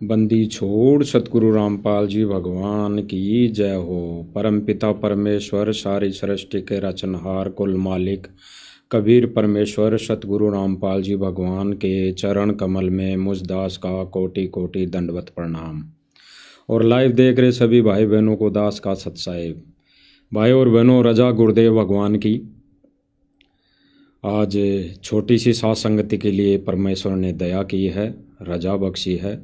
बंदी छोड़ सतगुरु रामपाल जी भगवान की जय हो। परम पिता परमेश्वर सारी सृष्टि के रचनहार कुल मालिक कबीर परमेश्वर सतगुरु रामपाल जी भगवान के चरण कमल में मुझ दास का कोटि कोटि दंडवत प्रणाम। और लाइव देख रहे सभी भाई बहनों को दास का सत्साहेब। भाई और बहनों, रजा गुरुदेव भगवान की आज छोटी सी साथ संगति के लिए परमेश्वर ने दया की है, रजा बख्शी है,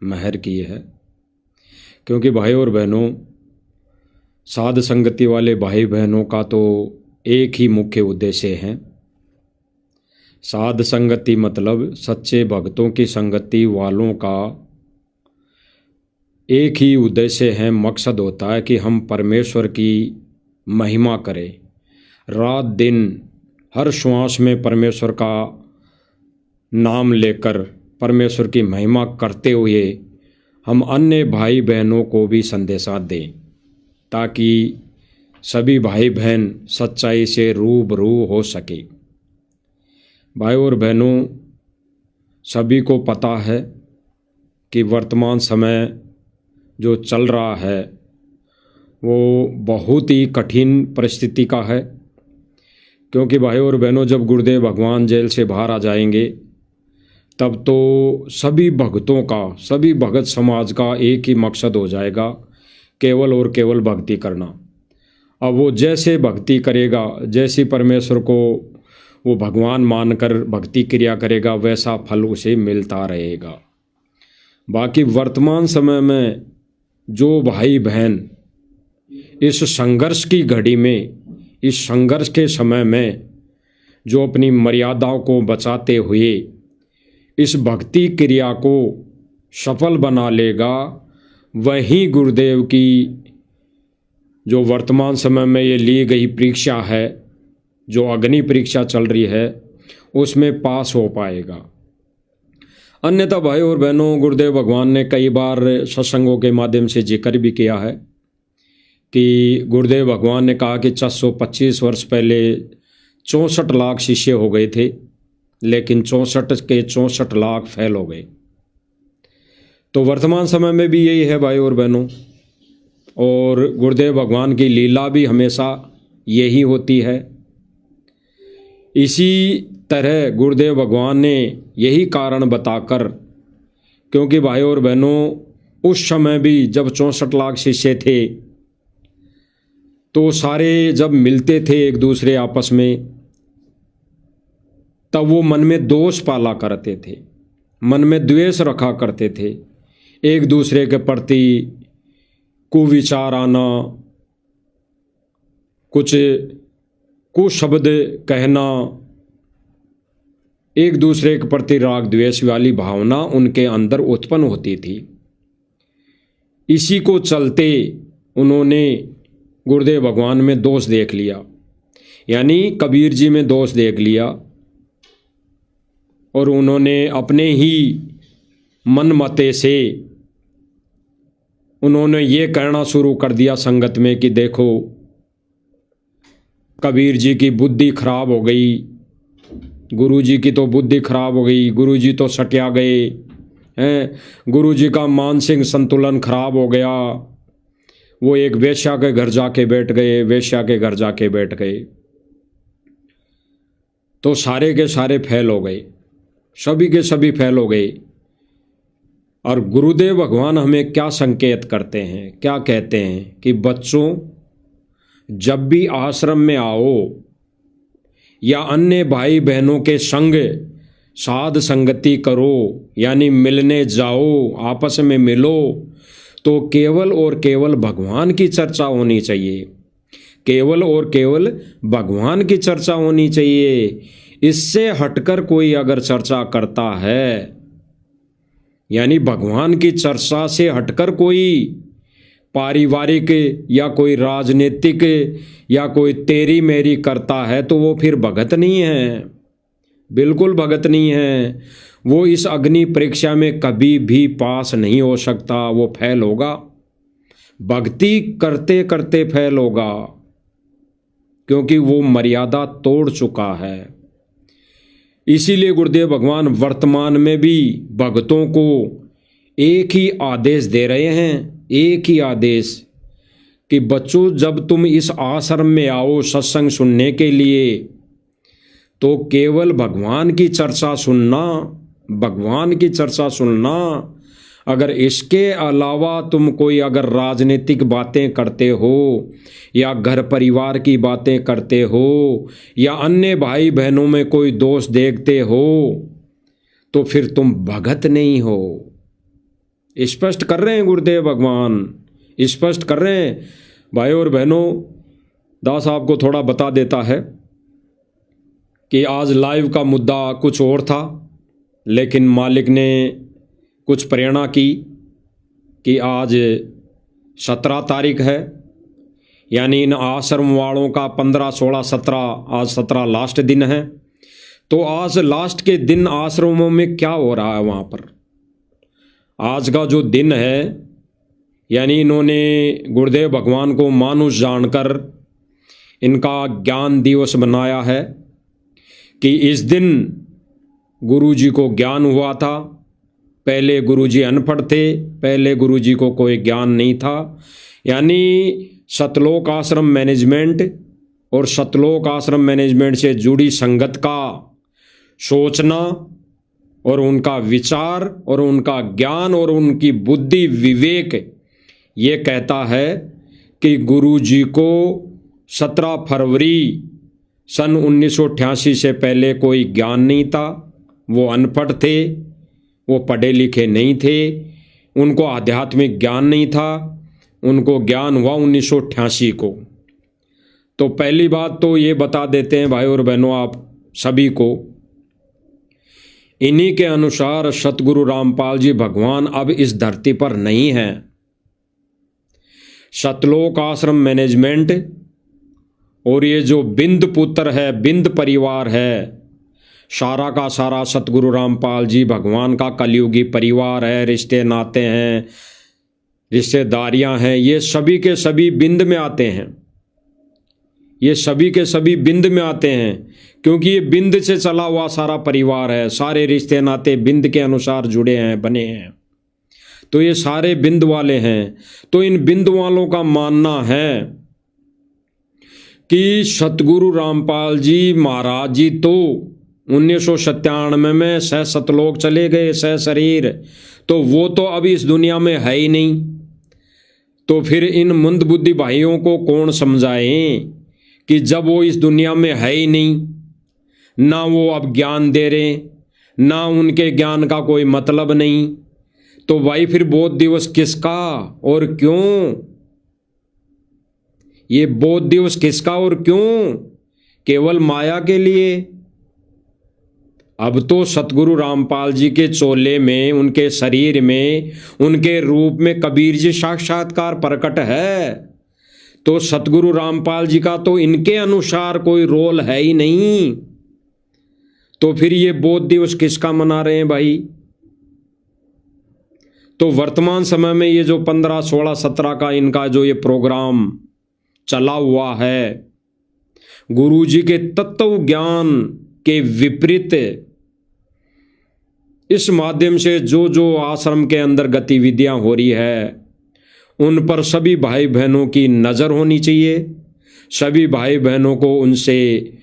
मेहर की है। क्योंकि भाई और बहनों, साध संगति वाले भाई बहनों का तो एक ही मुख्य उद्देश्य है। साध संगति मतलब सच्चे भक्तों की संगति वालों का एक ही उद्देश्य है, मकसद होता है कि हम परमेश्वर की महिमा करें। रात दिन हर श्वास में परमेश्वर का नाम लेकर परमेश्वर की महिमा करते हुए हम अन्य भाई बहनों को भी संदेशा दें, ताकि सभी भाई बहन सच्चाई से रूबरू हो सके। भाई और बहनों, सभी को पता है कि वर्तमान समय जो चल रहा है वो बहुत ही कठिन परिस्थिति का है। क्योंकि भाई और बहनों, जब गुरुदेव भगवान जेल से बाहर आ जाएंगे तब तो सभी भक्तों का, सभी भगत समाज का एक ही मकसद हो जाएगा, केवल और केवल भक्ति करना। अब वो जैसे भक्ति करेगा, जैसी परमेश्वर को वो भगवान मानकर भक्ति क्रिया करेगा, वैसा फल उसे मिलता रहेगा। बाकी वर्तमान समय में जो भाई बहन इस संघर्ष की घड़ी में, इस संघर्ष के समय में जो अपनी मर्यादाओं को बचाते हुए इस भक्ति क्रिया को सफल बना लेगा, वही गुरुदेव की जो वर्तमान समय में ये ली गई परीक्षा है, जो अग्नि परीक्षा चल रही है, उसमें पास हो पाएगा। अन्यथा भाई और बहनों, गुरुदेव भगवान ने कई बार सत्संगों के माध्यम से जिक्र भी किया है कि गुरुदेव भगवान ने कहा कि 425 वर्ष पहले 64 लाख शिष्य हो गए थे, लेकिन 64 के 64 लाख फेल हो गए। तो वर्तमान समय में भी यही है भाई और बहनों। और गुरुदेव भगवान की लीला भी हमेशा यही होती है। इसी तरह गुरुदेव भगवान ने यही कारण बताकर, क्योंकि भाई और बहनों उस समय भी जब 64 लाख शिष्य थे तो सारे जब मिलते थे एक दूसरे आपस में, तब वो मन में दोष पाला करते थे, मन में द्वेष रखा करते थे, एक दूसरे के प्रति कुविचार आना, कुछ कुशब्द कहना, एक दूसरे के प्रति राग द्वेष वाली भावना उनके अंदर उत्पन्न होती थी। इसी को चलते उन्होंने गुरुदेव भगवान में दोष देख लिया, यानी कबीर जी में दोष देख लिया, और उन्होंने अपने ही मन मते से उन्होंने ये कहना शुरू कर दिया संगत में कि देखो, कबीर जी की बुद्धि खराब हो गई, गुरु जी की तो बुद्धि खराब हो गई, गुरु जी तो सटिया गए हैं, गुरु जी का मानसिक संतुलन खराब हो गया, वो एक वेश्या के घर जाके बैठ गए, वेश्या के घर जाके बैठ गए, तो सारे के सारे फेल हो गए, सभी के सभी फेल हो गए। और गुरुदेव भगवान हमें क्या संकेत करते हैं, क्या कहते हैं कि बच्चों, जब भी आश्रम में आओ या अन्य भाई बहनों के संग साध संगति करो, यानी मिलने जाओ, आपस में मिलो, तो केवल और केवल भगवान की चर्चा होनी चाहिए, केवल और केवल भगवान की चर्चा होनी चाहिए। इससे हटकर कोई अगर चर्चा करता है, यानी भगवान की चर्चा से हटकर कोई पारिवारिक या कोई राजनीतिक या कोई तेरी मेरी करता है, तो वो फिर भगत नहीं है, बिल्कुल भगत नहीं है। वो इस अग्नि परीक्षा में कभी भी पास नहीं हो सकता, वो फेल होगा, भक्ति करते करते फेल होगा, क्योंकि वो मर्यादा तोड़ चुका है। इसीलिए गुरुदेव भगवान वर्तमान में भी भक्तों को एक ही आदेश दे रहे हैं, एक ही आदेश कि बच्चों जब तुम इस आश्रम में आओ सत्संग सुनने के लिए तो केवल भगवान की चर्चा सुनना, भगवान की चर्चा सुनना। अगर इसके अलावा तुम कोई अगर राजनीतिक बातें करते हो या घर परिवार की बातें करते हो या अन्य भाई बहनों में कोई दोष देखते हो तो फिर तुम भगत नहीं हो। स्पष्ट कर रहे हैं गुरुदेव भगवान, स्पष्ट कर रहे हैं। भाई और बहनों, दास आपको थोड़ा बता देता है कि आज लाइव का मुद्दा कुछ और था, लेकिन मालिक ने कुछ प्रेरणा की कि आज 17 तारीख है, यानी इन आश्रम वालों का 15, 16, 17, आज 17 लास्ट दिन है। तो आज लास्ट के दिन आश्रमों में क्या हो रहा है वहाँ पर, आज का जो दिन है, यानी इन्होंने गुरुदेव भगवान को मानुष जानकर इनका ज्ञान दिवस बनाया है कि इस दिन गुरुजी को ज्ञान हुआ था। पहले गुरुजी अनपढ़ थे, पहले गुरुजी को कोई ज्ञान नहीं था। यानी सतलोक आश्रम मैनेजमेंट और सतलोक आश्रम मैनेजमेंट से जुड़ी संगत का सोचना और उनका विचार और उनका ज्ञान और उनकी बुद्धि विवेक ये कहता है कि गुरुजी को 17 फरवरी सन 1988 से पहले कोई ज्ञान नहीं था। वो अनपढ़ थे, वो पढ़े लिखे नहीं थे, उनको आध्यात्मिक ज्ञान नहीं था। उनको ज्ञान हुआ 1988 को। तो पहली बात तो ये बता देते हैं भाई और बहनों आप सभी को, इन्हीं के अनुसार सतगुरु रामपाल जी भगवान अब इस धरती पर नहीं हैं। सतलोक आश्रम मैनेजमेंट और ये जो बिंद पुत्र है, बिंद परिवार है, सारा का सारा सतगुरु रामपाल जी भगवान का कलयुगी परिवार है। रिश्ते नाते हैं, रिश्तेदारियां हैं, ये सभी के सभी बिंद में आते हैं। ये सभी के सभी बिंद में आते हैं क्योंकि ये बिंद से चला हुआ सारा परिवार है। सारे रिश्ते नाते बिंद के अनुसार जुड़े हैं, बने हैं। तो ये सारे बिंद वाले हैं। तो इन बिंद वालों का मानना है कि सतगुरु रामपाल जी महाराज जी तो 1997 में सह सतलोक चले गए, सह शरीर, तो वो तो अभी इस दुनिया में है ही नहीं। तो फिर इन मंद बुद्धि भाइयों को कौन समझाए कि जब वो इस दुनिया में है ही नहीं, ना वो अब ज्ञान दे रहे, ना उनके ज्ञान का कोई मतलब नहीं, तो भाई फिर बोध दिवस किसका और क्यों? ये बोध दिवस किसका और क्यों? केवल माया के लिए? अब तो सतगुरु रामपाल जी के चोले में, उनके शरीर में, उनके रूप में कबीर जी साक्षात्कार प्रकट है। तो सतगुरु रामपाल जी का तो इनके अनुसार कोई रोल है ही नहीं। तो फिर ये बोध दिवस किसका मना रहे हैं भाई? तो वर्तमान समय में ये जो 15, 16, 17 का इनका जो ये प्रोग्राम चला हुआ है, गुरुजी के तत्व ज्ञान के विपरीत इस माध्यम से जो जो आश्रम के अंदर गतिविधियां हो रही है, उन पर सभी भाई बहनों की नज़र होनी चाहिए। सभी भाई बहनों को उनसे,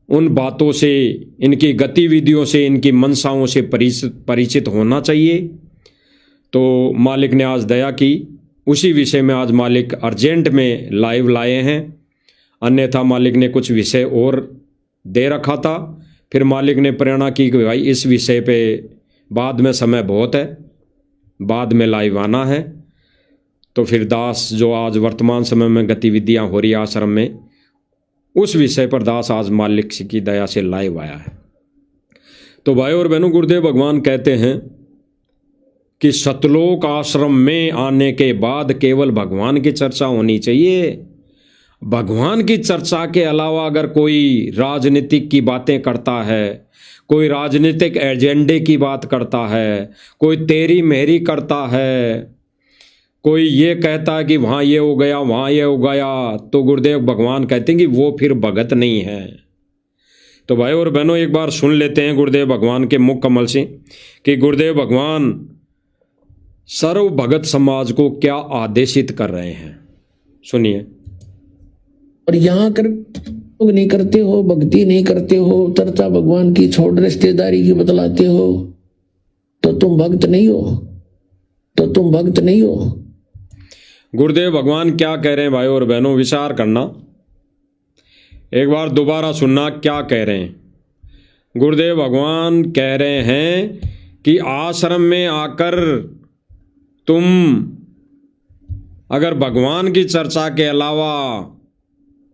उन बातों से, इनकी गतिविधियों से, इनकी मनसाओं से परिचित होना चाहिए। तो मालिक ने आज दया की, उसी विषय में आज मालिक अर्जेंट में लाइव लाए हैं। अन्यथा मालिक ने कुछ विषय और दे रखा था, फिर मालिक ने प्रेरणा की कि भाई इस विषय पे बाद में समय बहुत है, बाद में लाइव आना है। तो फिर दास जो आज वर्तमान समय में गतिविधियां हो रही आश्रम में, उस विषय पर दास आज मालिक की दया से लाइव आया है। तो भाई और बहनों, गुरुदेव भगवान कहते हैं कि सतलोक आश्रम में आने के बाद केवल भगवान की चर्चा होनी चाहिए। भगवान की चर्चा के अलावा अगर कोई राजनीतिक की बातें करता है, कोई राजनीतिक एजेंडे की बात करता है, कोई तेरी मेरी करता है, कोई ये कहता है कि वहाँ ये हो गया, वहाँ ये हो गया, तो गुरुदेव भगवान कहते हैं कि वो फिर भगत नहीं है। तो भाई और बहनों एक बार सुन लेते हैं गुरुदेव भगवान के मुख कमल से कि गुरुदेव भगवान सर्व भगत समाज को क्या आदेशित कर रहे हैं। सुनिए। और यहाँ कर नहीं करते हो, भक्ति नहीं करते हो, चर्चा भगवान की छोड़ रिश्तेदारी की बतलाते हो, तो तुम भक्त नहीं हो, तो तुम भक्त नहीं हो। गुरुदेव भगवान क्या कह रहे हैं भाई और बहनों, विचार करना, एक बार दोबारा सुनना क्या कह रहे हैं। गुरुदेव भगवान कह रहे हैं कि आश्रम में आकर तुम अगर भगवान की चर्चा के अलावा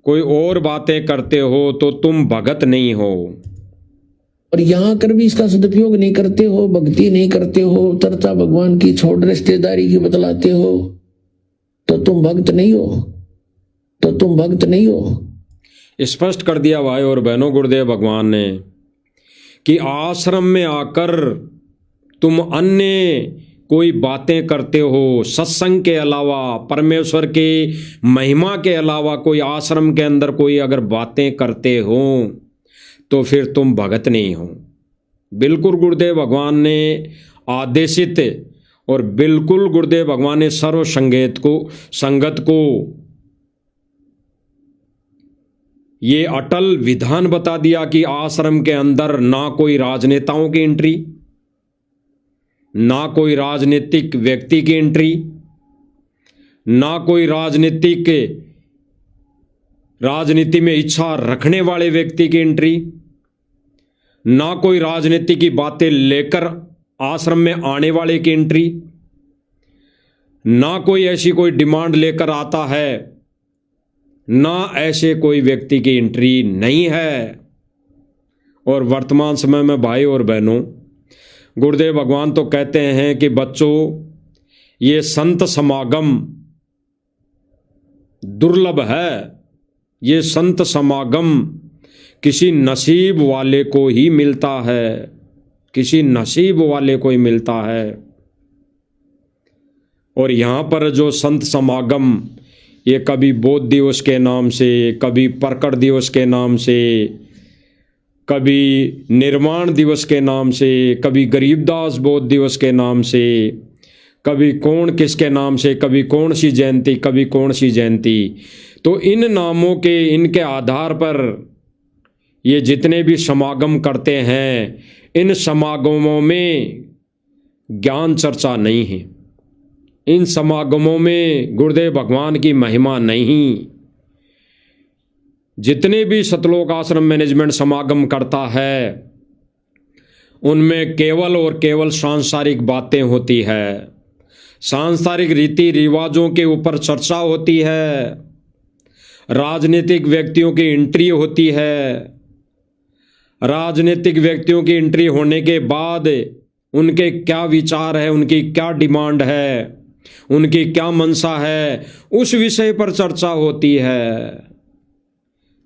कोई और बातें करते हो तो तुम भगत नहीं हो। और यहाँ कर भी इसका सदुपयोग नहीं करते हो, भक्ति नहीं करते हो, चर्चा भगवान की छोड़ रिश्तेदारी की बतलाते हो, तो तुम भक्त नहीं हो, तो तुम भक्त नहीं हो। स्पष्ट कर दिया भाई और बहनों गुरुदेव भगवान ने कि आश्रम में आकर तुम अन्य कोई बातें करते हो, सत्संग के अलावा, परमेश्वर के महिमा के अलावा कोई आश्रम के अंदर कोई अगर बातें करते हो तो फिर तुम भगत नहीं हो। बिल्कुल गुरुदेव भगवान ने आदेशित और बिल्कुल गुरुदेव भगवान ने सर्व संगत को ये अटल विधान बता दिया कि आश्रम के अंदर ना कोई राजनेताओं की एंट्री, ना कोई राजनीतिक व्यक्ति की एंट्री, ना कोई राजनीति में इच्छा रखने वाले व्यक्ति की एंट्री, ना कोई राजनीति की बातें लेकर आश्रम में आने वाले की एंट्री, ना कोई ऐसी कोई डिमांड लेकर आता है, ना ऐसे कोई व्यक्ति की एंट्री नहीं है। और वर्तमान समय में भाई और बहनों गुरुदेव भगवान तो कहते हैं कि बच्चों ये संत समागम दुर्लभ है, ये संत समागम किसी नसीब वाले को ही मिलता है, किसी नसीब वाले को ही मिलता है। और यहाँ पर जो संत समागम ये कभी बोध दिवस के नाम से, कभी प्रकट दिवस के नाम से, कभी निर्माण दिवस के नाम से, कभी गरीबदास बोध दिवस के नाम से, कभी कौन किसके नाम से, कभी कौन सी जयंती, कभी कौन सी जयंती, तो इन नामों के इनके आधार पर ये जितने भी समागम करते हैं, इन समागमों में ज्ञान चर्चा नहीं है, इन समागमों में गुरुदेव भगवान की महिमा नहीं। जितने भी सतलोक आश्रम मैनेजमेंट समागम करता है उनमें केवल और केवल सांसारिक बातें होती है, सांसारिक रीति रिवाजों के ऊपर चर्चा होती है, राजनीतिक व्यक्तियों की एंट्री होती है, राजनीतिक व्यक्तियों की एंट्री होने के बाद उनके क्या विचार है, उनकी क्या डिमांड है, उनकी क्या मंशा है, उस विषय पर चर्चा होती है।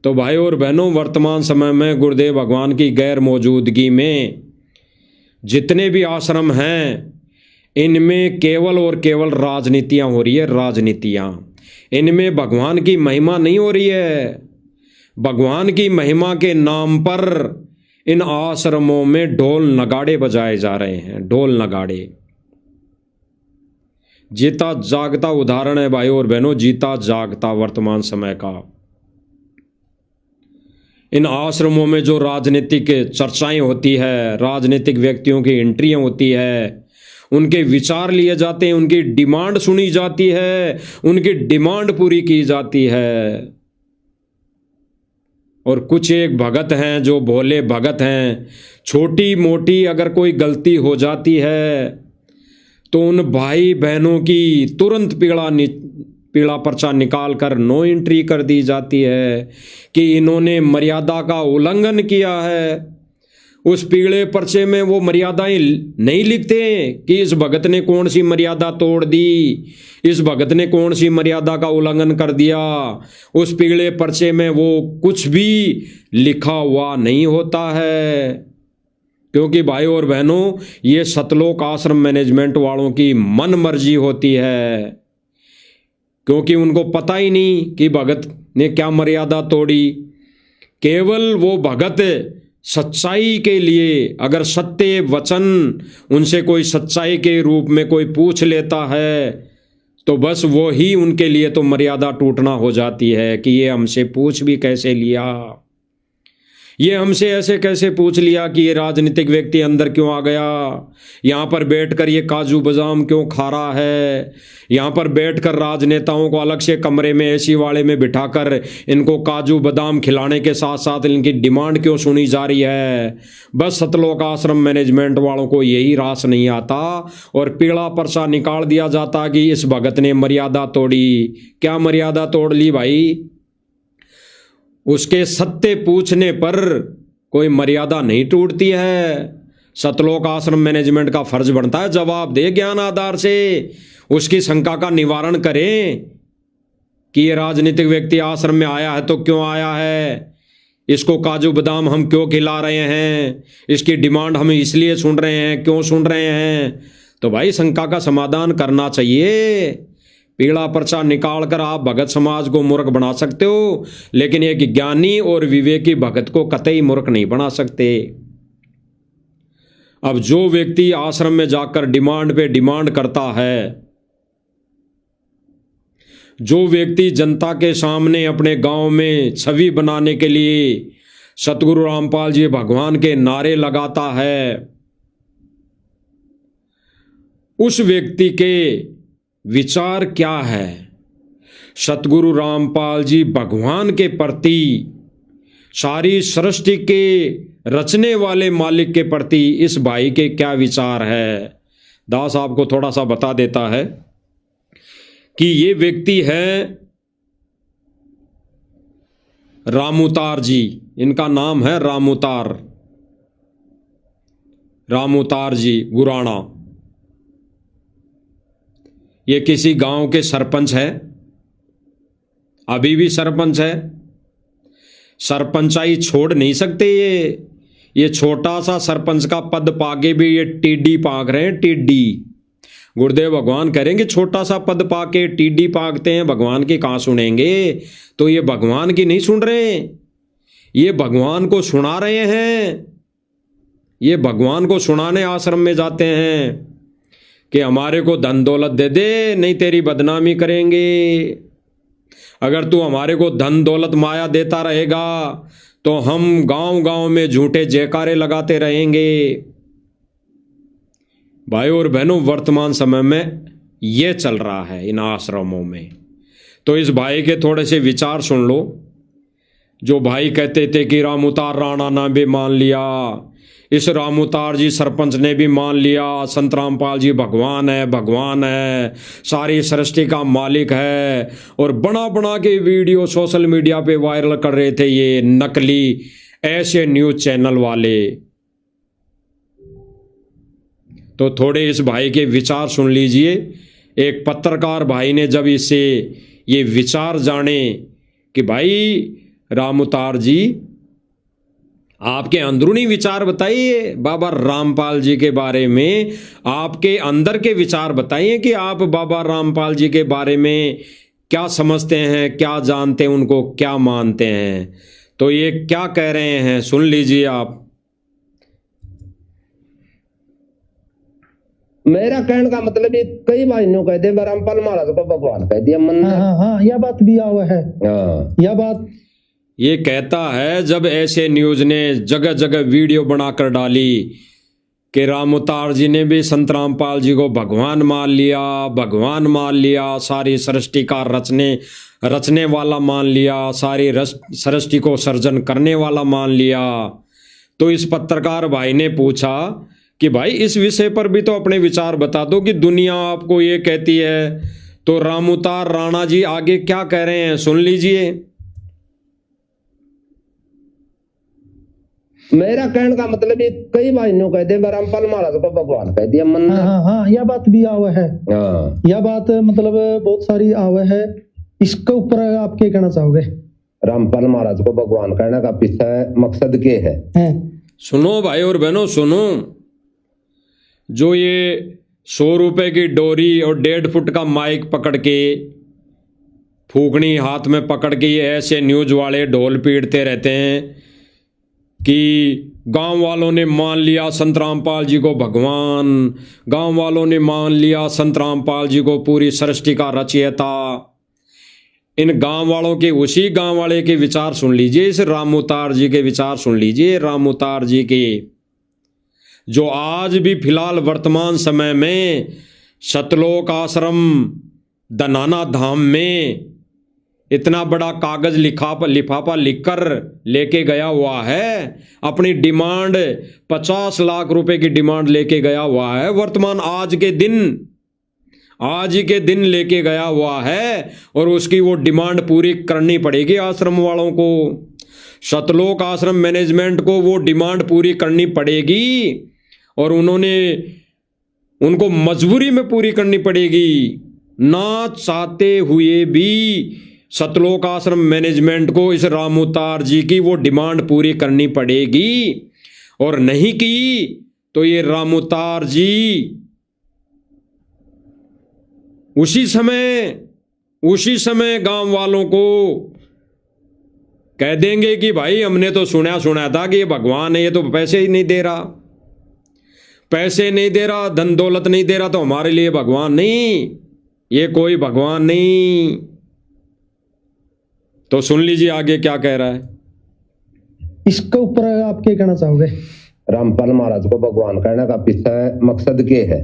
तो भाई और बहनों वर्तमान समय में गुरुदेव भगवान की गैर मौजूदगी में जितने भी आश्रम हैं इनमें केवल और केवल राजनीतियाँ हो रही है, राजनीतियाँ, इनमें भगवान की महिमा नहीं हो रही है। भगवान की महिमा के नाम पर इन आश्रमों में ढोल नगाड़े बजाए जा रहे हैं, ढोल नगाड़े। जीता जागता उदाहरण है भाई और बहनों, जीता जागता वर्तमान समय का। इन आश्रमों में जो राजनीतिक चर्चाएं होती है, राजनीतिक व्यक्तियों की एंट्रियां होती है, उनके विचार लिए जाते हैं, उनकी डिमांड सुनी जाती है, उनकी डिमांड पूरी की जाती है। और कुछ एक भगत हैं जो भोले भगत हैं, छोटी मोटी अगर कोई गलती हो जाती है तो उन भाई बहनों की तुरंत पीला पर्चा निकाल कर नो एंट्री कर दी जाती है कि इन्होंने मर्यादा का उल्लंघन किया है। उस पीले पर्चे में वो मर्यादाएं नहीं लिखते कि इस भगत ने कौन सी मर्यादा तोड़ दी, इस भगत ने कौन सी मर्यादा का उल्लंघन कर दिया। उस पीले पर्चे में वो कुछ भी लिखा हुआ नहीं होता है, क्योंकि भाई और बहनों ये सतलोक आश्रम मैनेजमेंट वालों की मन मर्जी होती है, क्योंकि उनको पता ही नहीं कि भगत ने क्या मर्यादा तोड़ी। केवल वो भगत सच्चाई के लिए, अगर सत्य वचन उनसे कोई सच्चाई के रूप में कोई पूछ लेता है तो बस वो ही उनके लिए तो मर्यादा टूटना हो जाती है कि ये हमसे पूछ भी कैसे लिया, ये हमसे ऐसे कैसे पूछ लिया कि ये राजनीतिक व्यक्ति अंदर क्यों आ गया, यहाँ पर बैठकर ये काजू बादाम क्यों खा रहा है, यहाँ पर बैठकर राजनेताओं को अलग से कमरे में एसी वाले में बिठाकर इनको काजू बादाम खिलाने के साथ साथ इनकी डिमांड क्यों सुनी जा रही है। बस सतलोक आश्रम मैनेजमेंट वालों को यही रास नहीं आता और पीला पर्चा निकाल दिया जाता कि इस भगत ने मर्यादा तोड़ी। क्या मर्यादा तोड़ ली भाई? उसके सत्य पूछने पर कोई मर्यादा नहीं टूटती है। सतलोक आश्रम मैनेजमेंट का फर्ज बनता है जवाब दे, ज्ञान आधार से उसकी शंका का निवारण करें कि ये राजनीतिक व्यक्ति आश्रम में आया है तो क्यों आया है, इसको काजू बादाम हम क्यों खिला रहे हैं, इसकी डिमांड हम इसलिए सुन रहे हैं, क्यों सुन रहे हैं। तो भाई शंका का समाधान करना चाहिए। पीला पर्चा निकाल कर आप भगत समाज को मूर्ख बना सकते हो, लेकिन एक ज्ञानी और विवेकी भगत को कतई मूर्ख नहीं बना सकते। अब जो व्यक्ति आश्रम में जाकर डिमांड पे डिमांड करता है, जो व्यक्ति जनता के सामने अपने गांव में छवि बनाने के लिए सतगुरु रामपाल जी भगवान के नारे लगाता है, उस व्यक्ति के विचार क्या है सतगुरु रामपाल जी भगवान के प्रति, सारी सृष्टि के रचने वाले मालिक के प्रति इस भाई के क्या विचार है। दास आपको थोड़ा सा बता देता है कि ये व्यक्ति है रामउतार जी, इनका नाम है रामउतार जी गुराना। ये किसी गांव के सरपंच है, अभी भी सरपंच है। सरपंचाई छोड़ नहीं सकते ये छोटा सा सरपंच का पद पाके भी ये टीडी पाक रहे हैं, टीडी। गुरुदेव भगवान करेंगे छोटा सा पद पाके टीडी पाकते हैं, भगवान की कहाँ सुनेंगे। तो ये भगवान की नहीं सुन रहे, ये भगवान को सुना रहे हैं। ये भगवान को सुनाने आश्रम में जाते हैं कि हमारे को धन दौलत दे दे, नहीं तेरी बदनामी करेंगे। अगर तू हमारे को धन दौलत माया देता रहेगा तो हम गांव गांव में झूठे जयकारे लगाते रहेंगे। भाई और बहनों, वर्तमान समय में ये चल रहा है इन आश्रमों में। तो इस भाई के थोड़े से विचार सुन लो। जो भाई कहते थे कि रामउतार राणा ने भी मान लिया, इस रामउतार जी सरपंच ने भी मान लिया, संत रामपाल जी भगवान है, सारी सृष्टि का मालिक है, और बना बना के वीडियो सोशल मीडिया पे वायरल कर रहे थे ये नकली ऐसे न्यूज चैनल वाले। तो थोड़े इस भाई के विचार सुन लीजिए। एक पत्रकार भाई ने जब इससे ये विचार जाने कि भाई रामउतार जी आपके अंदरूनी विचार बताइए बाबा रामपाल जी के बारे में, आपके अंदर के विचार बताइए कि आप बाबा रामपाल जी के बारे में क्या समझते हैं, क्या जानते हैं, उनको क्या मानते हैं। तो ये क्या कह रहे हैं सुन लीजिए आप। मेरा कहने का मतलब ये कई भाइयों कहते हैं रामपाल महाराज को भगवान कह दिया मन। हाँ, यह बात भी हुआ है। यह बात ये कहता है, जब ऐसे न्यूज ने जगह जगह वीडियो बनाकर डाली कि रामउतार जी ने भी संत रामपाल जी को भगवान मान लिया, सारी सृष्टि का रचने वाला मान लिया, सारी सृष्टि को सर्जन करने वाला मान लिया। तो इस पत्रकार भाई ने पूछा कि भाई इस विषय पर भी तो अपने विचार बता दो कि दुनिया आपको ये कहती है, तो रामउतार राणा जी आगे क्या कह रहे हैं सुन लीजिए। मेरा कहने का मतलब ये कई भाइयों कहते हैं रामपाल महाराज को भगवान कह दिया मन। हाँ, यह बात भी आवा है। यह बात मतलब बहुत सारी आवा है। इसके ऊपर आप क्या कहना चाहोगे? रामपाल महाराज को भगवान कहने का पीछे मकसद क्या है? सुनो भाई और बहनों सुनो, जो ये 100 रुपए की डोरी और 1.5 फुट का माइक पकड़ के, फूकनी हाथ में पकड़ के ये ऐसे न्यूज वाले ढोल पीटते रहते हैं कि गांव वालों ने मान लिया संत रामपाल जी को भगवान, गांव वालों ने मान लिया संत रामपाल जी को पूरी सृष्टि का रचयिता। इन गांव वालों के, उसी गांव वाले के विचार सुन लीजिए, इस रामउतार जी के विचार सुन लीजिए। रामउतार जी के जो आज भी फिलहाल वर्तमान समय में सतलोक आश्रम दनाना धाम में इतना बड़ा कागज लिफाफा लिखकर लेके गया हुआ है, अपनी डिमांड 50 लाख रुपए की डिमांड लेके गया हुआ है, वर्तमान आज ही के दिन लेके गया हुआ है, और उसकी वो डिमांड पूरी करनी पड़ेगी आश्रम वालों को, सतलोक आश्रम मैनेजमेंट को वो डिमांड पूरी करनी पड़ेगी, और उनको मजबूरी में पूरी करनी पड़ेगी। ना चाहते हुए भी सतलोक आश्रम मैनेजमेंट को इस रामउतार जी की वो डिमांड पूरी करनी पड़ेगी, और नहीं की तो ये रामउतार जी उसी समय गांव वालों को कह देंगे कि भाई हमने तो सुना था कि ये भगवान है, ये तो पैसे ही नहीं दे रहा, धन दौलत नहीं दे रहा, तो हमारे लिए भगवान नहीं, ये कोई भगवान नहीं। तो सुन लीजिए आगे क्या कह रहा है। इसके ऊपर आप क्या कहना चाहोगे? रामपाल महाराज को भगवान कहने का पीछे मकसद क्या है?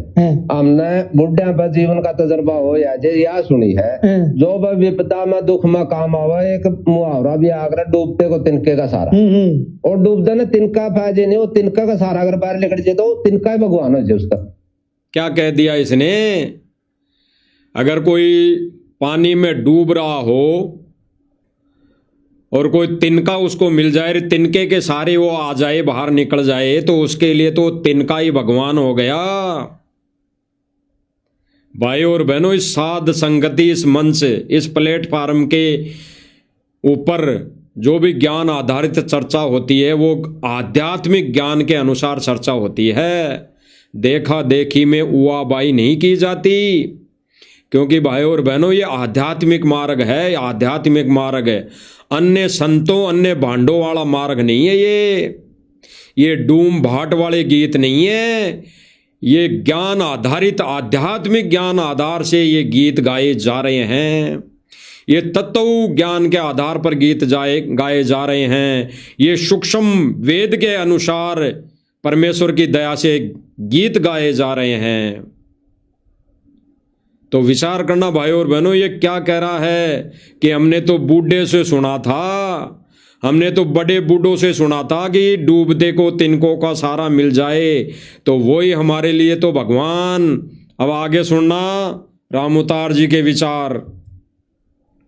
हमने बुढ़िया पर जीवन का तजर्बा हो या सुनी है, जो विपदा में दुख में काम आवा, एक मुहावरा भी आकर डूबते को तिनके का सारा, और डूबते ने तिनका फायदे नहीं, वो तिनका का सारा अगर बाहर निकल जाए तो तिनका ही भगवान हो जाए। उसका क्या कह दिया इसने? अगर कोई पानी में डूब रहा हो और कोई तिनका उसको मिल जाए, तिनके के सारे वो आ जाए, बाहर निकल जाए, तो उसके लिए तो तिनका ही भगवान हो गया। भाई और बहनों, इस साध संगति, इस मंच, इस प्लेटफार्म के ऊपर जो भी ज्ञान आधारित चर्चा होती है वो आध्यात्मिक ज्ञान के अनुसार चर्चा होती है, देखा देखी में उआबाई नहीं की जाती, क्योंकि भाई और बहनों ये आध्यात्मिक मार्ग है, आध्यात्मिक मार्ग है, अन्य संतों अन्य भांडों वाला मार्ग नहीं है। ये डूम भाट वाले गीत नहीं है, ये ज्ञान आधारित आध्यात्मिक ज्ञान आधार से ये गीत गाए जा रहे हैं, ये तत्व ज्ञान के आधार पर गीत गाए जा रहे हैं, ये सूक्ष्म वेद के अनुसार परमेश्वर की दया से गीत गाए जा रहे हैं। तो विचार करना भाई और बहनों, ये क्या कह रहा है कि हमने तो बूढ़े से सुना था, हमने तो बड़े बूढ़ों से सुना था कि डूबते को तिनकों का सारा मिल जाए तो वही हमारे लिए तो भगवान। अब आगे सुनना रामउतार जी के विचार।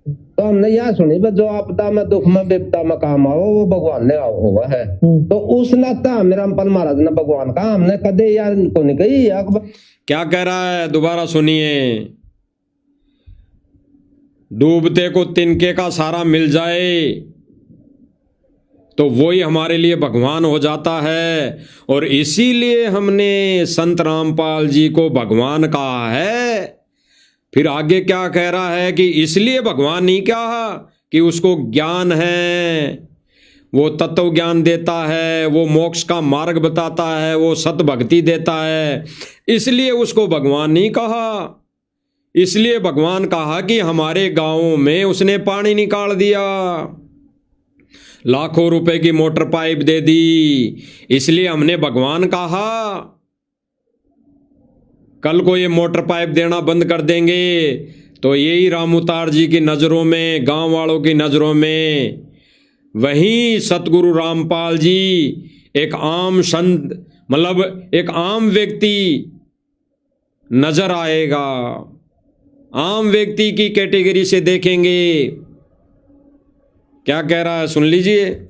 तो हमने यह सुनी, जो आपदा में दुख में विपदा में काम आओ वो भगवान ने हुआ है, तो उस नाता मेरा रामपाल महाराज ने भगवान कहा, हमने कदे यार को नहीं कही। क्या कह रहा है दोबारा सुनिए। डूबते को तिनके का सारा मिल जाए तो वही हमारे लिए भगवान हो जाता है, और इसीलिए हमने संत रामपाल जी को भगवान कहा है। फिर आगे क्या कह रहा है कि इसलिए भगवान नहीं कहा कि उसको ज्ञान है, वो तत्व ज्ञान देता है, वो मोक्ष का मार्ग बताता है, वो सत भक्ति देता है, इसलिए उसको भगवान नहीं कहा। इसलिए भगवान कहा कि हमारे गांवों में उसने पानी निकाल दिया, लाखों रुपए की मोटर पाइप दे दी, इसलिए हमने भगवान कहा। कल को ये मोटर पाइप देना बंद कर देंगे तो यही रामउतार जी की नज़रों में, गांव वालों की नज़रों में, वहीं सतगुरु रामपाल जी एक आम संत, मतलब एक आम व्यक्ति नजर आएगा, आम व्यक्ति की कैटेगरी से देखेंगे। क्या कह रहा है सुन लीजिए।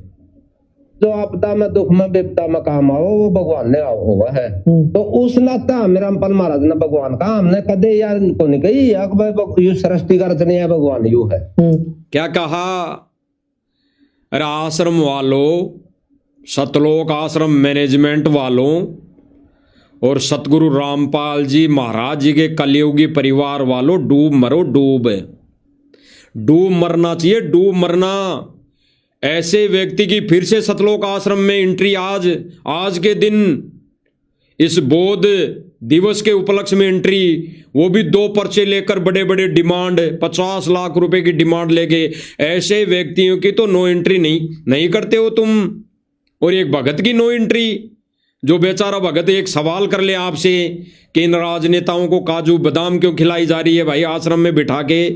जो आपदा में दुख में विपदा में काम आओ वो भगवान ने हुआ है, तो उस नाता मेरा रामपाल महाराज ने भगवान कहा, हमने कदे यार को नहीं कही, यू सृष्टि का रचना है भगवान यू है। क्या कहा? अरे आश्रम वालों, सतलोक आश्रम मैनेजमेंट वालों और सतगुरु रामपाल जी महाराज जी के कलयुगी परिवार वालों, डूब मरो, डूब मरना चाहिए, डूब मरना। ऐसे व्यक्ति की फिर से सतलोक आश्रम में एंट्री आज के दिन इस बोध दिवस के उपलक्ष्य में एंट्री, वो भी 2 पर्चे लेकर, बड़े बड़े डिमांड, 50 लाख रुपए की डिमांड लेके। ऐसे व्यक्तियों की तो नो एंट्री नहीं करते हो तुम। और एक भगत की नो एंट्री, जो बेचारा भगत एक सवाल कर ले आपसे कि इन राजनेताओं को काजू बादाम क्यों खिलाई जा रही है भाई आश्रम में बिठा के,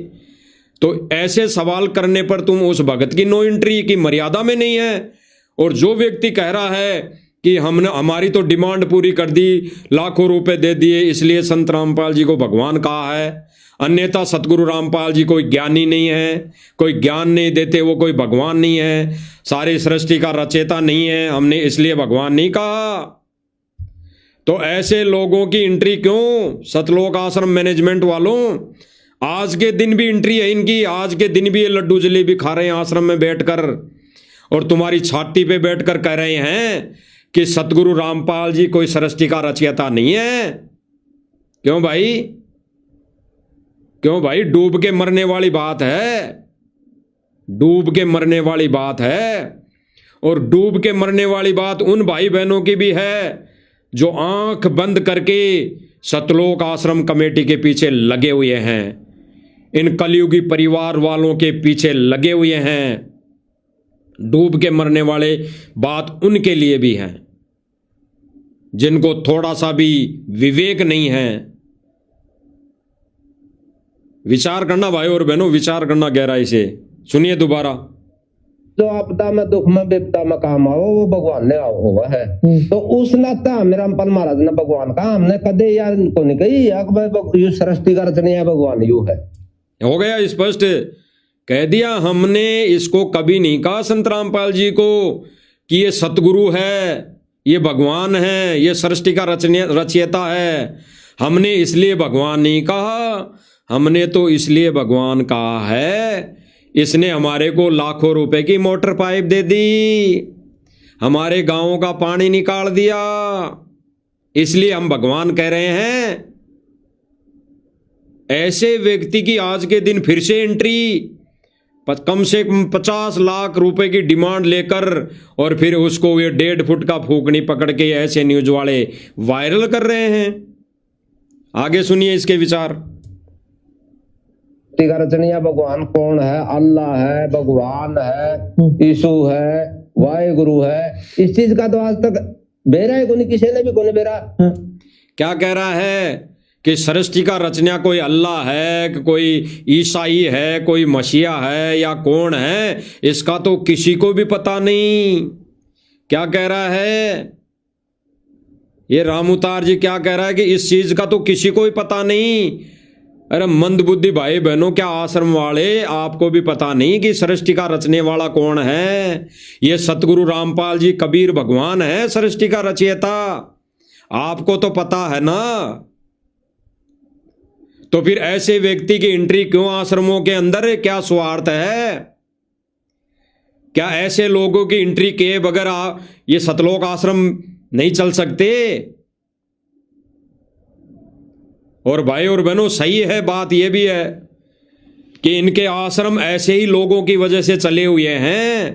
तो ऐसे सवाल करने पर तुम उस भगत की नो एंट्री की मर्यादा में नहीं है। और जो व्यक्ति कह रहा है कि हमने हमारी तो डिमांड पूरी कर दी, लाखों रुपए दे दिए, इसलिए संत रामपाल जी को भगवान कहा है, अन्यथा सतगुरु रामपाल जी कोई ज्ञानी नहीं है, कोई ज्ञान नहीं देते, वो कोई भगवान नहीं है, सारी सृष्टि का रचयिता नहीं है, हमने इसलिए भगवान नहीं कहा। तो ऐसे लोगों की एंट्री क्यों? सतलोक आश्रम मैनेजमेंट वालों, आज के दिन भी एंट्री है इनकी। आज के दिन भी ये लड्डू जलेबी खा रहे हैं आश्रम में बैठकर, और तुम्हारी छाती पे बैठकर कह रहे हैं कि सतगुरु रामपाल जी कोई सृष्टि का रचयिता नहीं है। क्यों भाई? क्यों भाई? डूब के मरने वाली बात है, डूब के मरने वाली बात है। और डूब के मरने वाली बात उन भाई बहनों की भी है जो आंख बंद करके सतलोक आश्रम कमेटी के पीछे लगे हुए हैं, इन कलयुगी परिवार वालों के पीछे लगे हुए हैं। डूब के मरने वाले बात उनके लिए भी है जिनको थोड़ा सा भी विवेक नहीं है। विचार करना भाई और बहनों, विचार करना गहराई से। सुनिए दोबारा। जो आपदा में, दुख में, विपदा में काम आओ वो भगवान ने आओ हुआ है। तो उस नाता हमें रामपाल महाराज ने भगवान कहा, हमने कदे यार को नहीं कही सृष्टि का रचने है भगवान यू है। हो गया स्पष्ट कह दिया हमने, इसको कभी नहीं कहा संत रामपाल जी को कि ये सतगुरु है, ये भगवान है, ये सृष्टि का रचयिता है। हमने इसलिए भगवान नहीं कहा, हमने तो इसलिए भगवान कहा है इसने हमारे को लाखों रुपए की मोटर पाइप दे दी, हमारे गांवों का पानी निकाल दिया, इसलिए हम भगवान कह रहे हैं। ऐसे व्यक्ति की आज के दिन फिर से एंट्री, कम से कम 50 लाख रुपए की डिमांड लेकर, और फिर उसको ये 1.5 फुट का फूकनी पकड़ के ऐसे न्यूज वाले वायरल कर रहे हैं। आगे सुनिए इसके विचार। रचनिया भगवान कौन है? अल्लाह है, भगवान है, यीशु है, वाहेगुरु है। इस चीज का तो आज तक बेरा है कोई, किसी ने भी कोई बेरा। क्या कह रहा है कि सृष्टि का रचना कोई अल्लाह है, कोई ईसाई है, कोई मसीहा है, या कौन है, इसका तो किसी को भी पता नहीं। क्या कह रहा है ये रामउतार जी? क्या कह रहा है कि इस चीज का तो किसी को भी पता नहीं। अरे मंदबुद्धि भाई बहनों, क्या आश्रम वाले आपको भी पता नहीं कि सृष्टि का रचने वाला कौन है? ये सतगुरु रामपाल जी कबीर भगवान है सृष्टि का रचयिता, आपको तो पता है ना। तो फिर ऐसे व्यक्ति की एंट्री क्यों आश्रमों के अंदर? क्या स्वार्थ है? क्या ऐसे लोगों की एंट्री के बगैर ये सतलोक आश्रम नहीं चल सकते? और भाई और बहनों, सही है बात यह भी है कि इनके आश्रम ऐसे ही लोगों की वजह से चले हुए हैं,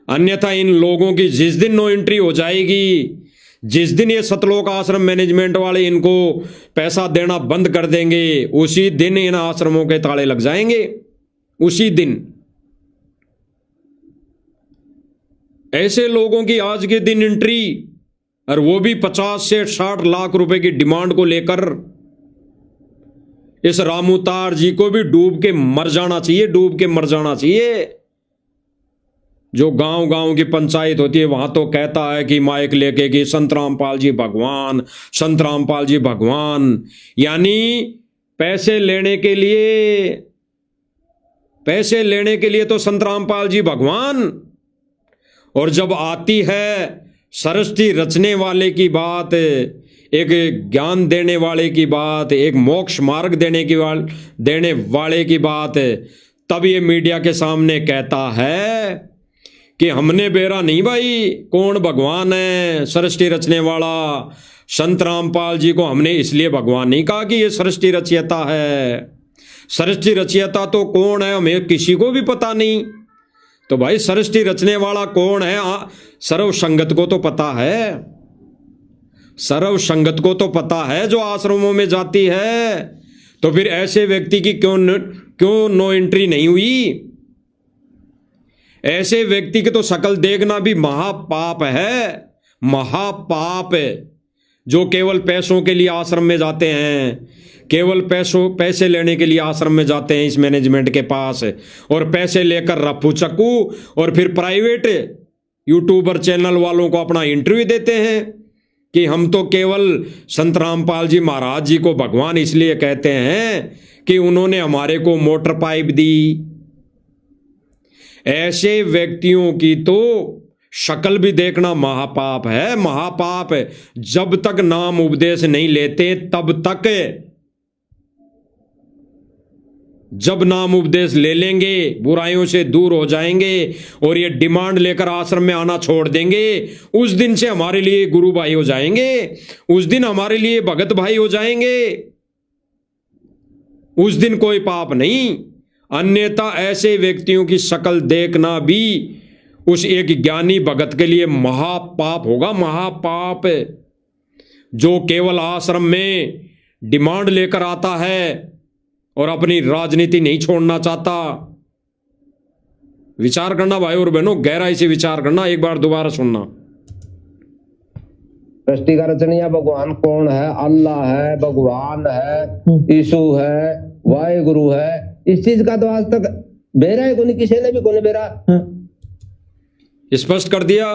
अन्यथा इन लोगों की जिस दिन नो एंट्री हो जाएगी, जिस दिन ये सतलोक आश्रम मैनेजमेंट वाले इनको पैसा देना बंद कर देंगे, उसी दिन इन आश्रमों के ताले लग जाएंगे, उसी दिन। ऐसे लोगों की आज के दिन एंट्री, और वो भी 50 से 60 लाख रुपए की डिमांड को लेकर। इस रामउतार जी को भी डूब के मर जाना चाहिए, डूब के मर जाना चाहिए। जो गांव गांव की पंचायत होती है वहां तो कहता है कि माइक लेके कि संत रामपाल जी भगवान, संत रामपाल जी भगवान, यानी पैसे लेने के लिए तो संत रामपाल जी भगवान। और जब आती है सृष्टि रचने वाले की बात, एक ज्ञान देने वाले की बात, एक मोक्ष मार्ग देने वाले की बात, तब ये मीडिया के सामने कहता है कि हमने बेरा नहीं भाई कौन भगवान है, सृष्टि रचने वाला संत रामपाल जी को हमने इसलिए भगवान नहीं कहा कि ये सृष्टि रचयिता है। सृष्टि रचयिता तो कौन है हमें किसी को भी पता नहीं। तो भाई सृष्टि रचने वाला कौन है? सर्व संगत को तो पता है, सर्व संगत को तो पता है जो आश्रमों में जाती है। तो फिर ऐसे व्यक्ति की क्यों नो एंट्री नहीं हुई? ऐसे व्यक्ति की तो शक्ल देखना भी महापाप है, महापाप है। जो केवल पैसों के लिए आश्रम में जाते हैं, केवल पैसे लेने के लिए आश्रम में जाते हैं इस मैनेजमेंट के पास, और पैसे लेकर रफू चक्कू और फिर प्राइवेट यूट्यूबर चैनल वालों को अपना इंटरव्यू देते हैं कि हम तो केवल संत रामपाल जी महाराज जी को भगवान इसलिए कहते हैं कि उन्होंने हमारे को मोटर पाइप दी। ऐसे व्यक्तियों की तो शक्ल भी देखना महापाप है, महापाप है। जब तक नाम उपदेश नहीं लेते तब तक, जब नाम उपदेश ले लेंगे बुराइयों से दूर हो जाएंगे और ये डिमांड लेकर आश्रम में आना छोड़ देंगे, उस दिन से हमारे लिए गुरु भाई हो जाएंगे, उस दिन हमारे लिए भगत भाई हो जाएंगे, उस दिन कोई पाप नहीं। अन्यथा ऐसे व्यक्तियों की शक्ल देखना भी उस एक ज्ञानी भगत के लिए महापाप होगा, महापाप। जो केवल आश्रम में डिमांड लेकर आता है और अपनी राजनीति नहीं छोड़ना चाहता। विचार करना भाई और बहनों, गहराई से विचार करना, एक बार दोबारा सुनना। सृष्टि का रचनिया भगवान कौन है? अल्लाह है, भगवान है, यीशु है, वाहेगुरु है। इस चीज का तो आज तक बेरा है कोई, किसी ने भी कोई बेरा स्पष्ट कर दिया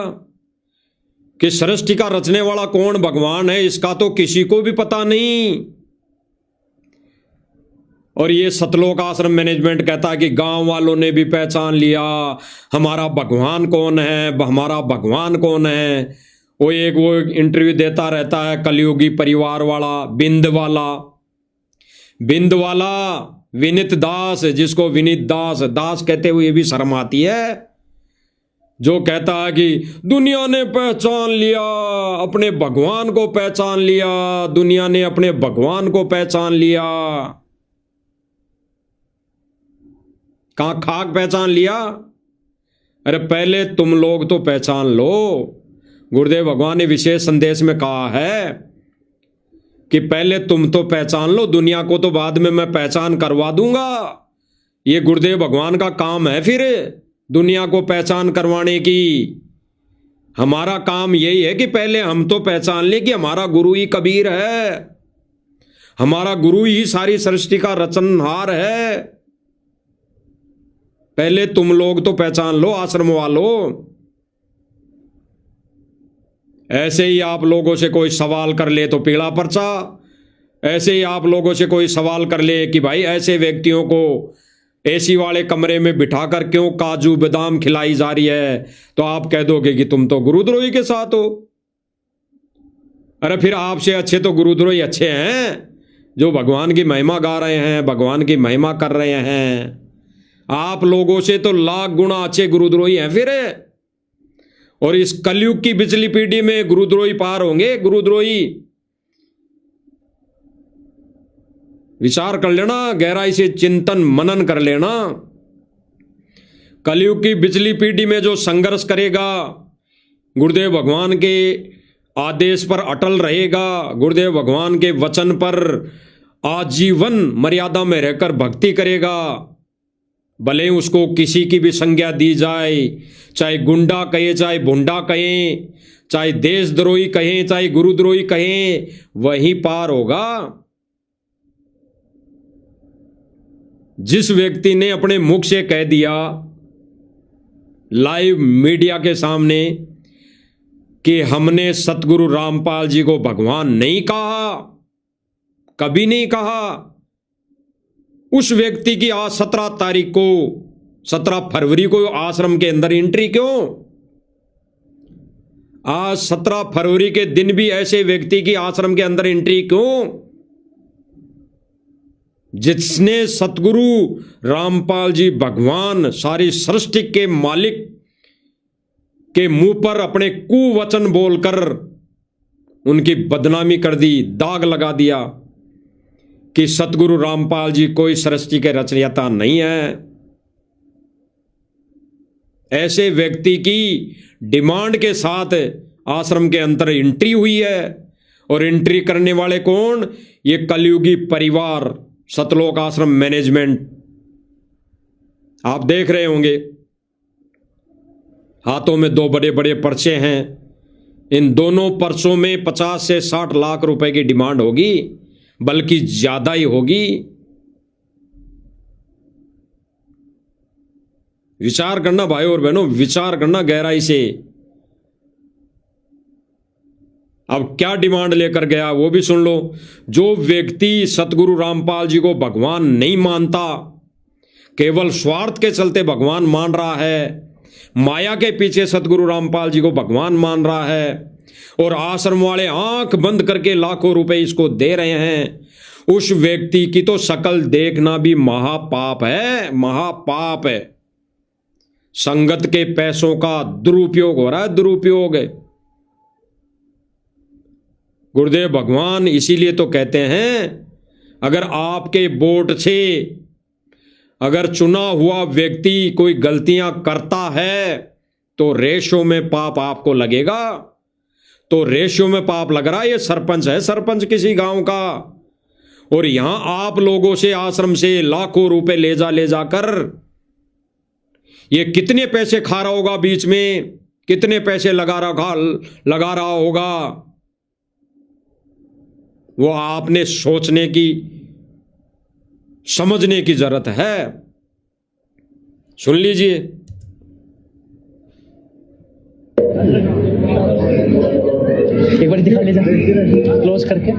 कि सृष्टि का रचने वाला कौन भगवान है, इसका तो किसी को भी पता नहीं। और ये सतलोक आश्रम मैनेजमेंट कहता है कि गांव वालों ने भी पहचान लिया हमारा भगवान कौन है, हमारा भगवान कौन है। वो इंटरव्यू देता रहता है कलयुगी परिवार वाला, बिंद वाला विनीत दास, जिसको विनीत दास कहते हुए भी शर्म आती है, जो कहता है कि दुनिया ने पहचान लिया, अपने भगवान को पहचान लिया, दुनिया ने अपने भगवान को पहचान लिया। कहां खाक पहचान लिया? अरे पहले तुम लोग तो पहचान लो। गुरुदेव भगवान ने विशेष संदेश में कहा है कि पहले तुम तो पहचान लो, दुनिया को तो बाद में मैं पहचान करवा दूंगा। ये गुरुदेव भगवान का काम है फिर दुनिया को पहचान करवाने की। हमारा काम यही है कि पहले हम तो पहचान ले कि हमारा गुरु ही कबीर है, हमारा गुरु ही सारी सृष्टि का रचनहार है। पहले तुम लोग तो पहचान लो आश्रम वालों। ऐसे ही आप लोगों से कोई सवाल कर ले तो पीला पर्चा, ऐसे ही आप लोगों से कोई सवाल कर ले कि भाई ऐसे व्यक्तियों को एसी वाले कमरे में बिठाकर क्यों काजू बादाम खिलाई जा रही है, तो आप कह दोगे कि तुम तो गुरुद्रोही के साथ हो। अरे फिर आपसे अच्छे तो गुरुद्रोही अच्छे हैं जो भगवान की महिमा गा रहे हैं, भगवान की महिमा कर रहे हैं। आप लोगों से तो लाख गुना अच्छे गुरुद्रोही हैं फिर। और इस कलयुग की बिजली पीढ़ी में गुरुद्रोही पार होंगे, गुरुद्रोही। विचार कर लेना, गहराई से चिंतन मनन कर लेना। कलयुग की बिजली पीढ़ी में जो संघर्ष करेगा, गुरुदेव भगवान के आदेश पर अटल रहेगा, गुरुदेव भगवान के वचन पर आजीवन मर्यादा में रहकर भक्ति करेगा, भले उसको किसी की भी संज्ञा दी जाए, चाहे गुंडा कहे, चाहे भुंडा कहें, चाहे देशद्रोही कहें, चाहे गुरुद्रोही कहें, वही पार होगा। जिस व्यक्ति ने अपने मुख से कह दिया लाइव मीडिया के सामने कि हमने सतगुरु रामपाल जी को भगवान नहीं कहा, कभी नहीं कहा, उस व्यक्ति की आज 17 तारीख को, 17 फरवरी को आश्रम के अंदर एंट्री क्यों? आज 17 फरवरी के दिन भी ऐसे व्यक्ति की आश्रम के अंदर एंट्री क्यों? जिसने सतगुरु रामपाल जी भगवान, सारी सृष्टि के मालिक के मुंह पर अपने कुवचन बोलकर उनकी बदनामी कर दी, दाग लगा दिया कि सतगुरु रामपाल जी कोई सृष्टि के रचयिता नहीं है। ऐसे व्यक्ति की डिमांड के साथ आश्रम के अंदर एंट्री हुई है। और एंट्री करने वाले कौन? ये कलयुगी परिवार सतलोक आश्रम मैनेजमेंट। आप देख रहे होंगे हाथों में 2 बड़े बड़े पर्चे हैं। इन दोनों पर्चों में 50 से 60 लाख रुपए की डिमांड होगी, बल्कि ज्यादा ही होगी। विचार करना भाई और बहनों, विचार करना गहराई से। अब क्या डिमांड लेकर गया वो भी सुन लो। जो व्यक्ति सतगुरु रामपाल जी को भगवान नहीं मानता, केवल स्वार्थ के चलते भगवान मान रहा है, माया के पीछे सतगुरु रामपाल जी को भगवान मान रहा है, और आश्रम वाले आंख बंद करके लाखों रुपए इसको दे रहे हैं, उस व्यक्ति की तो शक्ल देखना भी महापाप है, महापाप है। संगत के पैसों का दुरुपयोग हो रहा है, दुरुपयोग है। गुरुदेव भगवान इसीलिए तो कहते हैं, अगर आपके वोट से अगर चुना हुआ व्यक्ति कोई गलतियां करता है तो रेशो में पाप आपको लगेगा। तो रेशो में पाप लग रहा है। ये सरपंच है, सरपंच किसी गांव का, और यहां आप लोगों से आश्रम से लाखों रुपए ले जाकर ये कितने पैसे खा रहा होगा, बीच में कितने पैसे लगा रहा होगा, वो आपने सोचने की, समझने की जरूरत है। सुन लीजिए। एक बार दिखा लीजिए क्लोज करके।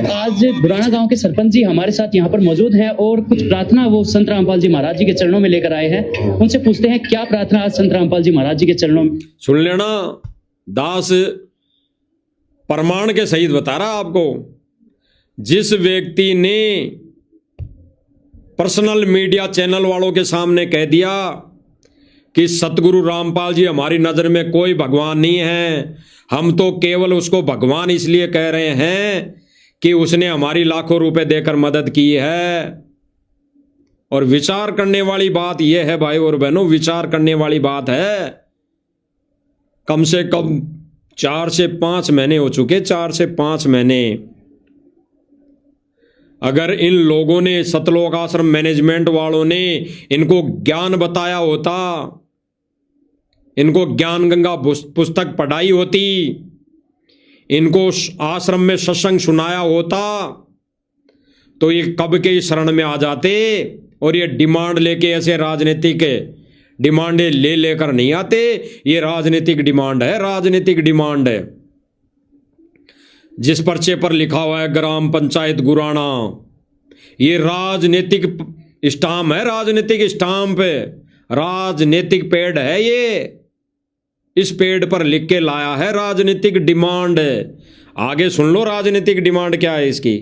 आज बुराना गांव के सरपंच जी हमारे साथ यहाँ पर मौजूद हैं और कुछ प्रार्थना वो संत रामपाल जी महाराज जी के चरणों में लेकर आए हैं। उनसे पूछते हैं क्या प्रार्थना आज संत रामपाल जी महाराज जी के चरणों में। सुन लेना, दास प्रमाण के सहित बता रहा आपको। जिस व्यक्ति ने पर्सनल मीडिया चैनल वालों के सामने कह दिया कि सतगुरु रामपाल जी हमारी नजर में कोई भगवान नहीं है, हम तो केवल उसको भगवान इसलिए कह रहे हैं कि उसने हमारी लाखों रुपए देकर मदद की है। और विचार करने वाली बात यह है भाई और बहनों, विचार करने वाली बात है। कम से कम 4 से 5 महीने हो चुके, 4 से 5 महीने। अगर इन लोगों ने, सतलोक आश्रम मैनेजमेंट वालों ने इनको ज्ञान बताया होता, इनको ज्ञान गंगा पुस्तक पढ़ाई होती, इनको आश्रम में सत्संग सुनाया होता, तो ये कब के शरण में आ जाते। और ये डिमांड लेके ऐसे राजनीतिक डिमांडें लेकर नहीं आते। ये राजनीतिक डिमांड है, राजनीतिक डिमांड है। जिस पर्चे पर लिखा हुआ है ग्राम पंचायत गुराना, ये राजनीतिक स्टाम्प है, राजनीतिक स्टाम्प है, राजनीतिक पेड़ है ये। इस पेड़ पर लिख के लाया है राजनीतिक डिमांड। आगे सुन लो राजनीतिक डिमांड क्या है इसकी।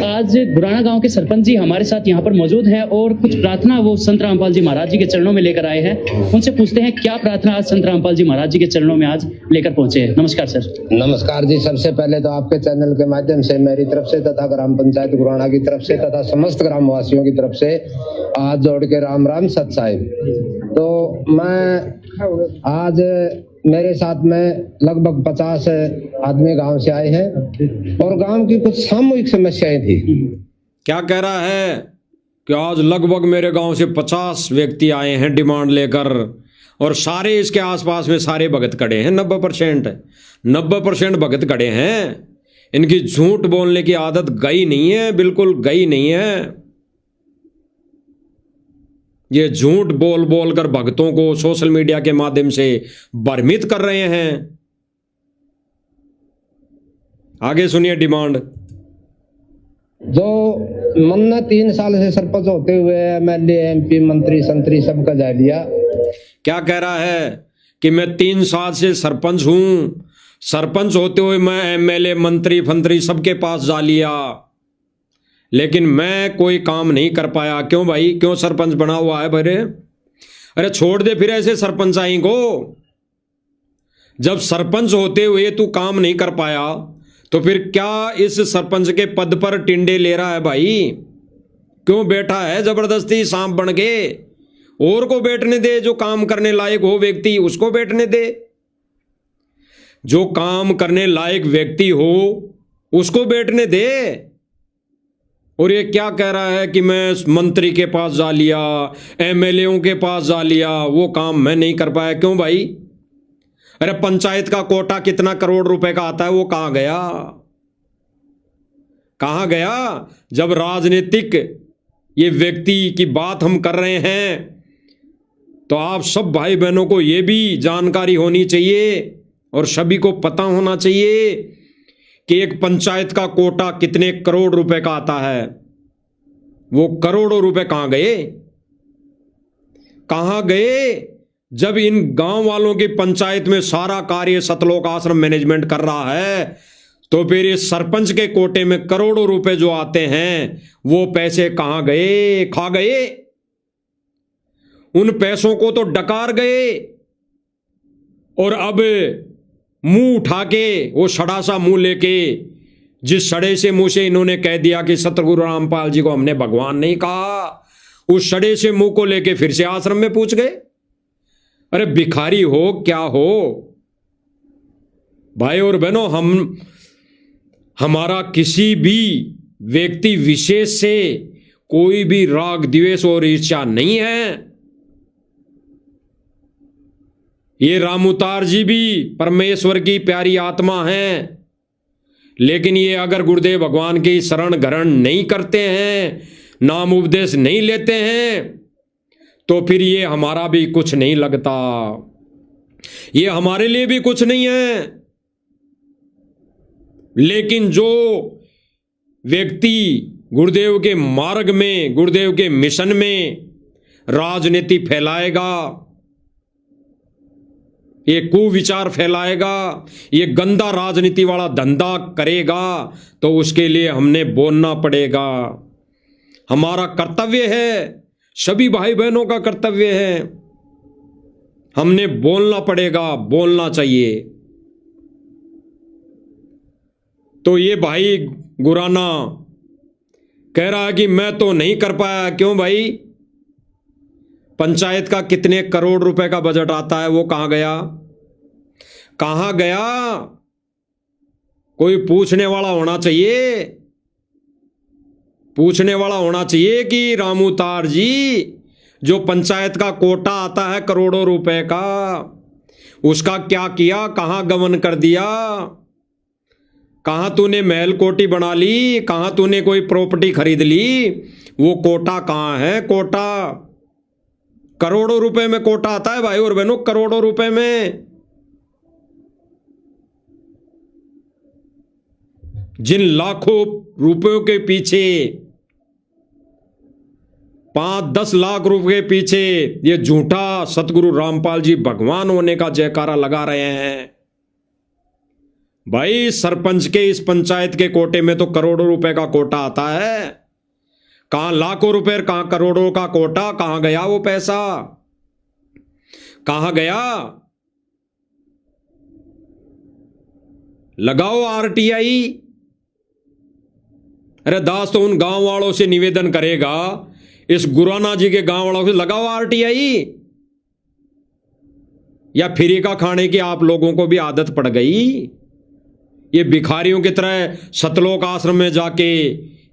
आज बुराना गांव के सरपंच जी हमारे साथ यहाँ पर मौजूद हैं और कुछ प्रार्थना वो संत रामपाल जी महाराज जी के चरणों में लेकर आए हैं। उनसे पूछते हैं क्या प्रार्थना आज संत रामपाल जी महाराज जी के चरणों में आज लेकर पहुंचे हैं। नमस्कार सर। नमस्कार जी। सबसे पहले तो आपके चैनल के माध्यम से मेरी तरफ से तथा ग्राम पंचायत गुराना की तरफ से तथा समस्त ग्रामवासियों की तरफ से हाथ जोड़ के राम राम सत साहिब। तो मैं आज मेरे साथ में लगभग 50 आदमी गांव से आए हैं और गांव की कुछ सामूहिक समस्याएं थी। क्या कह रहा है कि आज लगभग मेरे गांव से 50 व्यक्ति आए हैं डिमांड लेकर, और सारे इसके आसपास में सारे भगत खड़े हैं। 90% भगत खड़े हैं। इनकी झूठ बोलने की आदत गई नहीं है, बिल्कुल गई नहीं है। ये झूठ बोल कर भक्तों को सोशल मीडिया के माध्यम से भ्रमित कर रहे हैं। आगे सुनिए डिमांड। जो मन्ना 3 साल से सरपंच होते हुए MLA MP मंत्री संतरी सबका जा लिया। क्या कह रहा है कि मैं 3 साल से सरपंच हूं, सरपंच होते हुए मैं MLA मंत्री फंत्री सबके पास जा लिया, लेकिन मैं कोई काम नहीं कर पाया। क्यों भाई, क्यों सरपंच बना हुआ है भरे? अरे छोड़ दे फिर ऐसे सरपंच आई को। जब सरपंच होते हुए तू काम नहीं कर पाया तो फिर क्या इस सरपंच के पद पर टिंडे ले रहा है भाई? क्यों बैठा है जबरदस्ती सांप बन के? और को बैठने दे, जो काम करने लायक हो व्यक्ति उसको बैठने दे। जो काम करने लायक व्यक्ति हो उसको बैठने दे। और ये क्या कह रहा है कि मैं मंत्री के पास जा लिया, एमएलएओं के पास जा लिया, वो काम मैं नहीं कर पाया। क्यों भाई? अरे पंचायत का कोटा कितना करोड़ रुपए का आता है, वो कहां गया? कहां गया? जब राजनीतिक ये व्यक्ति की बात हम कर रहे हैं तो आप सब भाई बहनों को ये भी जानकारी होनी चाहिए और सभी को पता होना चाहिए कि एक पंचायत का कोटा कितने करोड़ रुपए का आता है। वो करोड़ों रुपए कहां गए? कहां गए? जब इन गांव वालों की पंचायत में सारा कार्य सतलोक आश्रम मैनेजमेंट कर रहा है, तो फिर इस सरपंच के कोटे में करोड़ों रुपए जो आते हैं वो पैसे कहां गए? खा गए? उन पैसों को तो डकार गए। और अब मुंह उठा के, वो सड़ा सा मुंह लेके, जिस सड़े से मुंह से इन्होंने कह दिया कि सतगुरु रामपाल जी को हमने भगवान नहीं कहा, उस सड़े से मुंह को लेके फिर से आश्रम में पूछ गए। अरे भिखारी हो क्या हो भाई और बहनों? हमारा किसी भी व्यक्ति विशेष से कोई भी राग द्वेष और ईर्ष्या नहीं है। ये रामउतार जी भी परमेश्वर की प्यारी आत्मा हैं, लेकिन ये अगर गुरुदेव भगवान की शरण ग्रहण नहीं करते हैं, नाम उपदेश नहीं लेते हैं, तो फिर ये हमारा भी कुछ नहीं लगता, ये हमारे लिए भी कुछ नहीं है। लेकिन जो व्यक्ति गुरुदेव के मार्ग में, गुरुदेव के मिशन में राजनीति फैलाएगा, ये कुविचार फैलाएगा, ये गंदा राजनीति वाला धंधा करेगा, तो उसके लिए हमने बोलना पड़ेगा। हमारा कर्तव्य है, सभी भाई बहनों का कर्तव्य है, हमने बोलना पड़ेगा, बोलना चाहिए। तो ये भाई गुराना कह रहा है कि मैं तो नहीं कर पाया। क्यों भाई? पंचायत का कितने करोड़ रुपए का बजट आता है, वो कहां गया? कहां गया? कोई पूछने वाला होना चाहिए, पूछने वाला होना चाहिए कि रामउतार जी, जो पंचायत का कोटा आता है करोड़ों रुपए का, उसका क्या किया? कहां गमन कर दिया? कहां तूने महल कोठी बना ली? कहां तूने कोई प्रॉपर्टी खरीद ली? वो कोटा कहां है? कोटा करोड़ों रुपए में कोटा आता है भाई और बहनों, करोड़ों रुपए में। जिन लाखों रुपयों के पीछे, 5-10 लाख रुपए के पीछे ये झूठा सतगुरु रामपाल जी भगवान होने का जयकारा लगा रहे हैं भाई, सरपंच के इस पंचायत के कोटे में तो करोड़ों रुपए का कोटा आता है। कहां लाखों रुपए, कहां करोड़ों का कोटा? कहां गया वो पैसा? कहां गया? लगाओ आरटीआई। अरे दास तो उन गांव वालों से निवेदन करेगा, इस गुराना जी के गांव वालों से लगाओ आरटीआई। या फ्री का खाने की आप लोगों को भी आदत पड़ गई? ये भिखारियों की तरह सतलोक आश्रम में जाके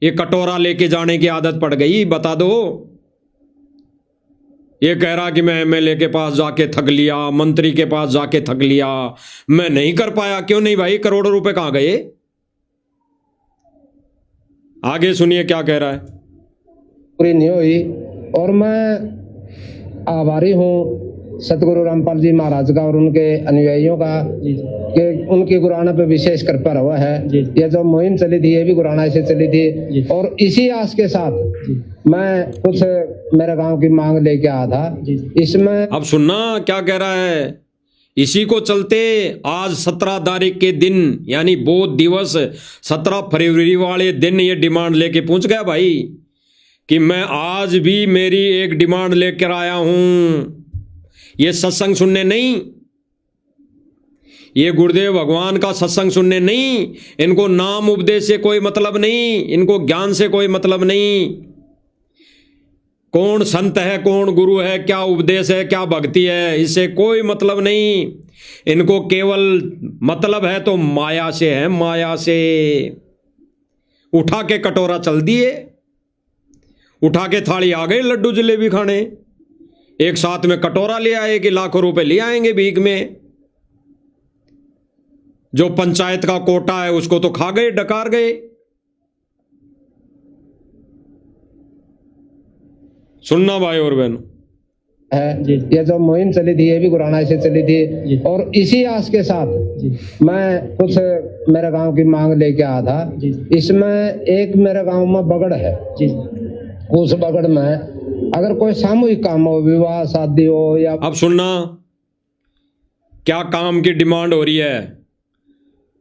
ये कटोरा लेके जाने की आदत पड़ गई? बता दो। ये कह रहा कि मैं एमएलए के पास जाके थक लिया, मंत्री के पास जाके थक लिया, मैं नहीं कर पाया। क्यों नहीं भाई? करोड़ों रुपए कहां गए? आगे सुनिए क्या कह रहा है। पूरी नहीं हुई और मैं आभारी हूँ सतगुरु रामपाल जी महाराज का और उनके अनुयायियों का कि उनकी गुराना पे विशेष कृपा रहा है। ये जो मुहिम चली थी ये भी गुराना से चली थी और इसी आस के साथ मैं कुछ मेरे गांव की मांग लेके आया था। इसमें अब सुनना क्या कह रहा है। इसी को चलते आज 17 तारीख के दिन यानी बौद्ध दिवस 17 फरवरी वाले दिन ये डिमांड लेके पहुंच गया भाई कि मैं आज भी मेरी एक डिमांड लेकर आया हूं। ये सत्संग सुनने नहीं, ये गुरुदेव भगवान का सत्संग सुनने नहीं, इनको नाम उपदेश से कोई मतलब नहीं, इनको ज्ञान से कोई मतलब नहीं। कौन संत है, कौन गुरु है, क्या उपदेश है, क्या भक्ति है, इससे कोई मतलब नहीं। इनको केवल मतलब है तो माया से है, माया से। उठा के कटोरा चल दिए, उठा के थाली आ गए लड्डू जलेबी खाने, एक साथ में कटोरा ले आए कि लाखों रुपए ले आएंगे भीख में। जो पंचायत का कोटा है उसको तो खा गए, डकार गए। सुनना भाई और बहनों, है ये जो मुहिम चली थी ये भी गुराना से चली थी, और इसी आस के साथ मैं कुछ मेरे गांव की मांग लेके आया था। इसमें एक मेरे गांव में बगड़ है, उस बगड़ में अगर कोई सामूहिक काम हो, विवाह शादी हो या, अब सुनना क्या काम की डिमांड हो रही है।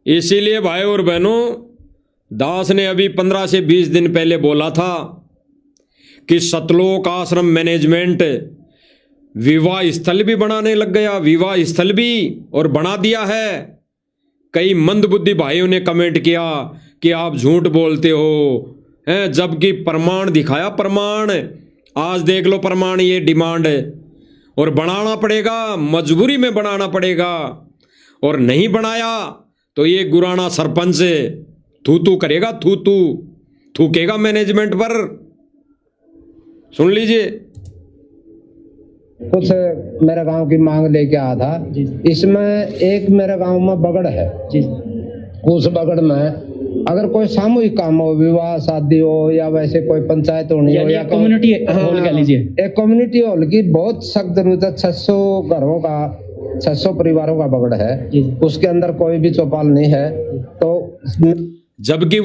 इसीलिए भाई और बहनों, दास ने अभी 15 से 20 दिन पहले बोला था कि सतलोक आश्रम मैनेजमेंट विवाह स्थल भी बनाने लग गया, विवाह स्थल भी, और बना दिया है। कई मंदबुद्धि भाइयों ने कमेंट किया कि आप झूठ बोलते हो हैं, जबकि प्रमाण दिखाया, प्रमाण। आज देख लो प्रमाण, ये डिमांड है और बनाना पड़ेगा, मजबूरी में बनाना पड़ेगा। और नहीं बनाया तो ये गुराना सरपंच थू करेगा, थूकेगा मैनेजमेंट पर। सुन लीजिए, कुछ मेरे गांव की मांग लेके आया था। इसमें एक मेरे गांव में बगड़ है, उस बगड़ में अगर कोई सामूहिक काम हो, विवाह शादी हो या वैसे कोई पंचायत होनी हो या कम्युनिटी हॉल कह लीजिए, एक कम्युनिटी हॉल की बहुत सख्त जरूरत है। 600 घरों का, 600 परिवारों का बगड़ है, उसके अंदर कोई भी चौपाल नहीं है। तो जबकि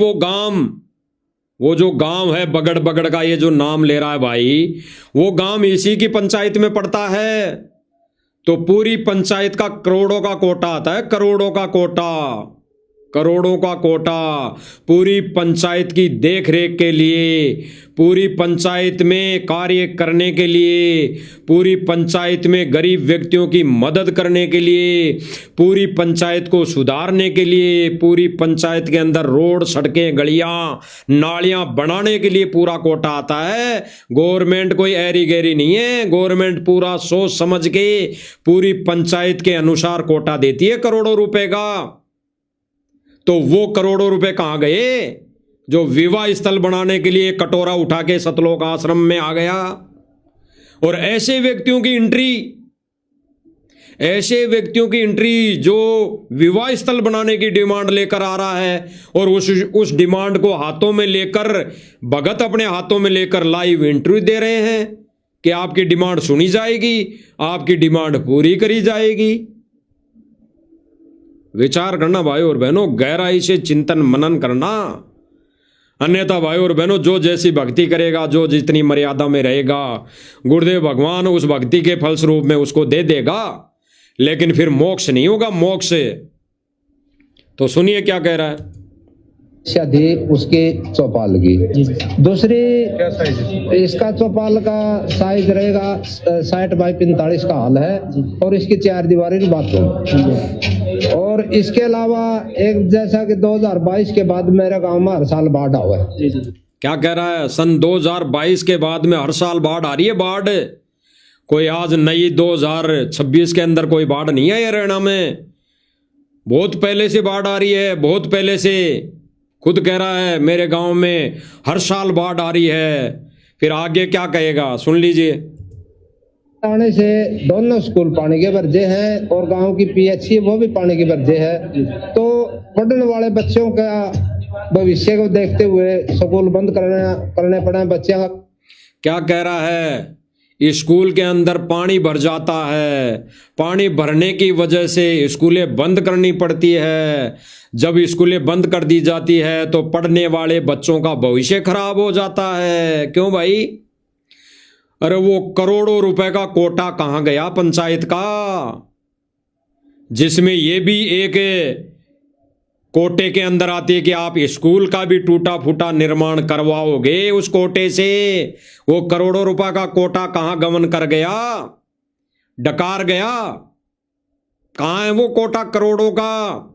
वो जो गांव है बगड़ का, ये जो नाम ले रहा है भाई, वो गांव इसी की पंचायत में पड़ता है। तो पूरी पंचायत का करोड़ों का कोटा आता है, करोड़ों का कोटा पूरी पंचायत की देख रेख के लिए, पूरी पंचायत में कार्य करने के लिए, पूरी पंचायत में गरीब व्यक्तियों की मदद करने के लिए, पूरी पंचायत को सुधारने के लिए, पूरी पंचायत के अंदर रोड, सड़कें, गलियां, नालियां बनाने के लिए पूरा कोटा आता है। गवर्नमेंट कोई ऐरी गैरी नहीं है, गवर्नमेंट पूरा सोच समझ के पूरी पंचायत के अनुसार कोटा देती है करोड़ों रुपए का। तो वो करोड़ों रुपए कहां गए जो विवाह स्थल बनाने के लिए कटोरा उठा के सतलोक आश्रम में आ गया। और ऐसे व्यक्तियों की एंट्री जो विवाह स्थल बनाने की डिमांड लेकर आ रहा है, और उस डिमांड को हाथों में लेकर, भगत अपने हाथों में लेकर लाइव इंटरव्यू दे रहे हैं कि आपकी डिमांड सुनी जाएगी, आपकी डिमांड पूरी करी जाएगी। विचार करना भाई और बहनों, गहराई से चिंतन मनन करना। अन्यथा भाई और बहनों, जो जैसी भक्ति करेगा, जो जितनी मर्यादा में रहेगा, गुरुदेव भगवान उस भक्ति के फलस्वरूप में उसको दे देगा, लेकिन फिर मोक्ष नहीं होगा, मोक्ष। तो सुनिए क्या कह रहा है। थी उसके चौपाल की। दूसरी, इसका चौपाल का साइज रहेगा 60 बाई 45 का हॉल है, और इसकी 4 दीवारी बाथरूम। और इसके अलावा एक, जैसा कि 2022 के बाद मेरे गांव में हर साल बाढ़ हुआ है। क्या कह रहा है? सन 2022 के बाद में हर साल बाढ़ आ रही है। बाढ़ कोई आज नई 2026 के अंदर कोई बाढ़ नहीं है हरियाणा में, बहुत पहले से बाढ़ आ रही है, बहुत पहले से। खुद कह रहा है मेरे गांव में हर साल बाढ़ आ रही है। फिर आगे क्या कहेगा, सुन लीजिए। आने से दोनों स्कूल पानी के भर्जे हैं, और गांव की पीएचसी वो भी पानी के भर्जे है। तो पढ़ने वाले बच्चों का भविष्य को देखते हुए स्कूल बंद करने पड़े बच्चे। क्या कह रहा है? स्कूल के अंदर पानी भर जाता है, पानी भरने की वजह से स्कूलें बंद करनी पड़ती है। जब स्कूलें बंद कर दी जाती है तो पढ़ने वाले बच्चों का भविष्य खराब हो जाता है। क्यों भाई? अरे वो करोड़ों रुपए का कोटा कहां गया पंचायत का, जिसमें ये भी एक कोटे के अंदर आती है कि आप स्कूल का भी टूटा फूटा निर्माण करवाओगे उस कोटे से। वो करोड़ों रुपए का कोटा कहां गमन कर गया, डकार गया। कहां है वो कोटा करोड़ों का?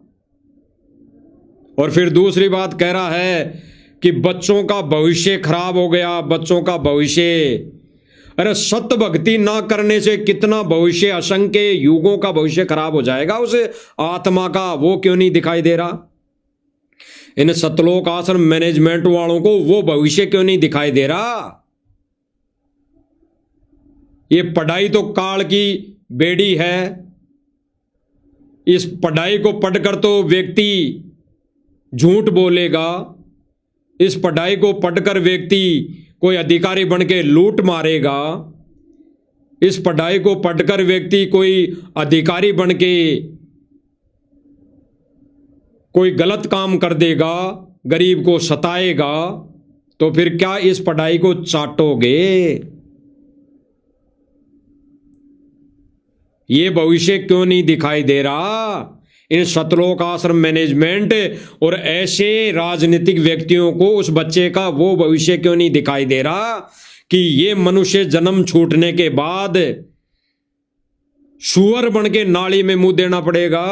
और फिर दूसरी बात कह रहा है कि बच्चों का भविष्य खराब हो गया, बच्चों का भविष्य। अरे सत्य भक्ति ना करने से कितना भविष्य, असंख्य युगों का भविष्य खराब हो जाएगा उसे आत्मा का, वो क्यों नहीं दिखाई दे रहा? इन सतलोक आश्रम मैनेजमेंट वालों को वो भविष्य क्यों नहीं दिखाई दे रहा? ये पढ़ाई तो काल की बेड़ी है। इस पढ़ाई को पढ़कर तो व्यक्ति झूठ बोलेगा, इस पढ़ाई को पढ़कर व्यक्ति कोई अधिकारी बन के लूट मारेगा, इस पढ़ाई को पढ़कर व्यक्ति कोई अधिकारी बन के कोई गलत काम कर देगा, गरीब को सताएगा। तो फिर क्या इस पढ़ाई को चाटोगे? ये भविष्य क्यों नहीं दिखाई दे रहा? इन सतलोक आश्रम मैनेजमेंट और ऐसे राजनीतिक व्यक्तियों को उस बच्चे का वो भविष्य क्यों नहीं दिखाई दे रहा कि ये मनुष्य जन्म छूटने के बाद सुअर बन के नाली में मुंह देना पड़ेगा,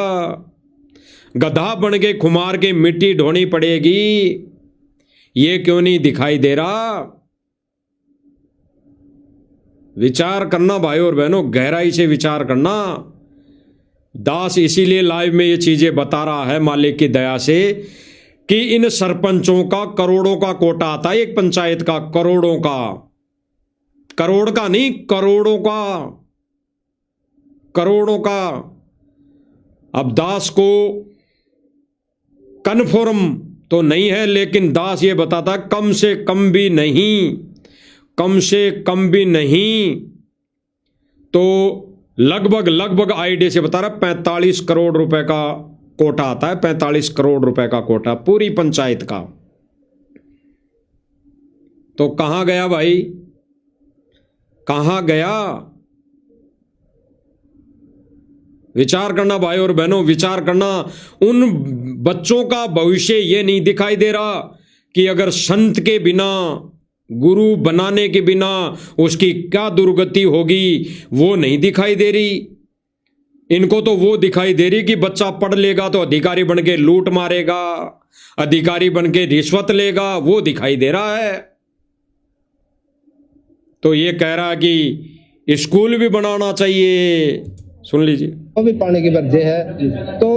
गधा बन के खुमार के मिट्टी ढोनी पड़ेगी? ये क्यों नहीं दिखाई दे रहा? विचार करना भाई और बहनों, गहराई से विचार करना। दास इसीलिए लाइव में ये चीजें बता रहा है मालिक की दया से कि इन सरपंचों का करोड़ों का कोटा आता है, एक पंचायत का करोड़ों का, करोड़ का नहीं, करोड़ों का, करोड़ों का। अब दास को कन्फर्म तो नहीं है, लेकिन दास ये बताता कम से कम भी नहीं, कम से कम भी नहीं तो लगभग आईडी से बता रहा 45 करोड़ रुपए का कोटा आता है, 45 करोड़ रुपए का कोटा पूरी पंचायत का। तो कहां गया भाई, कहां गया? विचार करना भाई और बहनों, विचार करना। उन बच्चों का भविष्य ये नहीं दिखाई दे रहा कि अगर संत के बिना, गुरु बनाने के बिना उसकी क्या दुर्गति होगी, वो नहीं दिखाई दे रही। इनको तो वो दिखाई दे रही कि बच्चा पढ़ लेगा तो अधिकारी बन के लूट मारेगा, अधिकारी बन के रिश्वत लेगा, वो दिखाई दे रहा है। तो ये कह रहा कि स्कूल भी बनाना चाहिए। सुन लीजिए, वो भी पानी की वजह है। तो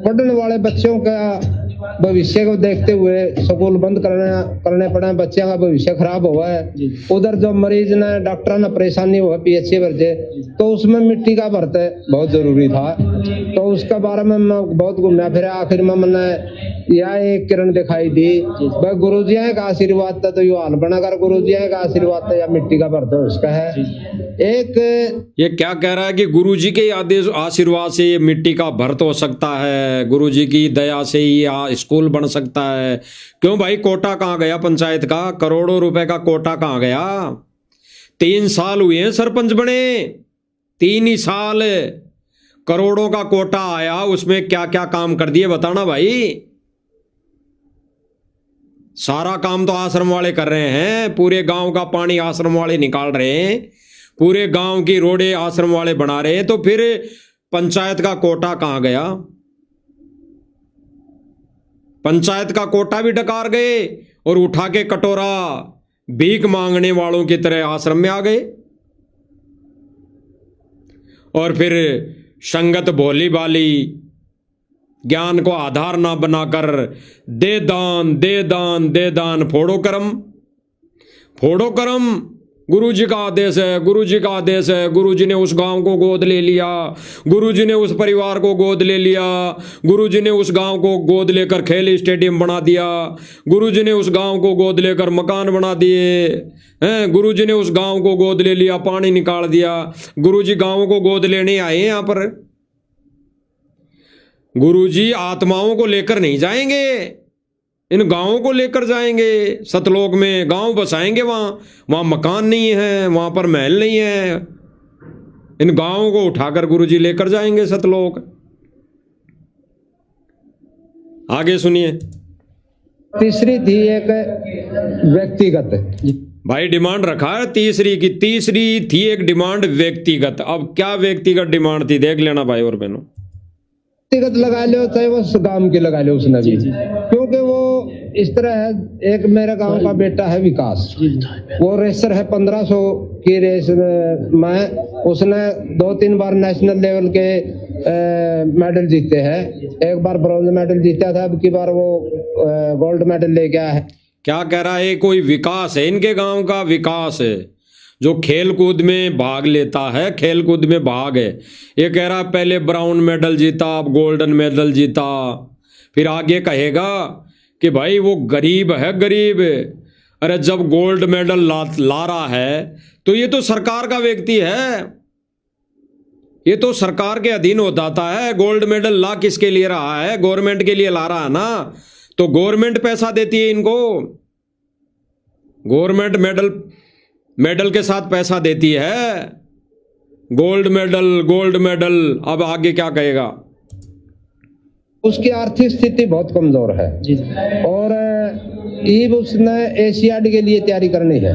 पढ़ने वाले बच्चों का भविष्य को देखते हुए स्कूल बंद करने पड़े, बच्चों का भविष्य खराब हुआ है। उधर जो मरीज ने, डॉक्टर ने परेशानी हुआ पीएचसी भरते, तो उसमें मिट्टी का भरते बहुत जरूरी था। तो उसके बारे में मैं बहुत घूमना फिर आखिर में मैंने यह एक किरण दिखाई दी, भाई गुरु जी का आशीर्वाद था तो यू हाल बना कर, गुरु जी का आशीर्वाद था या मिट्टी का भरते उसका है। एक ये क्या कह रहा है कि गुरु जी के आदेश आशीर्वाद से ये मिट्टी का भरत हो सकता है, गुरु जी की दया से ही स्कूल बन सकता है। क्यों भाई, कोटा कहां गया पंचायत का? करोड़ों रुपए का कोटा कहां गया? 3 साल हुए हैं सरपंच बने, 3 ही साल, करोड़ों का कोटा आया, उसमें क्या क्या काम कर दिए बताना भाई। सारा काम तो आश्रम वाले कर रहे हैं, पूरे गांव का पानी आश्रम वाले निकाल रहे हैं, पूरे गांव की रोडें आश्रम वाले बना रहे हैं। तो फिर पंचायत का कोटा कहां गया? पंचायत का कोटा भी डकार गए और उठा के कटोरा भीख मांगने वालों की तरह आश्रम में आ गए। और फिर संगत भोली भाली, ज्ञान को आधार ना बनाकर दे दान दे दान दे दान, फोड़ो कर्म, फोड़ो कर्म। गुरुजी का आदेश है, गुरुजी का आदेश है। गुरुजी ने उस गांव को गोद ले लिया, गुरुजी ने उस परिवार को गोद ले लिया, गुरुजी ने उस गांव को गोद लेकर खेल स्टेडियम बना दिया, गुरुजी ने उस गांव को गोद लेकर मकान बना दिए हैं, गुरुजी ने उस गांव को गोद ले लिया, पानी निकाल दिया। गुरुजी गांव को गोद लेने आए हैं यहां पर, गुरुजी आत्माओं को लेकर नहीं जाएंगे, इन गांवों को लेकर जाएंगे। सतलोक में गांव बसाएंगे, वहां मकान नहीं है, वहां पर महल नहीं है। इन गांवों को उठाकर गुरुजी लेकर जाएंगे सतलोक। आगे सुनिए। तीसरी थी एक व्यक्तिगत, भाई डिमांड रखा है तीसरी की, तीसरी थी एक डिमांड व्यक्तिगत। अब क्या व्यक्तिगत डिमांड थी देख लेना भाई और बहनों। व्यक्तिगत लगा लो चाहे वो गांव की लगा लो उसने भी, क्योंकि वो इस तरह है। एक मेरे गांव का बेटा है विकास, वो रेसर है 1500 की रेस में, उसने 2-3 बार नेशनल लेवल के मेडल जीते हैं। एक बार ब्रॉन्ज मेडल जीता था, अब की बार वो गोल्ड मेडल लेके आया है। क्या कह रहा है? कोई विकास है इनके गांव का? विकास है जो खेल कूद में भाग लेता है, खेल कूद में भाग है। ये कह रहा पहले ब्राउन मेडल जीता, अब गोल्डन मेडल जीता, फिर आगे कहेगा कि भाई वो गरीब है, गरीब। अरे जब गोल्ड मेडल ला रहा है तो ये तो सरकार का व्यक्ति है, ये तो सरकार के अधीन हो जाता है। गोल्ड मेडल ला किसके लिए रहा है? गवर्नमेंट के लिए ला रहा है ना, तो गवर्नमेंट पैसा देती है इनको, गवर्नमेंट मेडल के साथ पैसा देती है। Gold medal. अब आगे क्या कहेगा? उसकी आर्थिक स्थिति बहुत कमजोर है और अब उसने एशियाड के लिए तैयारी करनी है।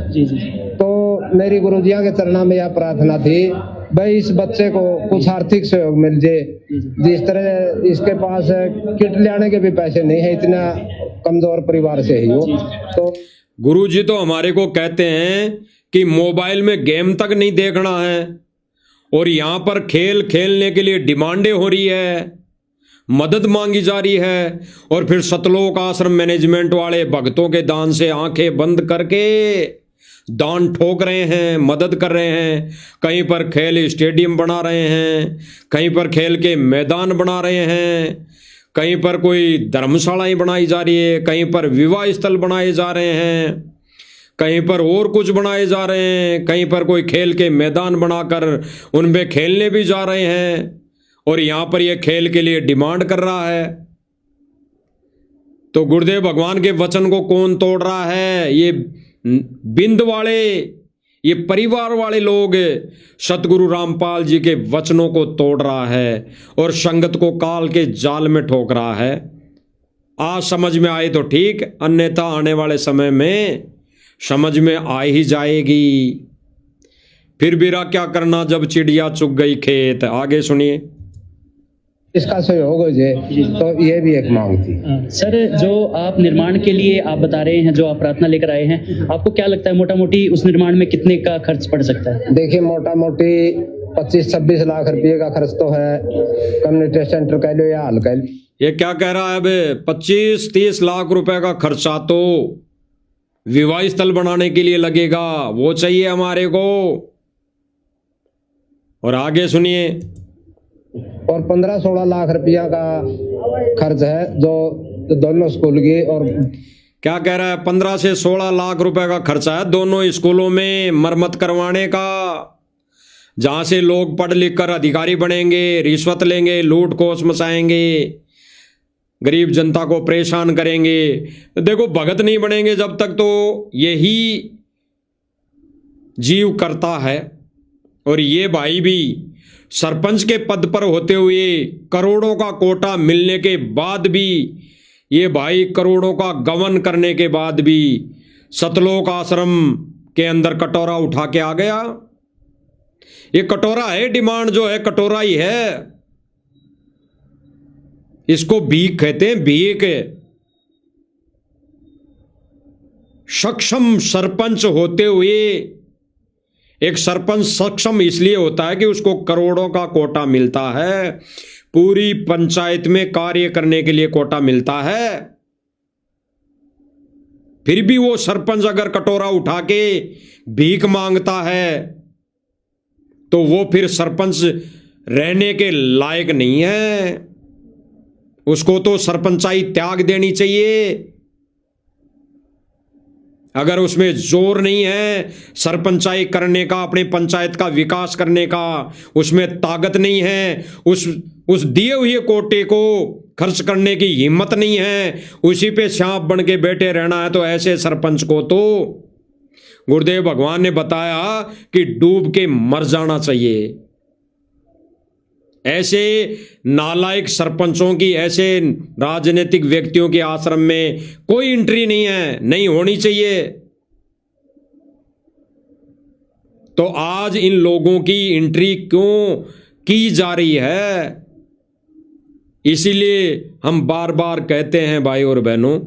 तो मेरी गुरुजिया के चरणों में यह प्रार्थना थी, भाई इस बच्चे को कुछ आर्थिक सहयोग मिल जाए। जिस तरह इसके पास किट लाने के भी पैसे नहीं है, इतना कमजोर परिवार से ही हो। तो गुरुजी तो हमारे को कहते हैं कि मोबाइल में गेम तक नहीं देखना है, और यहाँ पर खेल खेलने के लिए डिमांडें हो रही है, मदद मांगी जा रही है, और फिर सतलोक आश्रम मैनेजमेंट वाले भक्तों के दान से आंखें बंद करके दान ठोक रहे हैं, मदद कर रहे हैं। कहीं पर खेल स्टेडियम बना रहे हैं, कहीं पर खेल के मैदान बना रहे हैं, कहीं पर कोई धर्मशालाएं बनाई जा रही है, कहीं पर विवाह स्थल बनाए जा रहे हैं, कहीं पर और कुछ बनाए जा रहे हैं, कहीं पर कोई खेल के मैदान बनाकर उनमें खेलने भी जा रहे हैं, और यहाँ पर ये खेल के लिए डिमांड कर रहा है। तो गुरुदेव भगवान के वचन को कौन तोड़ रहा है? ये बिंद वाले, ये परिवार वाले लोग सतगुरु रामपाल जी के वचनों को तोड़ रहा है और संगत को काल के जाल में ठोक रहा है। आज समझ में आए तो ठीक, अन्यथा आने वाले समय में समझ में आ ही जाएगी। फिर बिरा क्या करना जब चिड़िया चुग गई खेत। आगे सुनिए। इसका सहयोग हो जाए, तो ये भी एक मांग थी। सर, जो आप निर्माण के लिए आप बता रहे हैं, जो आप प्रार्थना लेकर आए हैं, आपको क्या लगता है मोटा मोटी उस निर्माण में कितने का खर्च पड़ सकता है? देखिए, मोटा मोटी 25-26 लाख रुपए का खर्च तो है। कम्युनिटी सेंटर कह लो या हाल कह लो। ये क्या कह रहा है? अब 25-30 लाख रुपए का खर्चा तो विवाह स्थल बनाने के लिए लगेगा, वो चाहिए हमारे को। और आगे सुनिए। और 15-16 लाख रुपया का खर्च है जो दोनों स्कूल की। और क्या कह रहा है? 15 से 16 लाख रुपए का खर्चा है दोनों स्कूलों में मरम्मत करवाने का, जहां से लोग पढ़ लिख कर अधिकारी बनेंगे, रिश्वत लेंगे, लूट खोस मचाएंगे, गरीब जनता को परेशान करेंगे। देखो, भगत नहीं बनेंगे जब तक, तो यही जीव करता है। और ये भाई भी सरपंच के पद पर होते हुए, करोड़ों का कोटा मिलने के बाद भी, ये भाई करोड़ों का गबन करने के बाद भी सतलोक आश्रम के अंदर कटोरा उठा के आ गया। ये कटोरा है, डिमांड जो है कटोरा ही है। इसको भीख कहते हैं, भीख। सक्षम सरपंच होते हुए, एक सरपंच सक्षम इसलिए होता है कि उसको करोड़ों का कोटा मिलता है, पूरी पंचायत में कार्य करने के लिए कोटा मिलता है। फिर भी वो सरपंच अगर कटोरा उठा के भीख मांगता है तो वो फिर सरपंच रहने के लायक नहीं है। उसको तो सरपंचाई त्याग देनी चाहिए। अगर उसमें जोर नहीं है सरपंचाई करने का, अपने पंचायत का विकास करने का, उसमें ताकत नहीं है, उस दिए हुए कोटे को खर्च करने की हिम्मत नहीं है, उसी पे सांप बन के बैठे रहना है, तो ऐसे सरपंच को तो गुरुदेव भगवान ने बताया कि डूब के मर जाना चाहिए। ऐसे नालायक सरपंचों की, ऐसे राजनीतिक व्यक्तियों के आश्रम में कोई एंट्री नहीं है, नहीं होनी चाहिए। तो आज इन लोगों की एंट्री क्यों की जा रही है? इसीलिए हम बार बार कहते हैं भाई और बहनों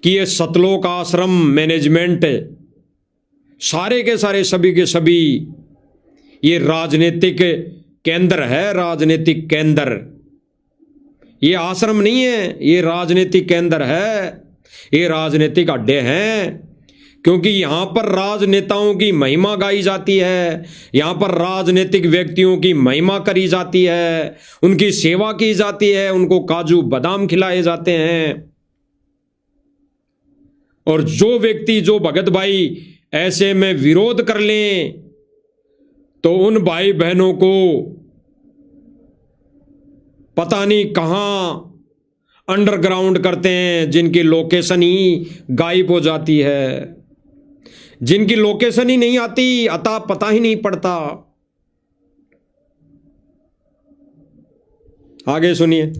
कि ये सतलोक आश्रम मैनेजमेंट सारे के सारे सभी के सभी ये राजनीतिक केंद्र है, राजनीतिक केंद्र। ये आश्रम नहीं है, ये राजनीतिक केंद्र है, ये राजनीतिक अड्डे हैं। क्योंकि यहाँ पर राजनेताओं की महिमा गाई जाती है, यहाँ पर राजनीतिक व्यक्तियों की महिमा करी जाती है, उनकी सेवा की जाती है, उनको काजू बादाम खिलाए जाते हैं। और जो व्यक्ति, जो भगत भाई ऐसे में विरोध कर लें तो उन भाई बहनों को पता नहीं कहां अंडरग्राउंड करते हैं, जिनकी लोकेशन ही गायब हो जाती है, जिनकी लोकेशन ही नहीं आती, अता पता ही नहीं पड़ता। आगे सुनिए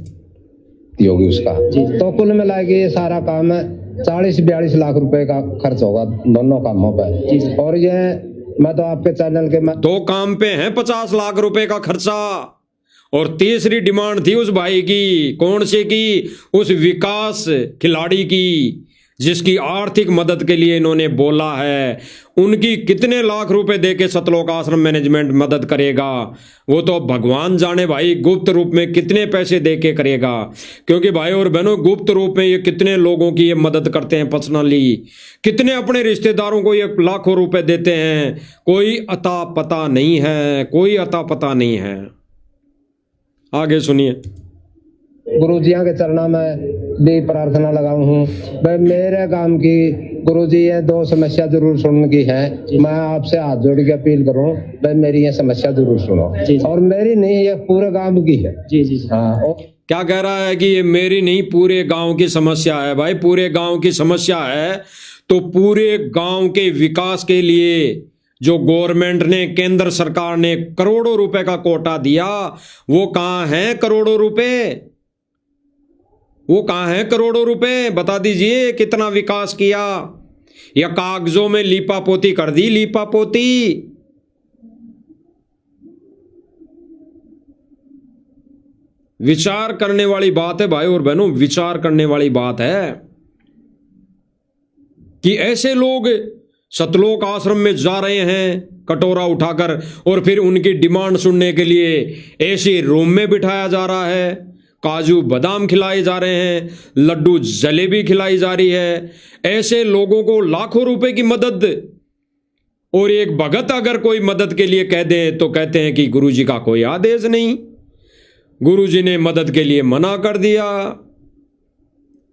योगी उसका। तो कुल मिला के ये सारा काम है 40-42 लाख रुपए का खर्च होगा दोनों कामों पर। और ये मैं तो आपके चैनल के दो काम पे हैं 50 लाख रुपए का खर्चा। और तीसरी डिमांड थी उस भाई की, कौन से की? उस विकास खिलाड़ी की, जिसकी आर्थिक मदद के लिए इन्होंने बोला है। उनकी कितने लाख रुपए देके सतलोक आश्रम मैनेजमेंट मदद करेगा वो तो भगवान जाने भाई, गुप्त रूप में कितने पैसे देके करेगा। क्योंकि भाई और बहनों गुप्त रूप में ये कितने लोगों की ये मदद करते हैं पर्सनली, कितने अपने रिश्तेदारों को ये लाखों रुपए देते हैं, कोई अता पता नहीं है, कोई अता पता नहीं है। आगे सुनिए। गुरुजिया के चरणों में भी प्रार्थना लगाऊं हूँ। भाई मेरे काम की गुरुजी ये 2 समस्या जरूर सुनने की है। मैं आपसे हाथ जोड़ के अपील करूं, भाई मेरी ये समस्या जरूर सुनो। और मेरी नहीं, ये पूरे गांव की है। जी जी हाँ। क्या कह रहा है कि ये मेरी नहीं, पूरे गांव की समस्या है। भाई पूरे गांव की समस्या है तो पूरे गांव के विकास के लिए जो गवर्नमेंट ने, केंद्र सरकार ने करोड़ों रुपए का कोटा दिया, वो कहां है करोड़ों रुपए? वो कहां है करोड़ों रुपए? बता दीजिए कितना विकास किया, या कागजों में लीपापोती कर दी, लीपापोती। विचार करने वाली बात है भाई और बहनों, विचार करने वाली बात है कि ऐसे लोग सतलोक आश्रम में जा रहे हैं कटोरा उठाकर, और फिर उनकी डिमांड सुनने के लिए ऐसे रूम में बिठाया जा रहा है, काजू बादाम खिलाए जा रहे हैं, लड्डू जलेबी खिलाई जा रही है। ऐसे लोगों को लाखों रुपए की मदद, और एक भगत अगर कोई मदद के लिए कह दे तो कहते हैं कि गुरुजी का कोई आदेश नहीं, गुरुजी ने मदद के लिए मना कर दिया।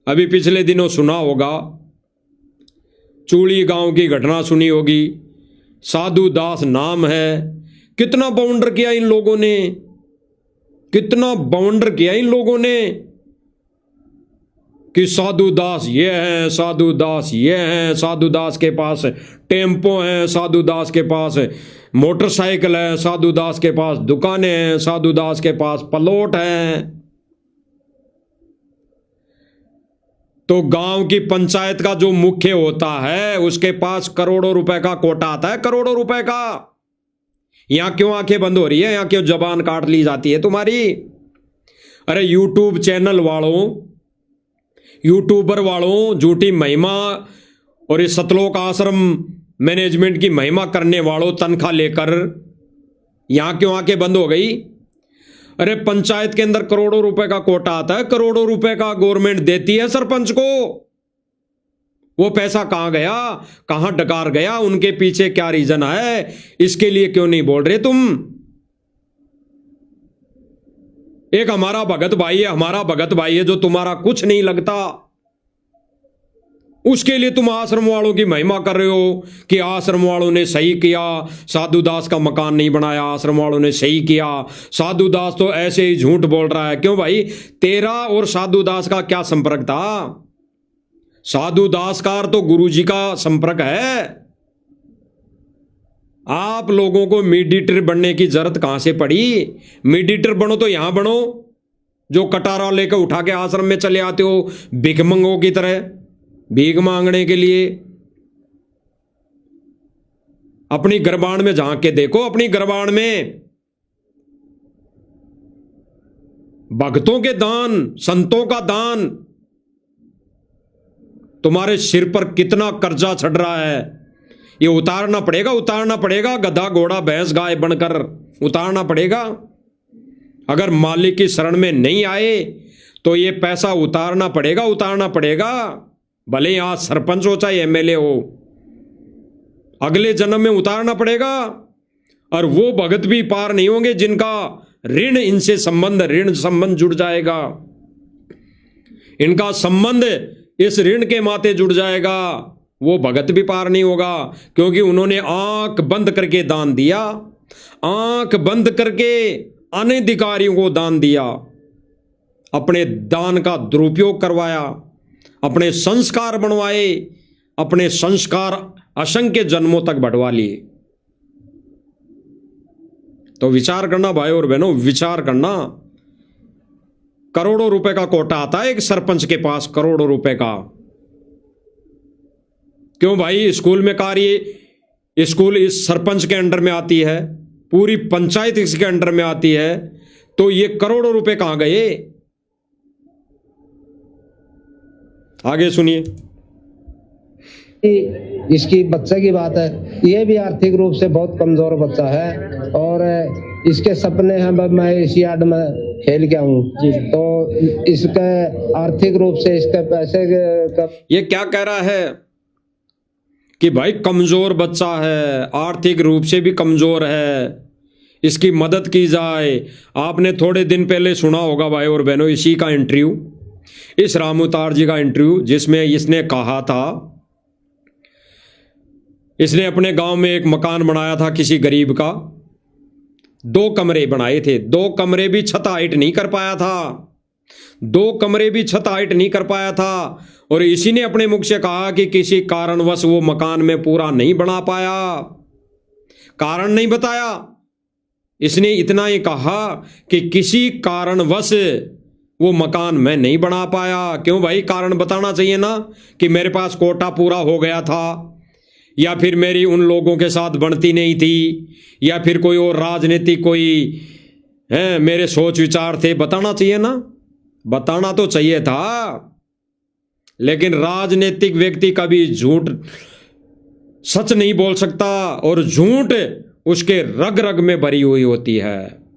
अभी पिछले दिनों सुना होगा, चूड़ी गांव की घटना सुनी होगी। साधु दास नाम है, कितना बाउंडर किया इन लोगों ने, कितना बाउंडर किया इन लोगों ने कि साधु दास ये हैं, साधु दास ये हैं, साधु दास के पास टेम्पो हैं, साधु दास के पास मोटरसाइकिल है, साधु दास के पास दुकानें हैं, साधु दास के पास प्लॉट हैं। तो गांव की पंचायत का जो मुख्य होता है उसके पास करोड़ों रुपए का कोटा आता है, करोड़ों रुपए का। यहां क्यों आंखें बंद हो रही है, यहां क्यों जबान काट ली जाती है तुम्हारी? अरे यूट्यूब चैनल वालों, यूट्यूबर वालों, झूठी महिमा और इस सतलोक आश्रम मैनेजमेंट की महिमा करने वालों, तनख्वाह लेकर यहां क्यों आंखें बंद हो गई? अरे पंचायत के अंदर करोड़ों रुपए का कोटा आता है, करोड़ों रुपए का गवर्नमेंट देती है सरपंच को। वो पैसा कहां गया, कहां डकार गया, उनके पीछे क्या रीजन है, इसके लिए क्यों नहीं बोल रहे तुम? एक हमारा भगत भाई है, हमारा भगत भाई है जो तुम्हारा कुछ नहीं लगता, उसके लिए तुम आश्रम वालों की महिमा कर रहे हो कि आश्रम वालों ने सही किया, साधु दास का मकान नहीं बनाया, आश्रम वालों ने सही किया, साधु दास तो ऐसे ही झूठ बोल रहा है। क्यों भाई, तेरा और साधु दास का क्या संपर्क था? साधु दास का तो गुरुजी का संपर्क है। आप लोगों को मीडिएटर बनने की जरूरत कहां से पड़ी? मीडिएटर बनो तो यहां बनो, जो कटारा लेकर उठा के आश्रम में चले आते हो भिखमंगों की तरह, भीख मांगने के लिए। अपनी गरबान में झांक के देखो, अपनी गरबान में भक्तों के दान, संतों का दान, तुम्हारे सिर पर कितना कर्जा चढ़ रहा है, ये उतारना पड़ेगा, उतारना पड़ेगा। गधा घोड़ा भैंस गाय बनकर उतारना पड़ेगा। अगर मालिक की शरण में नहीं आए तो ये पैसा उतारना पड़ेगा, उतारना पड़ेगा। भले ही आज सरपंच हो चाहे एमएलए हो, अगले जन्म में उतारना पड़ेगा। और वो भगत भी पार नहीं होंगे जिनका ऋण इनसे संबंध, ऋण संबंध जुड़ जाएगा, इनका संबंध इस ऋण के माथे जुड़ जाएगा। वो भगत भी पार नहीं होगा, क्योंकि उन्होंने आंख बंद करके दान दिया, आंख बंद करके अनधिकारियों को दान दिया, अपने दान का दुरुपयोग करवाया, अपने संस्कार बनवाए, अपने संस्कार असंख्य जन्मों तक बढ़वा लिए। तो विचार करना भाई और बहनों, विचार करना। करोड़ों रुपए का कोटा आता है एक सरपंच के पास, करोड़ों रुपए का। क्यों भाई? स्कूल में कार्य, स्कूल इस सरपंच के अंडर में आती है, पूरी पंचायत इसके अंडर में आती है, तो ये करोड़ों रुपए कहां गए? आगे सुनिए। इसकी बच्चे की बात है, ये भी आर्थिक रूप से बहुत कमजोर बच्चा है और इसके सपने हैं मैं एशियाड में खेल के आऊं, तो इसके आर्थिक रूप से इसके पैसे का ये क्या कह रहा है कि भाई कमजोर बच्चा है, आर्थिक रूप से भी कमजोर है, इसकी मदद की जाए। आपने थोड़े दिन पहले सुना होगा भाई और बहनों इसी का इंटरव्यू, इस रामअवतार जी का इंटरव्यू, जिसमें इसने कहा था, इसने अपने गांव में एक मकान बनाया था किसी गरीब का, 2 कमरे बनाए थे, 2 कमरे भी छत हाइट नहीं कर पाया था, 2 कमरे भी छत हाइट नहीं कर पाया था। और इसी ने अपने मुख से कहा कि किसी कारणवश वो मकान में पूरा नहीं बना पाया, कारण नहीं बताया, इसने इतना ही कहा कि किसी कारणवश वो मकान मैं नहीं बना पाया। क्यों भाई? कारण बताना चाहिए ना, कि मेरे पास कोटा पूरा हो गया था, या फिर मेरी उन लोगों के साथ बनती नहीं थी, या फिर कोई और राजनीतिक कोई है मेरे सोच विचार थे, बताना चाहिए ना, बताना तो चाहिए था। लेकिन राजनीतिक व्यक्ति कभी झूठ सच नहीं बोल सकता, और झूठ उसके रग रग में भरी हुई होती है।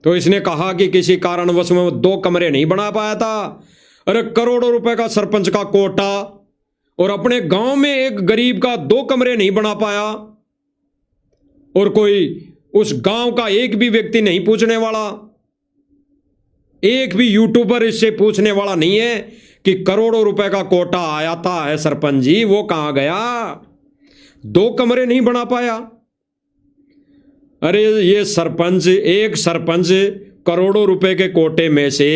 तो इसने कहा कि किसी कारणवश में 2 कमरे नहीं बना पाया था। अरे करोड़ों रुपए का सरपंच का कोटा, और अपने गांव में एक गरीब का 2 कमरे नहीं बना पाया, और कोई उस गांव का एक भी व्यक्ति नहीं पूछने वाला, एक भी यूट्यूबर इससे पूछने वाला नहीं है कि करोड़ों रुपए का कोटा आया था है सरपंच जी, वो कहां गया? 2 कमरे नहीं बना पाया। अरे ये सरपंच, एक सरपंच करोड़ों रुपए के कोटे में से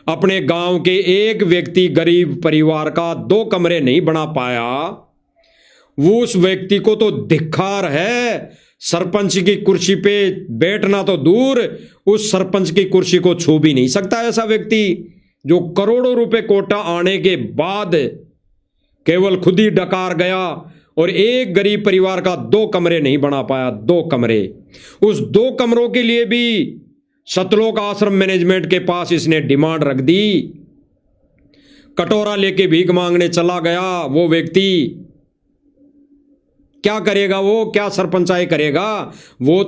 अपने गांव के एक व्यक्ति गरीब परिवार का 2 कमरे नहीं बना पाया, वो उस व्यक्ति को तो धिक्कार है। सरपंच की कुर्सी पे बैठना तो दूर, उस सरपंच की कुर्सी को छू भी नहीं सकता ऐसा व्यक्ति, जो करोड़ों रुपए कोटा आने के बाद केवल खुद ही डकार गया और एक गरीब परिवार का 2 कमरे नहीं बना पाया। 2 कमरे, उस 2 कमरों के लिए भी सतलोक आश्रम मैनेजमेंट के पास इसने डिमांड रख दी। कटोरा लेके भीख मांगने चला गया वो व्यक्ति। क्या करेगा वो? क्या सरपंचाई करेगा? वो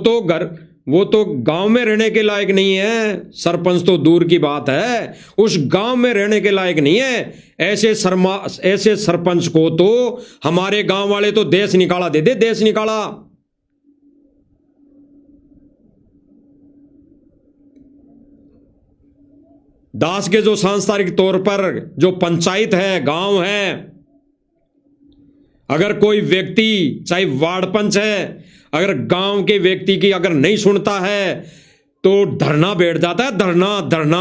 तो गांव में रहने के लायक नहीं है। सरपंच तो दूर की बात है, उस गांव में रहने के लायक नहीं है। ऐसे सरपंच को तो हमारे गांव वाले तो देश निकाला दे दे, देश निकाला। दास के जो सांस्थानिक तौर पर जो पंचायत है, गांव है, अगर कोई व्यक्ति चाहे वार्ड पंच है, अगर गांव के व्यक्ति की अगर नहीं सुनता है तो धरना बैठ जाता है, धरना।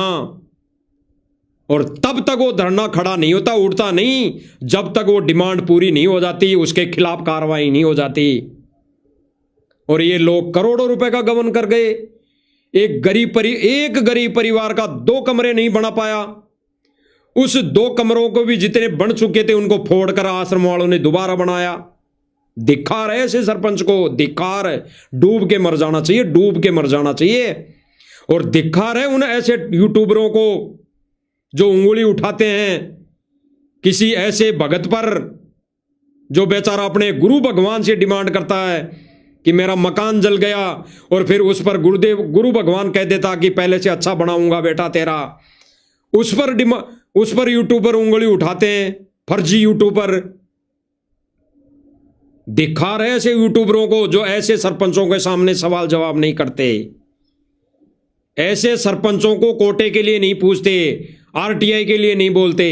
और तब तक वो धरना खड़ा नहीं होता, उठता नहीं, जब तक वो डिमांड पूरी नहीं हो जाती, उसके खिलाफ कार्रवाई नहीं हो जाती। और ये लोग करोड़ों रुपए का गबन कर गए। एक गरीब परिवार का 2 कमरे नहीं बना पाया। उस 2 कमरों को भी जितने बन चुके थे उनको फोड़कर आश्रम वालों ने दोबारा बनाया। धिक्कार है ऐसे सरपंच को, धिक्कार है। डूब के मर जाना चाहिए, डूब के मर जाना चाहिए। और दिखा रहे उन ऐसे यूट्यूबरों को जो उंगली उठाते हैं किसी ऐसे भगत पर जो बेचारा अपने गुरु भगवान से डिमांड करता है कि मेरा मकान जल गया, और फिर उस पर गुरु भगवान कह देता कि पहले से अच्छा बनाऊंगा बेटा तेरा। उस पर यूट्यूबर उंगली उठाते हैं, फर्जी यूट्यूबर। दिखा रहे ऐसे यूट्यूबरों को जो ऐसे सरपंचों के सामने सवाल जवाब नहीं करते, ऐसे सरपंचों को कोटे के लिए नहीं पूछते, आरटीआई के लिए नहीं बोलते।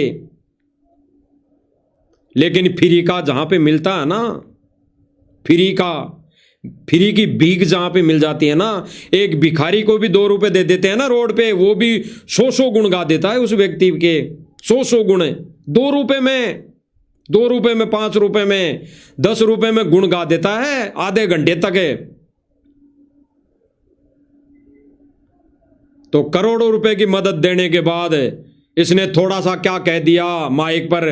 लेकिन फ्री का जहां पे मिलता है ना, फ्री की भीख जहां पे मिल जाती है ना, एक भिखारी को भी 2 रुपए दे देते हैं ना रोड पे, वो भी 100 गुण गा देता है उस व्यक्ति के, 100 गुण 2 रुपए में, 2 रुपए में, 5 रुपए में, 10 रुपए में गुण गा देता है आधे घंटे तक है। तो करोड़ों रुपए की मदद देने के बाद इसने थोड़ा सा क्या कह दिया माइक पर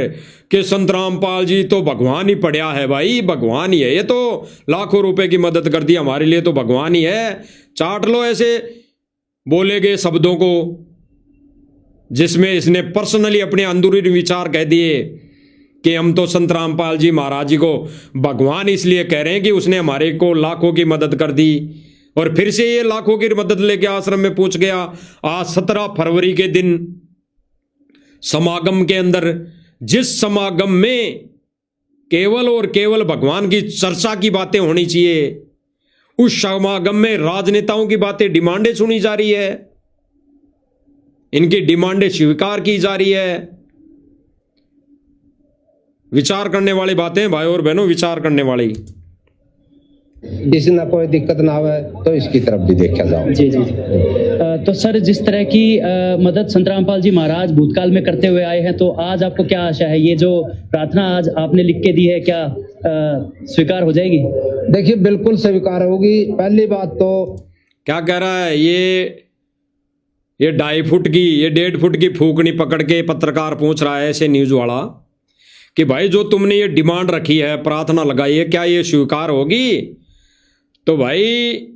कि संत रामपाल जी तो भगवान ही पड़या है। भाई भगवान ही है, ये तो लाखों रुपए की मदद कर दी, हमारे लिए तो भगवान ही है। चाट लो ऐसे बोले गए शब्दों को, जिसमें इसने पर्सनली अपने अंदरूनी विचार कह दिए कि हम तो संत रामपाल जी महाराज जी को भगवान इसलिए कह रहे हैं कि उसने हमारे को लाखों की मदद कर दी। और फिर से ये लाखों की मदद लेके आश्रम में पहुंच गया। आज 17 फरवरी के दिन समागम के अंदर, जिस समागम में केवल और केवल भगवान की चर्चा की बातें होनी चाहिए, उस समागम में राजनेताओं की बातें, डिमांडें सुनी जा रही है, इनकी डिमांडें स्वीकार की जा रही है। विचार करने वाली बातें भाई और बहनों, विचार करने वाली। किसी ना कोई दिक्कत ना आवे तो इसकी तरफ भी देखा जाओ। जी जी जी। तो सर, जिस तरह की मदद संत रामपाल जी महाराज भूतकाल में करते हुए आए हैं, तो आज आपको क्या आशा है, ये जो प्रार्थना आज आपने लिख के दी है, क्या स्वीकार हो जाएगी? देखिए बिल्कुल स्वीकार होगी। पहली बात तो क्या कह रहा है, ये 2.5 फुट की, ये 1.5 फुट की फूकनी पकड़ के पत्रकार पूछ रहा है ऐसे न्यूज वाला कि भाई जो तुमने ये डिमांड रखी है, प्रार्थना लगाई है, क्या ये स्वीकार होगी? तो भाई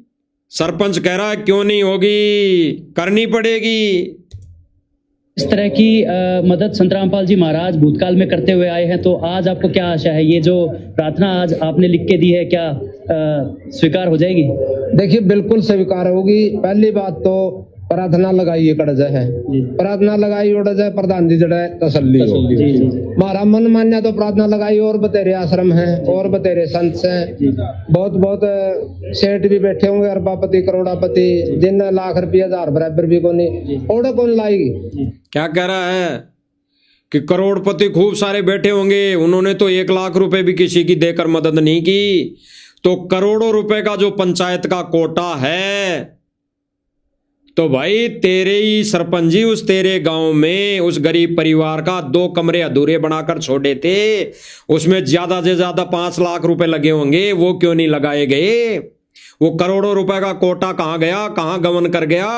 सरपंच कह रहा है क्यों नहीं होगी, करनी पड़ेगी। इस तरह की मदद संत रामपाल जी महाराज भूतकाल में करते हुए आए हैं, तो आज आपको क्या आशा है, ये जो प्रार्थना आज आपने लिख के दी है, क्या स्वीकार हो जाएगी? देखिए बिल्कुल स्वीकार होगी। पहली बात तो प्रार्थना लगाई कड़ जाए, प्रार्थना लगाई उड़ जाए, प्रधान जी जड़ा तसल्ली हो। हमारा मन मान्या तो प्रार्थना लगाई, और बतेरे आश्रम हैं और बतेरे संत हैं, बहुत बहुत सेठ भी बैठे होंगे, अरबापति करोड़ापति, जिन लाख रुपया 1000 बराबर भी को नहीं, और कौन लाएगी। क्या कह रहा है कि करोड़पति खूब सारे बैठे होंगे, उन्होंने तो 1 लाख रुपए भी किसी की देकर मदद नहीं की। तो करोड़ों रुपए का जो पंचायत का कोटा है, तो भाई तेरे ही सरपंच जी उस तेरे गांव में उस गरीब परिवार का 2 कमरे अधूरे बनाकर छोड़े थे, उसमें ज्यादा से ज्यादा 5 लाख रुपए लगे होंगे, वो क्यों नहीं लगाए गए? वो करोड़ों रुपए का कोटा कहां गया, कहां गमन कर गया,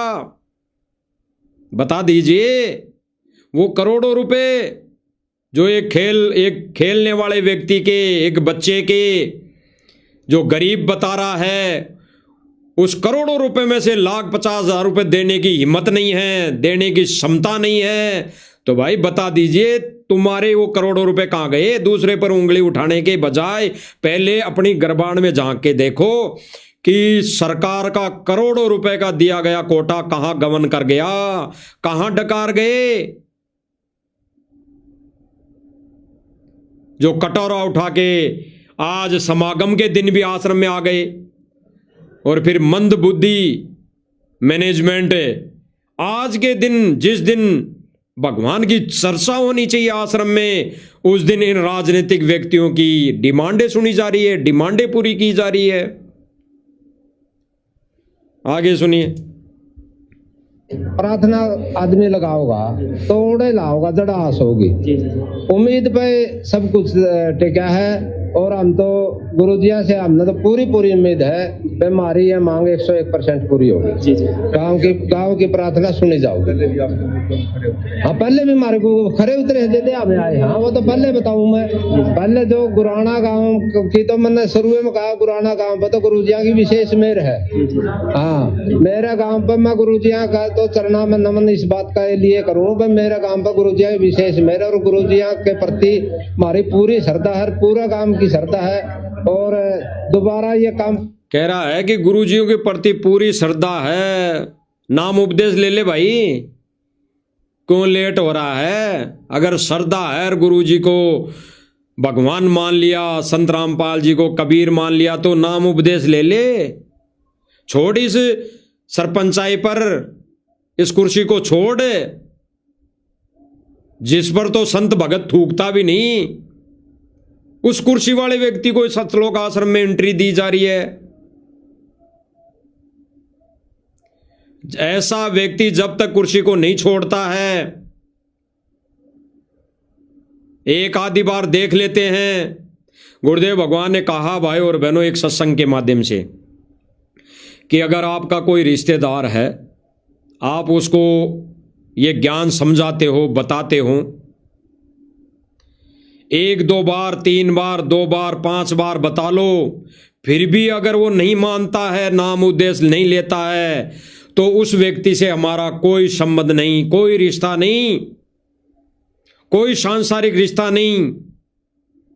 बता दीजिए। वो करोड़ों रुपए जो एक खेलने वाले व्यक्ति के, एक बच्चे के, जो गरीब बता रहा है, उस करोड़ों रुपए में से 1,50,000 रुपए देने की हिम्मत नहीं है, देने की क्षमता नहीं है। तो भाई बता दीजिए तुम्हारे वो करोड़ों रुपए कहां गए? दूसरे पर उंगली उठाने के बजाय पहले अपनी गर्भाण में झांक के देखो कि सरकार का करोड़ों रुपए का दिया गया कोटा कहां गमन कर गया, कहां डकार गए। जो कटोरा उठा के आज समागम के दिन भी आश्रम में आ गए, और फिर मंद बुद्धि मैनेजमेंट आज के दिन, जिस दिन भगवान की चर्चा होनी चाहिए आश्रम में, उस दिन इन राजनीतिक व्यक्तियों की डिमांडें सुनी जा रही है, डिमांडें पूरी की जा रही है। आगे सुनिए। प्रार्थना आदमी लगाओगा तो ओढ़े लाओगा, जड़ा आस होगी। उम्मीद पे सब कुछ टिका है, और हम तो गुरुजिया से हमने तो पूरी उम्मीद है कि हमारी ये मांग 101% पूरी होगी। जी जी। गांव की प्रार्थना सुनी जाओगी। हाँ, पहले भी हमारे को खरे उतरे देते हमें आए। हाँ, वो तो पहले बताऊं मैं। पहले जो गुराना गांव की तो मैंने शुरू में कहा, गुराना गांव पर तो गुरुजिया की विशेष मेहर है। हाँ, मेरे गांव पर मैं गुरुजिया का तो चरणा में नमन इस बात का लिए करूं कि मेरे गांव पर गुरुजिया की विशेष मेहर, और गुरुजिया के प्रति हमारी पूरी श्रद्धा है, पूरा गांव की श्रद्धा है। और दोबारा ये काम कह रहा है कि गुरुजियों के प्रति पूरी श्रद्धा है। नाम उपदेश ले ले भाई, क्यों लेट हो रहा है? अगर श्रद्धा है और गुरुजी को भगवान मान लिया, संत रामपाल जी को कबीर मान लिया, तो नाम उपदेश ले ले। छोड़ इस सरपंचाई पर, इस कुर्सी को छोड़, जिस पर तो संत भगत थूकता भी नहीं, उस कुर्सी वाले व्यक्ति को सतलोक आश्रम में एंट्री दी जा रही है। ऐसा व्यक्ति जब तक कुर्सी को नहीं छोड़ता है, एक आधी बार देख लेते हैं। गुरुदेव भगवान ने कहा भाई और बहनों एक सत्संग के माध्यम से कि अगर आपका कोई रिश्तेदार है, आप उसको ये ज्ञान समझाते हो, बताते हो, 1 2 बार 3 बार 2 बार 5 बार बता लो, फिर भी अगर वो नहीं मानता है, नाम उद्देश्य नहीं लेता है, तो उस व्यक्ति से हमारा कोई संबंध नहीं, कोई रिश्ता नहीं, कोई सांसारिक रिश्ता नहीं,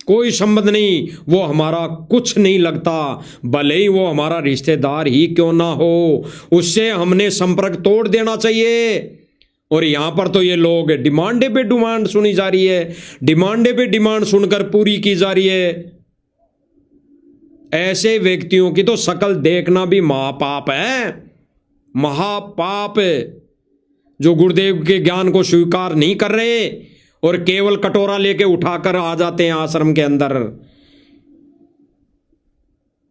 कोई संबंध नहीं, वो हमारा कुछ नहीं लगता। भले ही वो हमारा रिश्तेदार ही क्यों ना हो, उससे हमने संपर्क तोड़ देना चाहिए। और यहां पर तो ये लोग डिमांडे पे डिमांड सुनी जा रही है, डिमांडे पे डिमांड सुनकर पूरी की जा रही है। ऐसे व्यक्तियों की तो शकल देखना भी महापाप है, महापाप, जो गुरुदेव के ज्ञान को स्वीकार नहीं कर रहे और केवल कटोरा लेके उठाकर आ जाते हैं आश्रम के अंदर।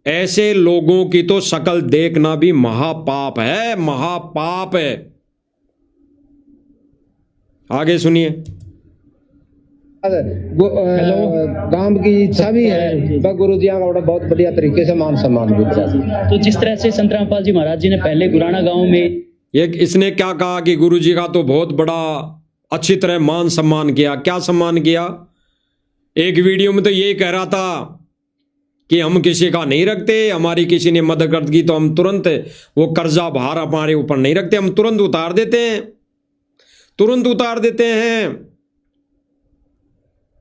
ऐसे लोगों की तो शकल देखना भी महापाप है, महापाप है। आगे सुनिए। गांव की इच्छा भी है, पर गुरुजिया का बहुत बढ़िया तरीके से मान सम्मान भी किया। तो जिस तरह से संत रामपाल जी महाराज जी ने पहले गुराना गांव में इसने क्या कहा कि गुरुजी का तो बहुत बड़ा अच्छी तरह मान सम्मान किया। क्या सम्मान किया? एक वीडियो में तो यही कह रहा था कि हम किसी का नहीं रखते, हमारी किसी ने मदद कर दी तो हम तुरंत वो कर्जा भार हमारे ऊपर नहीं रखते, हम तुरंत उतार देते हैं, तुरंत उतार देते हैं।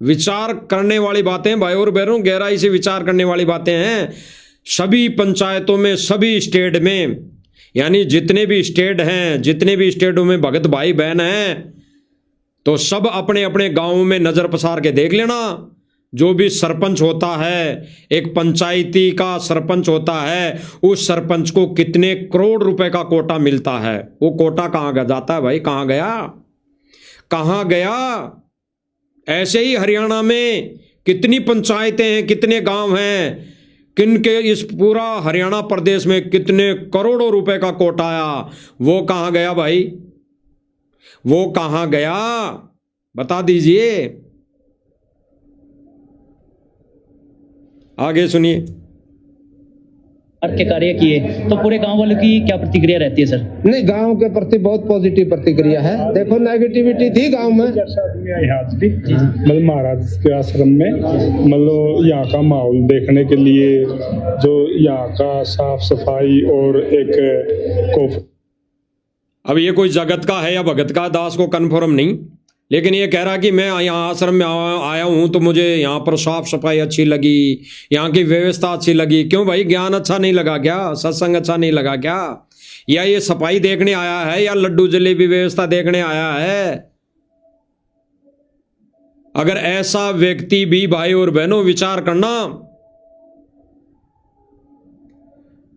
विचार करने वाली बातें भाई और बहनों, गहराई से विचार करने वाली बातें हैं। सभी पंचायतों में, सभी स्टेट में, यानी जितने भी स्टेट हैं, जितने भी स्टेटों में भगत भाई बहन हैं, तो सब अपने अपने गांवों में नजर पसार के देख लेना। जो भी सरपंच होता है, एक पंचायती का सरपंच होता है, उस सरपंच को कितने करोड़ रुपए का कोटा मिलता है। वो कोटा कहां जाता है भाई? कहां गया, कहां गया? ऐसे ही हरियाणा में कितनी पंचायतें हैं, कितने गांव हैं, किनके इस पूरा हरियाणा प्रदेश में कितने करोड़ों रुपए का कोटा आया, वो कहां गया भाई? वो कहां गया? बता दीजिए। आगे सुनिए। के कार्य किए तो पूरे गांव वालों की क्या प्रतिक्रिया रहती है सर? नहीं, गांव के प्रति बहुत पॉजिटिव प्रतिक्रिया है। देखो, नेगेटिविटी थी गांव में, मतलब महाराज के आश्रम में, मतलब यहाँ का माहौल देखने के लिए, जो यहाँ का साफ सफाई और एक अब ये कोई जगत का है या भगत का, दास को कन्फर्म नहीं, लेकिन ये कह रहा कि मैं यहाँ आश्रम में आया हूँ तो मुझे यहाँ पर साफ सफाई अच्छी लगी, यहाँ की व्यवस्था अच्छी लगी। क्यों भाई, ज्ञान अच्छा नहीं लगा क्या? सत्संग अच्छा नहीं लगा क्या? या ये सफाई देखने आया है या लड्डू जलेबी व्यवस्था देखने आया है? अगर ऐसा व्यक्ति भी भाई और बहनों विचार करना,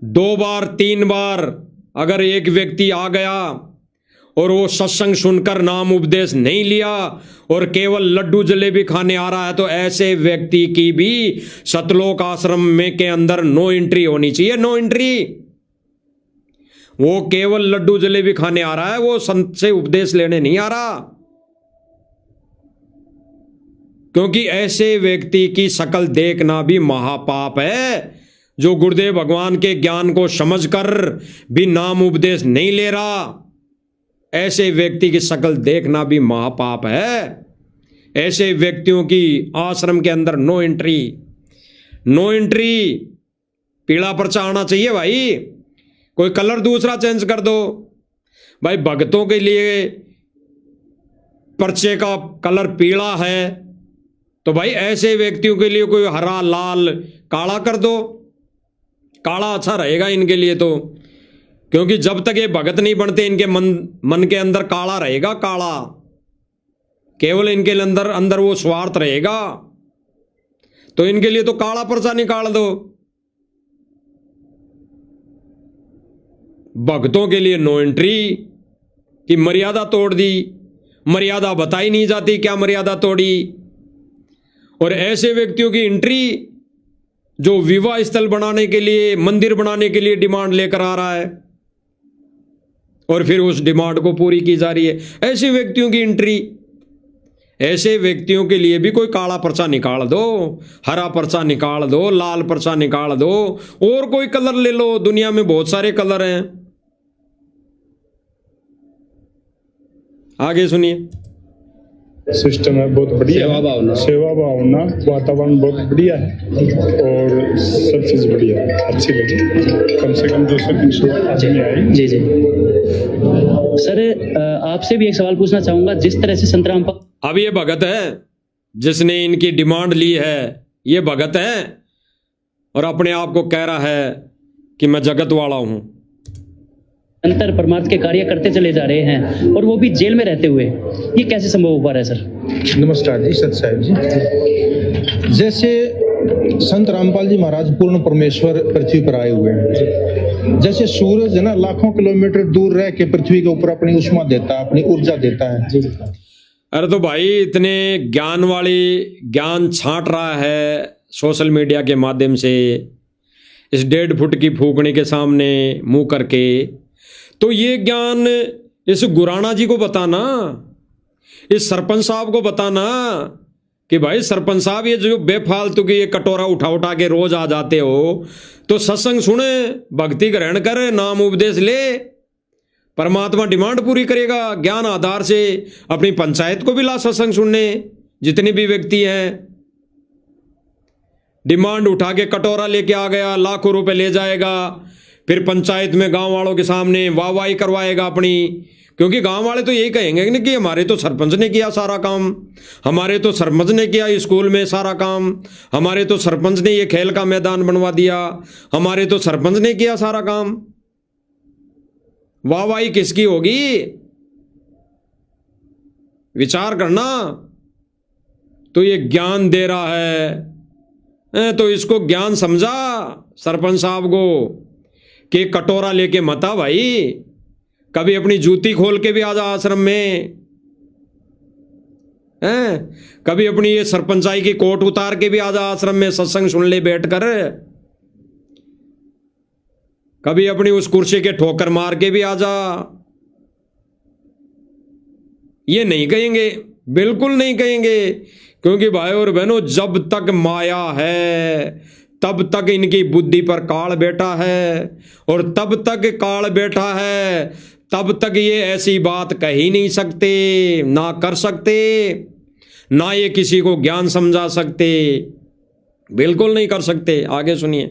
2 बार 3 बार अगर एक व्यक्ति आ गया और वो सत्संग सुनकर नाम उपदेश नहीं लिया और केवल लड्डू जलेबी खाने आ रहा है, तो ऐसे व्यक्ति की भी सतलोक आश्रम में के अंदर नो एंट्री होनी चाहिए, नो एंट्री। वो केवल लड्डू जलेबी खाने आ रहा है, वो संत से उपदेश लेने नहीं आ रहा। क्योंकि ऐसे व्यक्ति की शक्ल देखना भी महापाप है जो गुरुदेव भगवान के ज्ञान को समझकर भी नाम उपदेश नहीं ले रहा। ऐसे व्यक्ति की शक्ल देखना भी महापाप है। ऐसे व्यक्तियों की आश्रम के अंदर नो एंट्री, नो एंट्री। पीला पर्चा आना चाहिए भाई, कोई कलर दूसरा चेंज कर दो भाई। भक्तों के लिए पर्चे का कलर पीला है तो भाई ऐसे व्यक्तियों के लिए कोई हरा, लाल, काला कर दो। काला अच्छा रहेगा इनके लिए तो, क्योंकि जब तक ये भगत नहीं बनते इनके मन के अंदर काला रहेगा, काला। केवल इनके अंदर वो स्वार्थ रहेगा, तो इनके लिए तो काला पर्चा निकाल दो। भक्तों के लिए नो एंट्री की मर्यादा तोड़ दी। मर्यादा बताई नहीं जाती, क्या मर्यादा तोड़ी। और ऐसे व्यक्तियों की एंट्री जो विवाह स्थल बनाने के लिए, मंदिर बनाने के लिए डिमांड लेकर आ रहा है और फिर उस डिमांड को पूरी की जा रही है। ऐसे व्यक्तियों की एंट्री। ऐसे व्यक्तियों के लिए भी कोई काला पर्चा निकाल दो, हरा पर्चा निकाल दो, लाल पर्चा निकाल दो, और कोई कलर ले लो। दुनिया में बहुत सारे कलर हैं। आगे सुनिए। सिस्टम है बहुत बढ़िया, सेवा भावना, वातावरण बहुत बढ़िया है और सब चीज बढ़िया है, अच्छी लगी। कम से कम 200-300 आदमी आई। जी जी सर, आपसे भी एक सवाल पूछना चाहूंगा। जिस तरह से संत रामपाल, अब ये भगत है जिसने इनकी डिमांड ली है, ये भगत है और अपने आप को कह रहा है कि मैं जगत वाला हूं। अंतर परमार्थ के कार्य करते चले जा रहे हैं और वो भी जेल में रहते हुए, ये कैसे संभव हो पा रहा है सर? नमस्कार जी, सत साहिब जी। जैसे संत रामपाल जी महाराज पूर्ण परमेश्वर पृथ्वी पर आए हुए हैं, जैसे सूरज है ना लाखों किलोमीटर दूर रह के पृथ्वी के ऊपर अपनी उष्मा देता है, अपनी ऊर्जा देता है। अरे तो भाई इतने ज्ञान वाली ज्ञान छांट रहा है सोशल मीडिया के माध्यम से, इस 1.5 फुट की फूकने के सामने मुंह करके, तो ये ज्ञान इस गुराना जी को बताना, इस सरपंच साहब को बताना कि भाई सरपंच साहब ये जो बेफालतू की ये कटोरा उठा उठा के रोज आ जाते हो, तो सत्संग सुने, भक्ति ग्रहण कर, नाम उपदेश ले। परमात्मा डिमांड पूरी करेगा। ज्ञान आधार से अपनी पंचायत को भी ला सत्संग सुनने, जितने भी व्यक्ति हैं। डिमांड उठा के कटोरा लेके आ गया, लाखों रुपए ले जाएगा, फिर पंचायत में गांव वालों के सामने वाहवाही करवाएगा अपनी, क्योंकि गांव वाले तो यही कहेंगे कि हमारे तो सरपंच ने किया सारा काम, हमारे तो सरपंच ने किया स्कूल में सारा काम, हमारे तो सरपंच ने ये खेल का मैदान बनवा दिया, हमारे तो सरपंच ने किया सारा काम। वाहवाही किसकी होगी? विचार करना। तो ये ज्ञान दे रहा है, तो इसको ज्ञान समझा सरपंच साहब को कि कटोरा लेके मत आ भाई, कभी अपनी जूती खोल के भी आ जा आश्रम में, कभी अपनी ये सरपंचाई की कोट उतार के भी आ जा आश्रम में, सत्संग सुन ले बैठ कर, कभी अपनी उस कुर्सी के ठोकर मार के भी आ जा। ये नहीं कहेंगे, बिल्कुल नहीं कहेंगे, क्योंकि भाई और बहनों जब तक माया है तब तक इनकी बुद्धि पर काल बैठा है, और तब तक काल बैठा है तब तक ये ऐसी बात कह ही नहीं सकते, ना कर सकते, ना ये किसी को ज्ञान समझा सकते, बिल्कुल नहीं कर सकते। आगे सुनिए।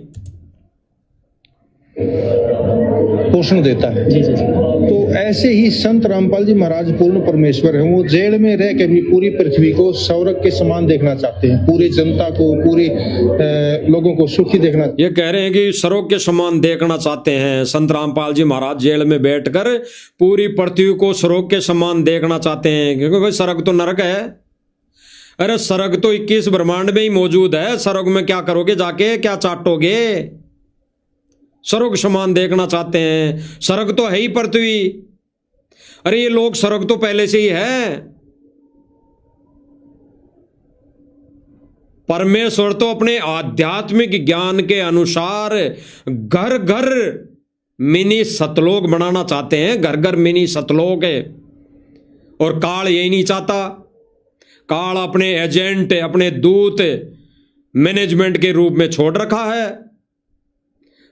पोषण देता है। जी जी जी। तो ऐसे ही संत रामपाल जी महाराज पूर्ण परमेश्वर हैं। वो जेल में रह के भी पूरी पृथ्वी को स्वर्ग के समान देखना चाहते हैं, पूरी जनता को, पूरी लोगों को सुखी देखना। ये कह रहे हैं कि स्वर्ग के समान देखना चाहते हैं। संत रामपाल जी महाराज जेल में बैठकर पूरी पृथ्वी को स्वर्ग के समान देखना चाहते हैं, क्योंकि भाई स्वर्ग तो नरक है। अरे स्वर्ग तो 21 ब्रह्मांड में ही मौजूद है, स्वर्ग में क्या करोगे जाके, क्या चाटोगे? स्वर्ग समान देखना चाहते हैं। स्वर्ग तो है ही पृथ्वी। अरे ये लोग स्वर्ग तो पहले से ही है। परमेश्वर तो अपने आध्यात्मिक ज्ञान के अनुसार घर घर मिनी सतलोक बनाना चाहते हैं, घर घर मिनी सतलोक है। और काल यही नहीं चाहता। काल अपने एजेंट, अपने दूत मैनेजमेंट के रूप में छोड़ रखा है।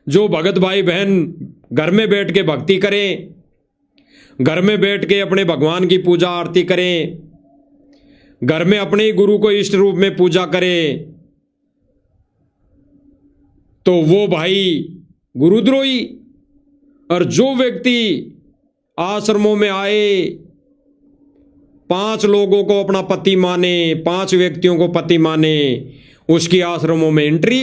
जो भगत भाई बहन घर में बैठ के भक्ति करें, घर में बैठ के अपने भगवान की पूजा आरती करें, घर में अपने ही गुरु को इष्ट रूप में पूजा करें, तो वो भाई गुरुद्रोही। और जो व्यक्ति आश्रमों में आए, 5 लोगों को अपना पति माने, 5 व्यक्तियों को पति माने, उसकी आश्रमों में एंट्री।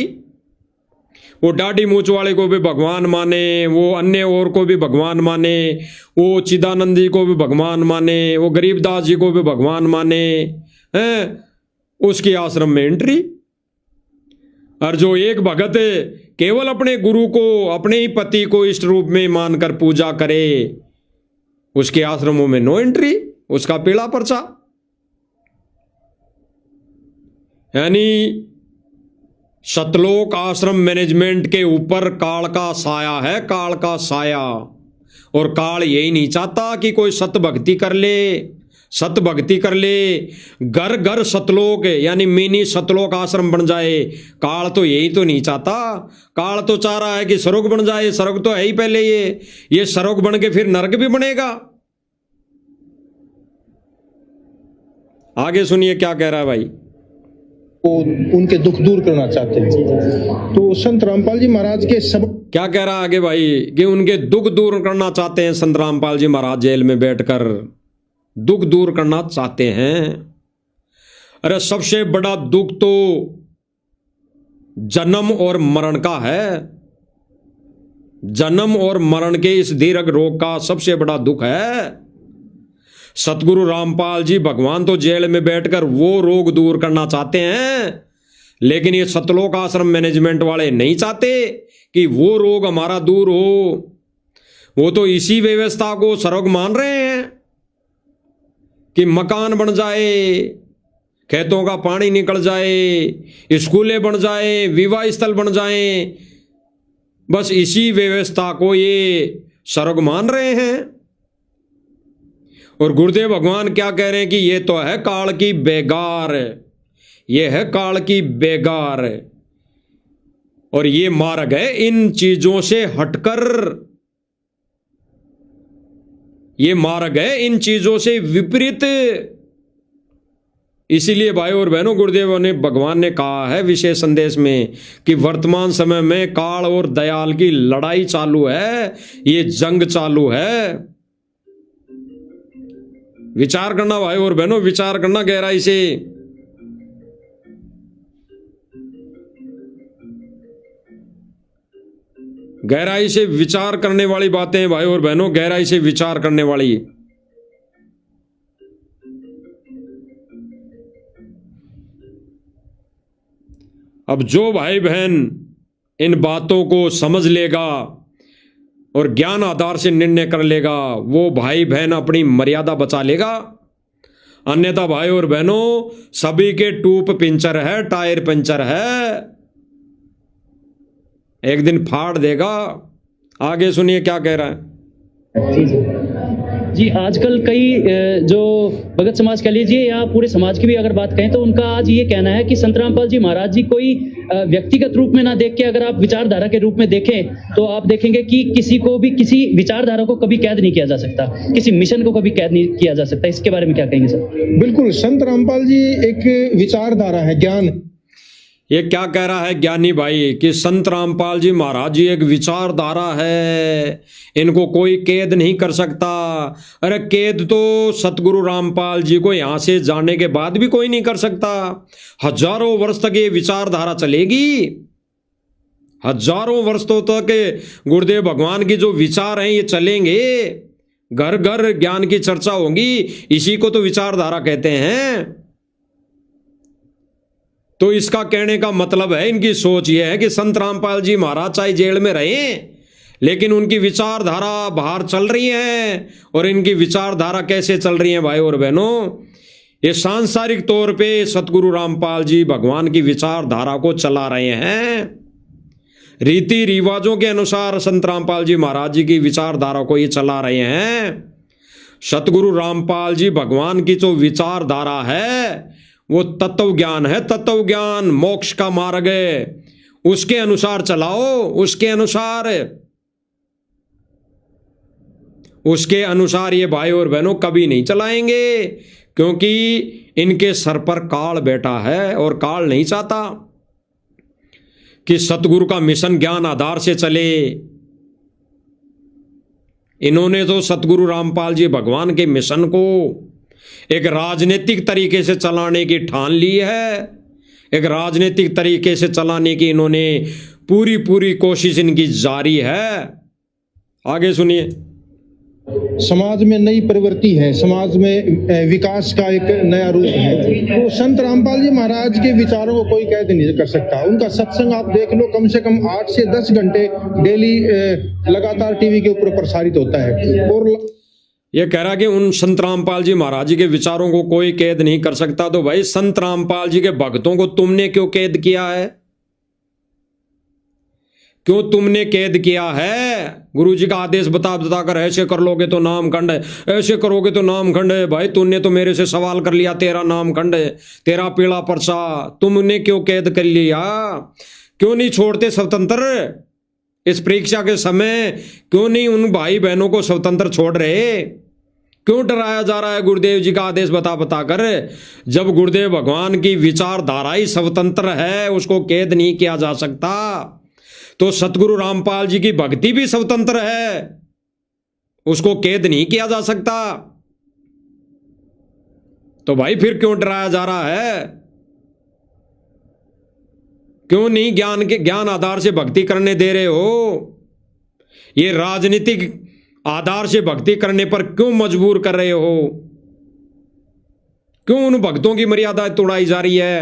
वो दाढ़ी मूछ वाले को भी भगवान माने, वो अन्य और को भी भगवान माने, वो चिदानंद जी को भी भगवान माने, वो गरीबदास जी को भी भगवान माने, हैं, उसकी आश्रम में एंट्री। और जो एक भगत केवल अपने गुरु को, अपने ही पति को इष्ट रूप में मानकर पूजा करे, उसके आश्रमों में नो एंट्री, उसका पीला पर्चा। यानी सतलोक आश्रम मैनेजमेंट के ऊपर काल का साया है, काल का साया। और काल यही नहीं चाहता कि कोई सत भक्ति कर ले, सत भक्ति कर ले, घर घर सतलोक यानी मिनी सतलोक आश्रम बन जाए। काल तो यही तो नहीं चाहता। काल तो चाह रहा है कि स्वर्ग बन जाए। स्वर्ग तो है ही पहले, ये स्वर्ग बन के फिर नरक भी बनेगा। आगे सुनिए क्या कह रहा है भाई। वो उनके दुख दूर करना चाहते हैं। तो संत रामपाल जी महाराज के सब क्या कह रहा है आगे भाई कि उनके दुख दूर करना चाहते हैं। संत रामपाल जी महाराज जेल में बैठकर दुख दूर करना चाहते हैं। अरे सबसे बड़ा दुख तो जन्म और मरण का है। जन्म और मरण के इस दीर्घ रोग का सबसे बड़ा दुख है। सतगुरु रामपाल जी भगवान तो जेल में बैठकर वो रोग दूर करना चाहते हैं, लेकिन ये सतलोक आश्रम मैनेजमेंट वाले नहीं चाहते कि वो रोग हमारा दूर हो। वो तो इसी व्यवस्था को स्वर्ग मान रहे हैं कि मकान बन जाए, खेतों का पानी निकल जाए, स्कूलें बन जाए, विवाह स्थल बन जाए, बस इसी व्यवस्था को ये स्वर्ग मान रहे हैं। और गुरुदेव भगवान क्या कह रहे हैं कि ये तो है काल की बेगार, ये है काल की बेगार। और ये मार्ग है इन चीजों से हटकर, ये मार्ग है इन चीजों से विपरीत। इसीलिए भाई और बहनों, गुरुदेव ने भगवान ने कहा है विशेष संदेश में कि वर्तमान समय में काल और दयाल की लड़ाई चालू है, ये जंग चालू है। विचार करना भाई और बहनों, विचार करना गहराई से। गहराई से विचार करने वाली बातें हैं भाई और बहनों, गहराई से विचार करने वाली। अब जो भाई बहन इन बातों को समझ लेगा और ज्ञान आधार से निर्णय कर लेगा, वो भाई बहन अपनी मर्यादा बचा लेगा। अन्यथा भाई और बहनों, सभी के टूप पिंचर है, टायर पंचर है, एक दिन फाड़ देगा। आगे सुनिए क्या कह रहा है। जी, आजकल कई जो भगत समाज कह लीजिए या पूरे समाज की भी अगर बात कहें तो उनका आज ये कहना है कि संत रामपाल जी महाराज जी कोई व्यक्तिगत रूप में ना देख के अगर आप विचारधारा के रूप में देखें तो आप देखेंगे कि किसी को भी, किसी विचारधारा को कभी कैद नहीं किया जा सकता, किसी मिशन को कभी कैद नहीं किया जा सकता। इसके बारे में क्या कहेंगे सर? बिल्कुल, संत रामपाल जी एक विचारधारा है, ज्ञान। ये क्या कह रहा है ज्ञानी भाई कि संत रामपाल जी महाराज जी एक विचारधारा है, इनको कोई कैद नहीं कर सकता। अरे कैद तो सतगुरु रामपाल जी को यहां से जाने के बाद भी कोई नहीं कर सकता। हजारों वर्ष तक ये विचारधारा चलेगी, हजारों वर्षों तक गुरुदेव भगवान की जो विचार हैं ये चलेंगे। घर घर ज्ञान की चर्चा होगी, इसी को तो विचारधारा कहते हैं। तो इसका कहने का मतलब है, इनकी सोच यह है कि संत रामपाल जी महाराज चाहे जेल में रहे लेकिन उनकी विचारधारा बाहर चल रही है। और इनकी विचारधारा कैसे चल रही है भाई और बहनों, ये सांसारिक तौर पे सतगुरु रामपाल जी भगवान की विचारधारा को चला रहे हैं। रीति रिवाजों के अनुसार संत रामपाल जी महाराज जी की विचारधारा को ये चला रहे हैं। सतगुरु रामपाल जी भगवान की जो विचारधारा है वो तत्व ज्ञान है, तत्व ज्ञान मोक्ष का मार्ग है, उसके अनुसार चलाओ, उसके अनुसार ये भाई और बहनों कभी नहीं चलाएंगे, क्योंकि इनके सर पर काल बैठा है और काल नहीं चाहता कि सतगुरु का मिशन ज्ञान आधार से चले। इन्होंने तो सतगुरु रामपाल जी भगवान के मिशन को एक राजनीतिक तरीके से चलाने की ठान ली है, एक राजनीतिक तरीके से चलाने की इन्होंने पूरी कोशिश इनकी जारी है। आगे सुनिए। समाज में नई प्रवृत्ति है, समाज में विकास का एक नया रूप है। तो संत रामपाल जी महाराज के विचारों को कोई कैद नहीं कर सकता। उनका सत्संग आप देख लो, कम से कम 8 से 10 घंटे डेली लगातार टीवी के ऊपर प्रसारित होता है। और ये कह रहा कि उन संत रामपाल जी महाराज जी के विचारों को कोई कैद नहीं कर सकता। तो भाई संत रामपाल जी के भक्तों को तुमने क्यों कैद किया है? क्यों तुमने कैद किया है? गुरु जी का आदेश बताकर ऐसे कर लोगे तो नाम खंड है, ऐसे करोगे तो नाम खंड है। भाई तूने तो मेरे से सवाल कर लिया, तेरा नाम खंड है, तेरा पीला पर्चा। तुमने क्यों कैद कर लिया? क्यों नहीं छोड़ते स्वतंत्र? इस परीक्षा के समय क्यों नहीं उन भाई बहनों को स्वतंत्र छोड़ रहे? क्यों डराया जा रहा है गुरुदेव जी का आदेश बताकर? जब गुरुदेव भगवान की विचारधारा ही स्वतंत्र है, उसको कैद नहीं किया जा सकता, तो सतगुरु रामपाल जी की भक्ति भी स्वतंत्र है, उसको कैद नहीं किया जा सकता। तो भाई फिर क्यों डराया जा रहा है? क्यों नहीं ज्ञान आधार से भक्ति करने दे रहे हो? ये राजनीतिक आधार से भक्ति करने पर क्यों मजबूर कर रहे हो? क्यों उन भक्तों की मर्यादा तोड़ाई जा रही है?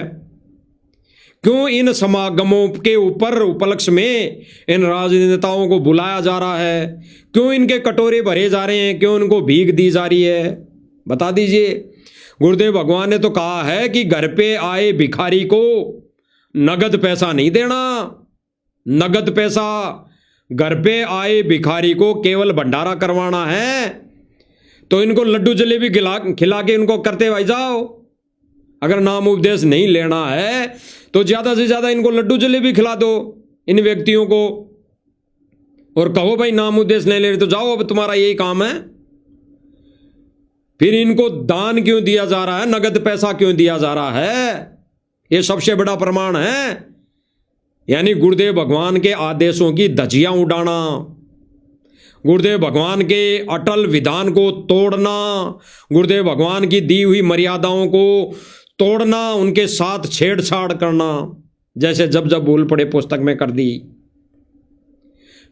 क्यों इन समागमों के ऊपर उपलक्ष्य में इन राजनेताओं को बुलाया जा रहा है? क्यों इनके कटोरे भरे जा रहे हैं? क्यों इनको भीख दी जा रही है? बता दीजिए। गुरुदेव भगवान ने तो कहा है कि घर पे आए भिखारी को नगद पैसा नहीं देना। नगद पैसा, घर पे आए भिखारी को केवल भंडारा करवाना है। तो इनको लड्डू जलेबी खिला के इनको करते भाई जाओ। अगर नाम उपदेश नहीं लेना है तो ज्यादा से ज्यादा इनको लड्डू जलेबी खिला दो इन व्यक्तियों को, और कहो भाई नाम उपदेश नहीं ले रहे तो जाओ, अब तुम्हारा यही काम है। फिर इनको दान क्यों दिया जा रहा है? नगद पैसा क्यों दिया जा रहा है? यह सबसे बड़ा प्रमाण है। यानी गुरुदेव भगवान के आदेशों की धज्जियां उड़ाना, गुरुदेव भगवान के अटल विधान को तोड़ना, गुरुदेव भगवान की दी हुई मर्यादाओं को तोड़ना, उनके साथ छेड़छाड़ करना, जैसे जब भूल पड़े पुस्तक में कर दी।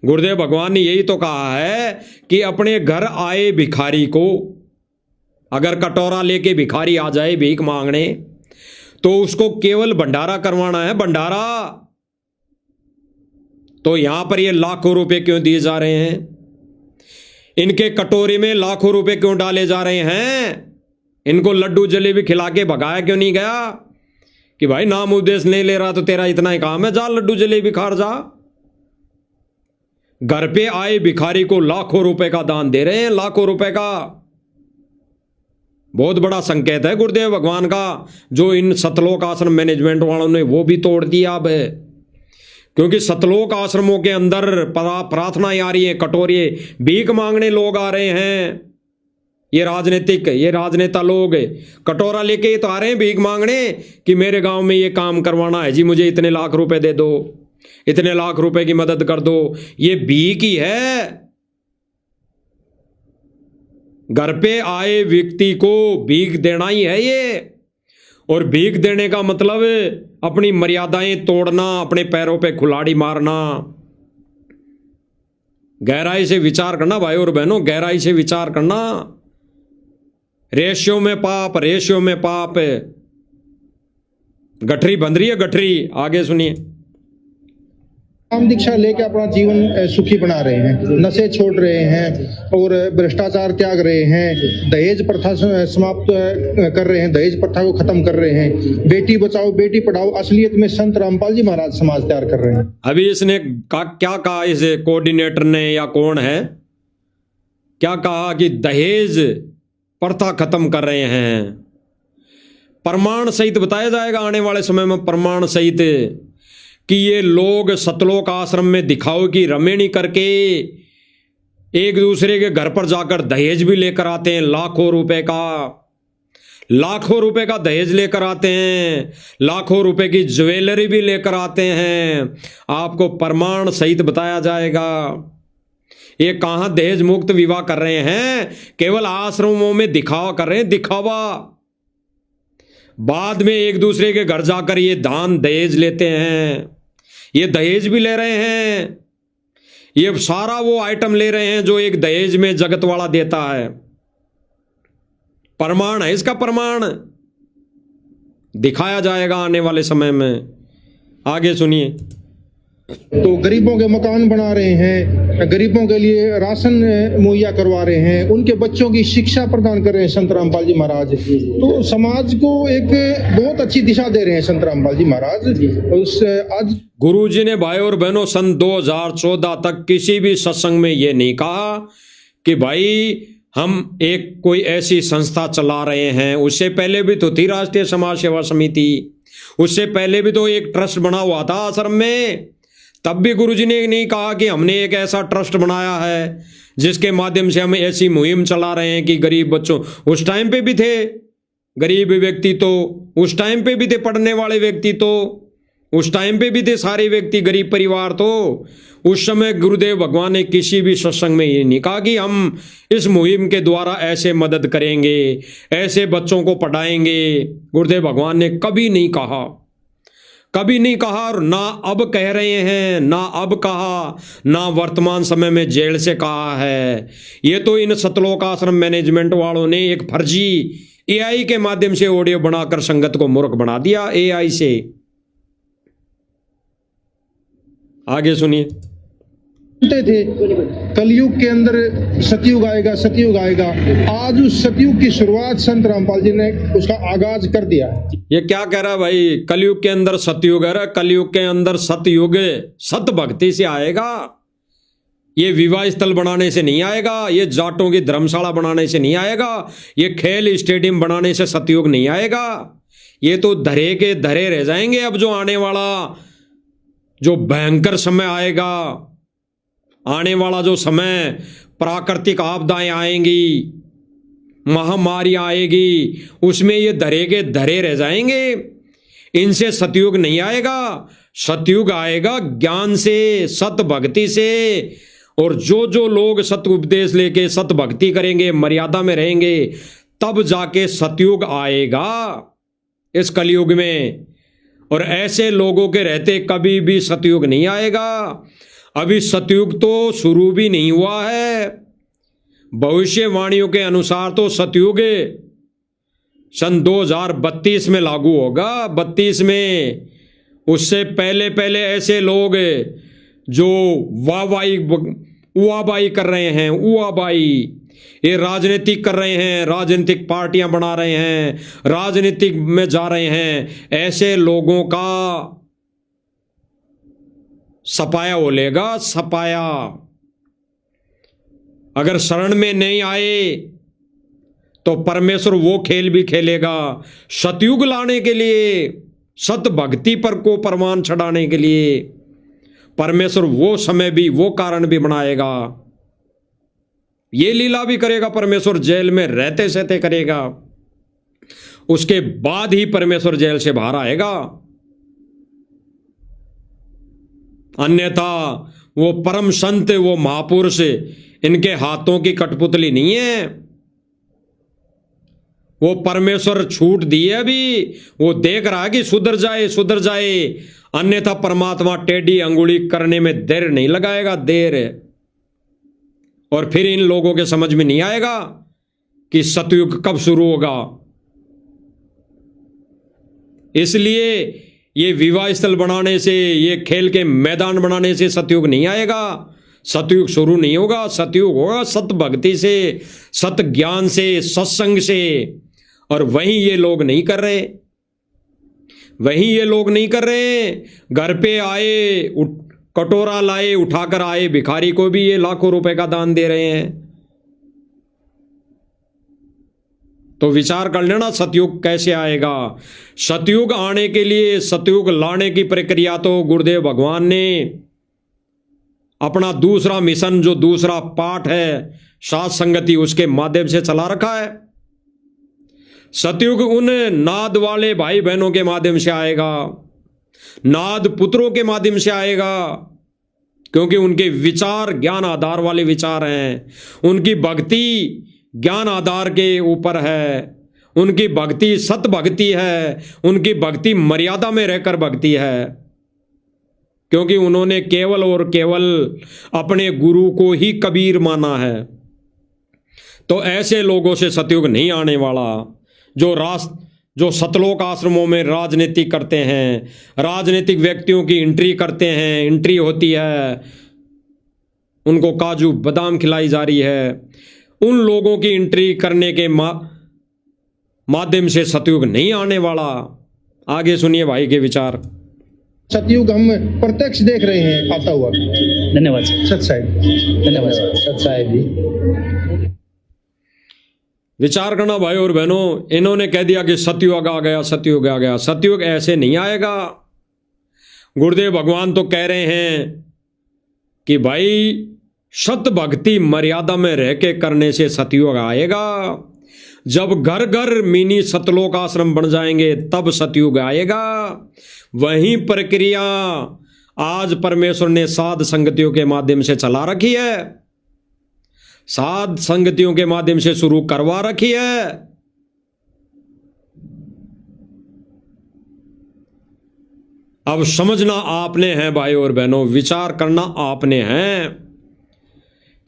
गुरुदेव भगवान ने यही तो कहा है कि अपने घर आए भिखारी को, अगर कटोरा लेके भिखारी आ जाए भीख मांगने, तो उसको केवल भंडारा करवाना है, भंडारा। तो यहां पर ये लाखों रुपए क्यों दिए जा रहे हैं? इनके कटोरे में लाखों रुपए क्यों डाले जा रहे हैं? इनको लड्डू जलेबी खिला के भगाया क्यों नहीं गया कि भाई नाम उपदेश नहीं ले रहा तो तेरा इतना ही काम है, जा लड्डू जलेबी खार जा। घर पे आए भिखारी को लाखों रुपए का दान दे रहे हैं, लाखों रुपए का। बहुत बड़ा संकेत है गुरुदेव भगवान का, जो इन सतलोक आश्रम मैनेजमेंट वालों ने वो भी तोड़ दिया अब है। क्योंकि सतलोक आश्रमों के अंदर प्रार्थनाएं आ रही है, कटोरे भीख मांगने लोग आ रहे हैं। ये राजनेता लोग कटोरा लेके तो आ रहे हैं भीख मांगने कि मेरे गांव में ये काम करवाना है जी, मुझे इतने लाख रुपए दे दो, इतने लाख रुपए की मदद कर दो। ये भीख ही है। घर पे आए व्यक्ति को भीख देना ही है ये। और भीख देने का मतलब अपनी मर्यादाएं तोड़ना, अपने पैरों पे कुल्हाड़ी मारना। गहराई से विचार करना भाई और बहनों, गहराई से विचार करना। रेशियो में पाप, रेशियो में पाप। गठरी बंध रही है, गठरी। आगे सुनिए। राम दीक्षा लेके अपना जीवन सुखी बना रहे हैं, नशे छोड़ रहे हैं और भ्रष्टाचार त्याग रहे हैं, दहेज प्रथा समाप्त कर रहे हैं, दहेज प्रथा को खत्म कर रहे हैं, बेटी बचाओ बेटी पढ़ाओ। असलियत में संत रामपाल जी महाराज समाज तैयार कर रहे हैं। अभी इसने क्या कहा, इस कोऑर्डिनेटर ने या कौन है, क्या कहा कि दहेज प्रथा खत्म कर रहे हैं। प्रमाण सहित बताया जाएगा आने वाले समय में, प्रमाण सहित, कि ये लोग सतलोक आश्रम में दिखाओ की रमेणी करके एक दूसरे के घर पर जाकर दहेज भी लेकर आते हैं, लाखों रुपए का दहेज लेकर आते हैं, लाखों रुपए की ज्वेलरी भी लेकर आते हैं। आपको प्रमाण सहित बताया जाएगा। ये कहां दहेज मुक्त विवाह कर रहे हैं, केवल आश्रमों में दिखावा कर रहे हैं, दिखावा। बाद में एक दूसरे के घर जाकर ये दान दहेज लेते हैं, ये दहेज भी ले रहे हैं। ये सारा वो आइटम ले रहे हैं जो एक दहेज में जगत वाला देता है। प्रमाण है इसका, प्रमाण दिखाया जाएगा आने वाले समय में। आगे सुनिए। तो गरीबों के मकान बना रहे हैं, गरीबों के लिए राशन मुहैया करवा रहे हैं, उनके बच्चों की शिक्षा प्रदान कर रहे हैं संत रामपाल जी महाराज। तो समाज को एक बहुत अच्छी दिशा दे रहे हैं संत रामपाल जी महाराज। उस आज गुरु जी ने भाई और बहनों सन 2014 तक किसी भी सत्संग में ये नहीं कहा कि भाई हम एक कोई ऐसी संस्था चला रहे हैं। उससे पहले भी तो थी राष्ट्रीय समाज सेवा समिति, उससे पहले भी तो एक ट्रस्ट बना हुआ था आश्रम में। तब भी गुरुजी ने नहीं कहा कि हमने एक ऐसा ट्रस्ट बनाया है जिसके माध्यम से हम ऐसी मुहिम चला रहे हैं कि गरीब बच्चों, उस टाइम पे भी थे गरीब व्यक्ति, तो उस टाइम पे भी थे पढ़ने वाले व्यक्ति, तो उस टाइम पे भी थे सारे व्यक्ति गरीब परिवार। तो उस समय गुरुदेव भगवान ने किसी भी सत्संग में ये नहीं कहा कि हम इस मुहिम के द्वारा ऐसे मदद करेंगे, ऐसे बच्चों को पढ़ाएंगे। गुरुदेव भगवान ने कभी नहीं कहा, कभी नहीं कहा, और ना अब कह रहे हैं, ना अब कहा, ना वर्तमान समय में जेल से कहा है। ये तो इन सतलोक आश्रम मैनेजमेंट वालों ने एक फर्जी एआई के माध्यम से ऑडियो बनाकर संगत को मूर्ख बना दिया एआई से। आगे सुनिए। थे कलयुग के अंदर सतयुग आएगा, सतयुग आएगा। आज उस सतयुग की शुरुआत संत रामपाल जी ने उसका आगाज कर दिया। ये क्या कह रहा है भाई, कलयुग के अंदर सतयुग है। कलयुग के अंदर सतयुग सत भक्ति से आएगा। ये विवाह स्थल बनाने से नहीं आएगा, ये जाटों की धर्मशाला बनाने से नहीं आएगा, ये खेल स्टेडियम बनाने से सतयुग नहीं आएगा। ये तो धरे के धरे रह जाएंगे। अब जो आने वाला जो भयंकर समय आएगा, आने वाला जो समय, प्राकृतिक आपदाएं आएंगी, महामारी आएगी, उसमें ये धरे के धरे रह जाएंगे। इनसे सतयुग नहीं आएगा। सतयुग आएगा ज्ञान से, सत भक्ति से। और जो जो लोग सत उपदेश लेके सत भक्ति करेंगे, मर्यादा में रहेंगे, तब जाके सतयुग आएगा इस कलयुग में। और ऐसे लोगों के रहते कभी भी सतयुग नहीं आएगा। अभी सतयुग तो शुरू भी नहीं हुआ है। भविष्यवाणियों के अनुसार तो सतयुग सन 2032 में लागू होगा, 32 में। उससे पहले पहले ऐसे लोग जो वाहवाही कर रहे हैं, उआबाई, ये राजनीतिक कर रहे हैं, राजनीतिक पार्टियां बना रहे हैं, राजनीतिक में जा रहे हैं, ऐसे लोगों का सपाया ओलेगा, सपाया। अगर शरण में नहीं आए तो परमेश्वर वो खेल भी खेलेगा। सतयुग लाने के लिए, सत भक्ति पर को परमान चढ़ाने के लिए परमेश्वर वो समय भी, वो कारण भी बनाएगा। ये लीला भी करेगा परमेश्वर, जेल में रहते सहते करेगा। उसके बाद ही परमेश्वर जेल से बाहर आएगा। अन्यथा वो परम संत, वो महापुरुष, इनके हाथों की कठपुतली नहीं है। वो परमेश्वर छूट दी है अभी, वो देख रहा है कि सुधर जाए, सुधर जाए। अन्यथा परमात्मा टेढ़ी अंगुली करने में देर नहीं लगाएगा, देर। और फिर इन लोगों के समझ में नहीं आएगा कि सतयुग कब शुरू होगा। इसलिए ये विवाह स्थल बनाने से, ये खेल के मैदान बनाने से सतयुग नहीं आएगा। सतयुग शुरू नहीं होगा। सतयुग होगा सत भक्ति से, सत ज्ञान से, सत्संग से। और वहीं ये लोग नहीं कर रहे, वहीं ये लोग नहीं कर रहे। घर पे आए, कटोरा लाए, उठाकर आए, भिखारी को भी ये लाखों रुपए का दान दे रहे हैं। तो विचार कर लेना सतयुग कैसे आएगा। सतयुग आने के लिए, सतयुग लाने की प्रक्रिया तो गुरुदेव भगवान ने अपना दूसरा मिशन, जो दूसरा पाठ है साध संगति, उसके माध्यम से चला रखा है। सतयुग उन नाद वाले भाई बहनों के माध्यम से आएगा, नाद पुत्रों के माध्यम से आएगा, क्योंकि उनके विचार ज्ञान आधार वाले विचार हैं। उनकी भक्ति ज्ञान आधार के ऊपर है, उनकी भक्ति सत भक्ति है, उनकी भक्ति मर्यादा में रहकर भक्ति है, क्योंकि उन्होंने केवल और केवल अपने गुरु को ही कबीर माना है। तो ऐसे लोगों से सतयुग नहीं आने वाला, जो सतलोक आश्रमों में राजनीति करते हैं, राजनीतिक व्यक्तियों की एंट्री करते हैं, एंट्री होती है, उनको काजू बादाम खिलाई जा रही है, उन लोगों की एंट्री करने के माध्यम से सतयुग नहीं आने वाला। आगे सुनिए भाई के विचार। सतयुग हम प्रत्यक्ष देख रहे हैं आता हुआ। धन्यवाद सर। सत साहिब। धन्यवाद सर। सत साहिब जी। विचार करना भाई और बहनों, इन्होंने कह दिया कि सतयुग आ गया, सतयुग आ गया। सतयुग ऐसे नहीं आएगा। गुरुदेव भगवान तो कह रहे हैं कि भाई सत भक्ति मर्यादा में रह के करने से सतयुग आएगा। जब घर घर मिनी सतलोक आश्रम बन जाएंगे तब सतयुग आएगा। वही प्रक्रिया आज परमेश्वर ने साध संगतियों के माध्यम से चला रखी है, साध संगतियों के माध्यम से शुरू करवा रखी है। अब समझना आपने है भाई और बहनों, विचार करना आपने है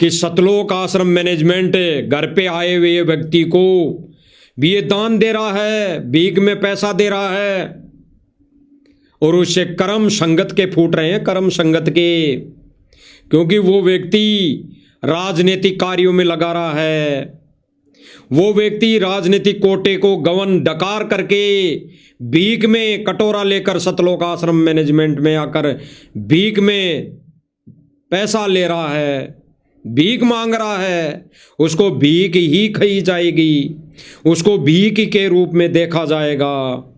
कि सतलोक आश्रम मैनेजमेंट घर पे आए हुए व्यक्ति को भी ये दान दे रहा है, भीख में पैसा दे रहा है, और उससे कर्म संगत के फूट रहे हैं, कर्म संगत के, क्योंकि वो व्यक्ति राजनीतिक कार्यों में लगा रहा है। वो व्यक्ति राजनीतिक कोटे को गवन डकार करके भीख में कटोरा लेकर सतलोक आश्रम मैनेजमेंट में आकर भीख में पैसा ले रहा है, भीख मांग रहा है। उसको भीख ही खाई जाएगी, उसको भीख के रूप में देखा जाएगा।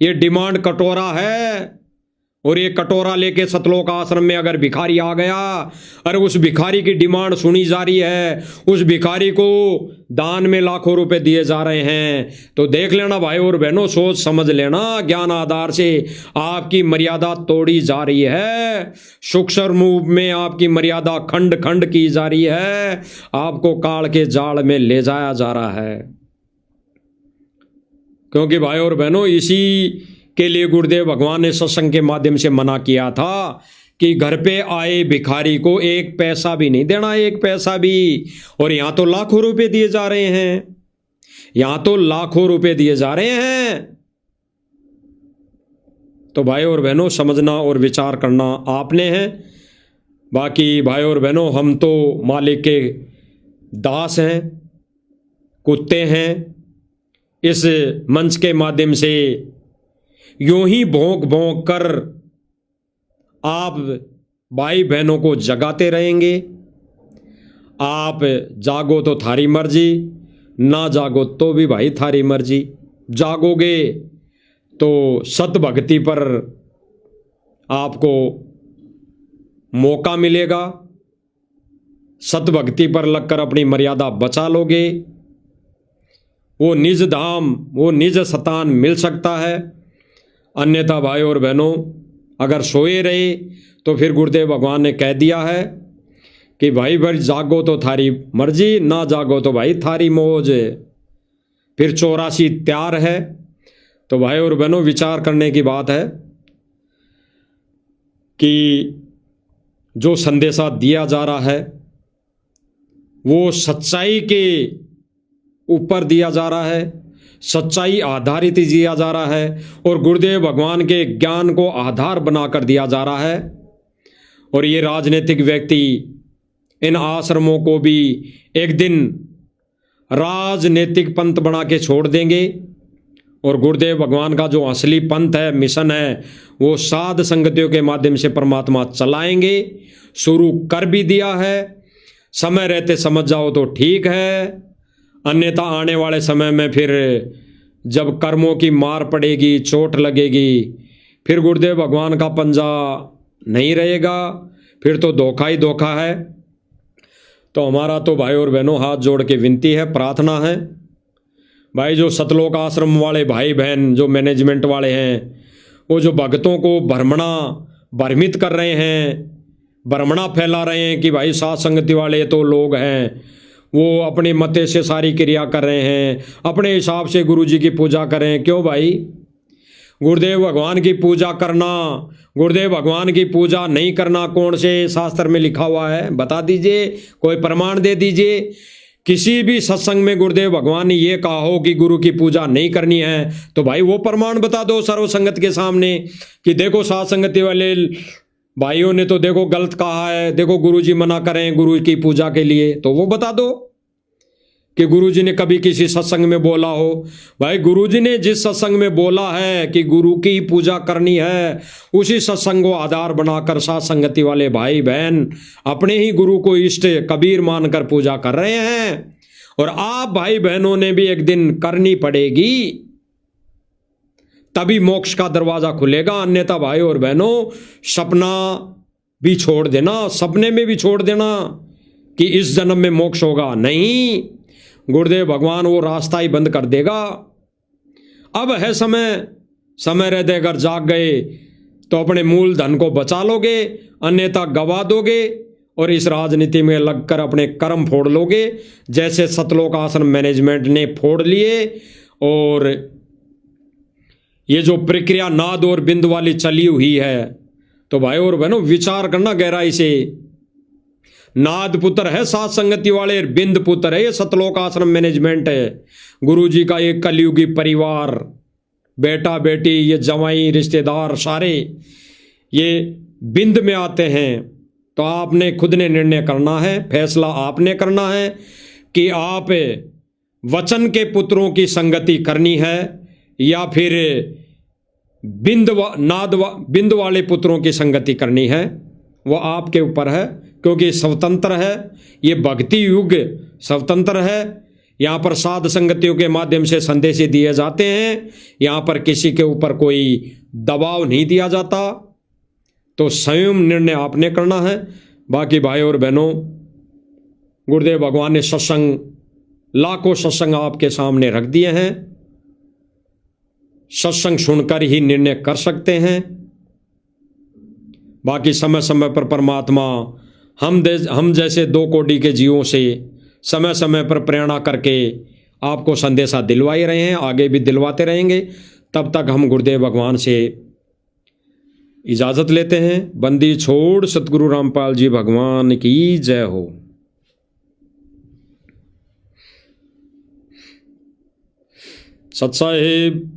ये डिमांड कटोरा है, और ये कटोरा लेके सतलोक आश्रम में अगर भिखारी आ गया, अरे उस भिखारी की डिमांड सुनी जा रही है, उस भिखारी को दान में लाखों रुपए दिए जा रहे हैं, तो देख लेना भाई और बहनों, सोच समझ लेना, ज्ञान आधार से आपकी मर्यादा तोड़ी जा रही है। सूक्ष्म रूप में आपकी मर्यादा खंड खंड की जा रही है, आपको काल के जाल में ले जाया जा रहा है। क्योंकि भाई और बहनों, इसी के लिए गुरुदेव भगवान ने सत्संग के माध्यम से मना किया था कि घर पे आए भिखारी को एक पैसा भी नहीं देना, एक पैसा भी। और यहां तो लाखों रुपए दिए जा रहे हैं, यहां तो लाखों रुपए दिए जा रहे हैं। तो भाई और बहनों, समझना और विचार करना आपने है। बाकी भाई और बहनों, हम तो मालिक के दास हैं, कुत्ते हैं। इस मंच के माध्यम से यूं ही भौंक भौंक कर आप भाई बहनों को जगाते रहेंगे। आप जागो तो थारी मर्जी, ना जागो तो भी भाई थारी मर्जी। जागोगे तो सत भक्ति पर आपको मौका मिलेगा, सत भक्ति पर लगकर अपनी मर्यादा बचा लोगे। वो निज धाम, वो निज स्थान मिल सकता है। अन्यथा भाई और बहनों, अगर सोए रहे तो फिर गुरुदेव भगवान ने कह दिया है कि भाई भाई जागो तो थारी मर्जी, ना जागो तो भाई थारी मौज। फिर 84 त्यार है। तो भाई और बहनों, विचार करने की बात है कि जो संदेशा दिया जा रहा है वो सच्चाई के ऊपर दिया जा रहा है, सच्चाई आधारित दिया जा रहा है, और गुरुदेव भगवान के ज्ञान को आधार बनाकर दिया जा रहा है। और ये राजनीतिक व्यक्ति इन आश्रमों को भी एक दिन राजनीतिक पंथ बना के छोड़ देंगे, और गुरुदेव भगवान का जो असली पंथ है, मिशन है, वो साध संगतियों के माध्यम से परमात्मा चलाएंगे। शुरू कर भी दिया है, समय रहते समझ जाओ तो ठीक है। अन्यथा आने वाले समय में फिर जब कर्मों की मार पड़ेगी, चोट लगेगी, फिर गुरुदेव भगवान का पंजा नहीं रहेगा, फिर तो धोखा ही धोखा है। तो हमारा तो भाई और बहनों हाथ जोड़ के विनती है, प्रार्थना है, भाई जो सतलोक आश्रम वाले भाई बहन, जो मैनेजमेंट वाले हैं, वो जो भक्तों को भ्रमित कर रहे हैं, भ्रमणा फैला रहे हैं कि भाई साथ संगति वाले तो लोग हैं, वो अपने मते से सारी क्रिया कर रहे हैं, अपने हिसाब से गुरु जी की पूजा कर रहे हैं। क्यों भाई? गुरुदेव भगवान की पूजा करना, गुरुदेव भगवान की पूजा नहीं करना कौन से शास्त्र में लिखा हुआ है? बता दीजिए, कोई प्रमाण दे दीजिए। किसी भी सत्संग में गुरुदेव भगवान ने ये कहा हो कि गुरु की पूजा नहीं करनी है, तो भाई वो प्रमाण बता दो सर्वसंगत के सामने कि देखो साथ संगति वाले भाइयों ने तो देखो गलत कहा है, देखो गुरुजी मना करें गुरु की पूजा के लिए, तो वो बता दो कि गुरुजी ने कभी किसी सत्संग में बोला हो। भाई गुरुजी ने जिस सत्संग में बोला है कि गुरु की पूजा करनी है, उसी सत्संग को आधार बनाकर साथ संगति वाले भाई बहन अपने ही गुरु को इष्ट कबीर मानकर पूजा कर रहे हैं। और आप भाई बहनों ने भी एक दिन करनी पड़ेगी, तभी मोक्ष का दरवाजा खुलेगा। अन्यथा भाई और बहनों सपना भी छोड़ देना, सपने में भी छोड़ देना कि इस जन्म में मोक्ष होगा, नहीं, गुरुदेव भगवान वो रास्ता ही बंद कर देगा। अब है समय रहते अगर जाग गए तो अपने मूल धन को बचा लोगे, अन्यथा गवा दोगे और इस राजनीति में लगकर अपने कर्म फोड़ लोगे, जैसे सतलोक आश्रम मैनेजमेंट ने फोड़ लिए। और ये जो प्रक्रिया नाद और बिंद वाली चली हुई है, तो भाई और बहनों विचार करना गहराई से। नाद पुत्र है साथ संगति वाले, बिंद पुत्र है ये सतलोक आश्रम मैनेजमेंट है। गुरु जी का एक कलयुगी परिवार, बेटा बेटी, ये जवाई रिश्तेदार सारे ये बिंद में आते हैं। तो आपने खुद ने निर्णय करना है, फैसला आपने करना है कि आप वचन के पुत्रों की संगति करनी है या फिर बिंद वाले पुत्रों की संगति करनी है। वो आपके ऊपर है, क्योंकि स्वतंत्र है, ये भक्ति युग स्वतंत्र है। यहाँ पर साध संगतियों के माध्यम से संदेश दिए जाते हैं, यहाँ पर किसी के ऊपर कोई दबाव नहीं दिया जाता। तो स्वयं निर्णय आपने करना है। बाकी भाई और बहनों, गुरुदेव भगवान ने सत्संग, लाखों सत्संग आपके सामने रख दिए हैं, सत्संग सुनकर ही निर्णय कर सकते हैं। बाकी समय समय पर परमात्मा हम जैसे 2 कोटि के जीवों से समय समय पर प्रेरणा करके आपको संदेशा दिलवा ही रहे हैं, आगे भी दिलवाते रहेंगे। तब तक हम गुरुदेव भगवान से इजाज़त लेते हैं। बंदी छोड़ सतगुरु रामपाल जी भगवान की जय हो। सत साहिब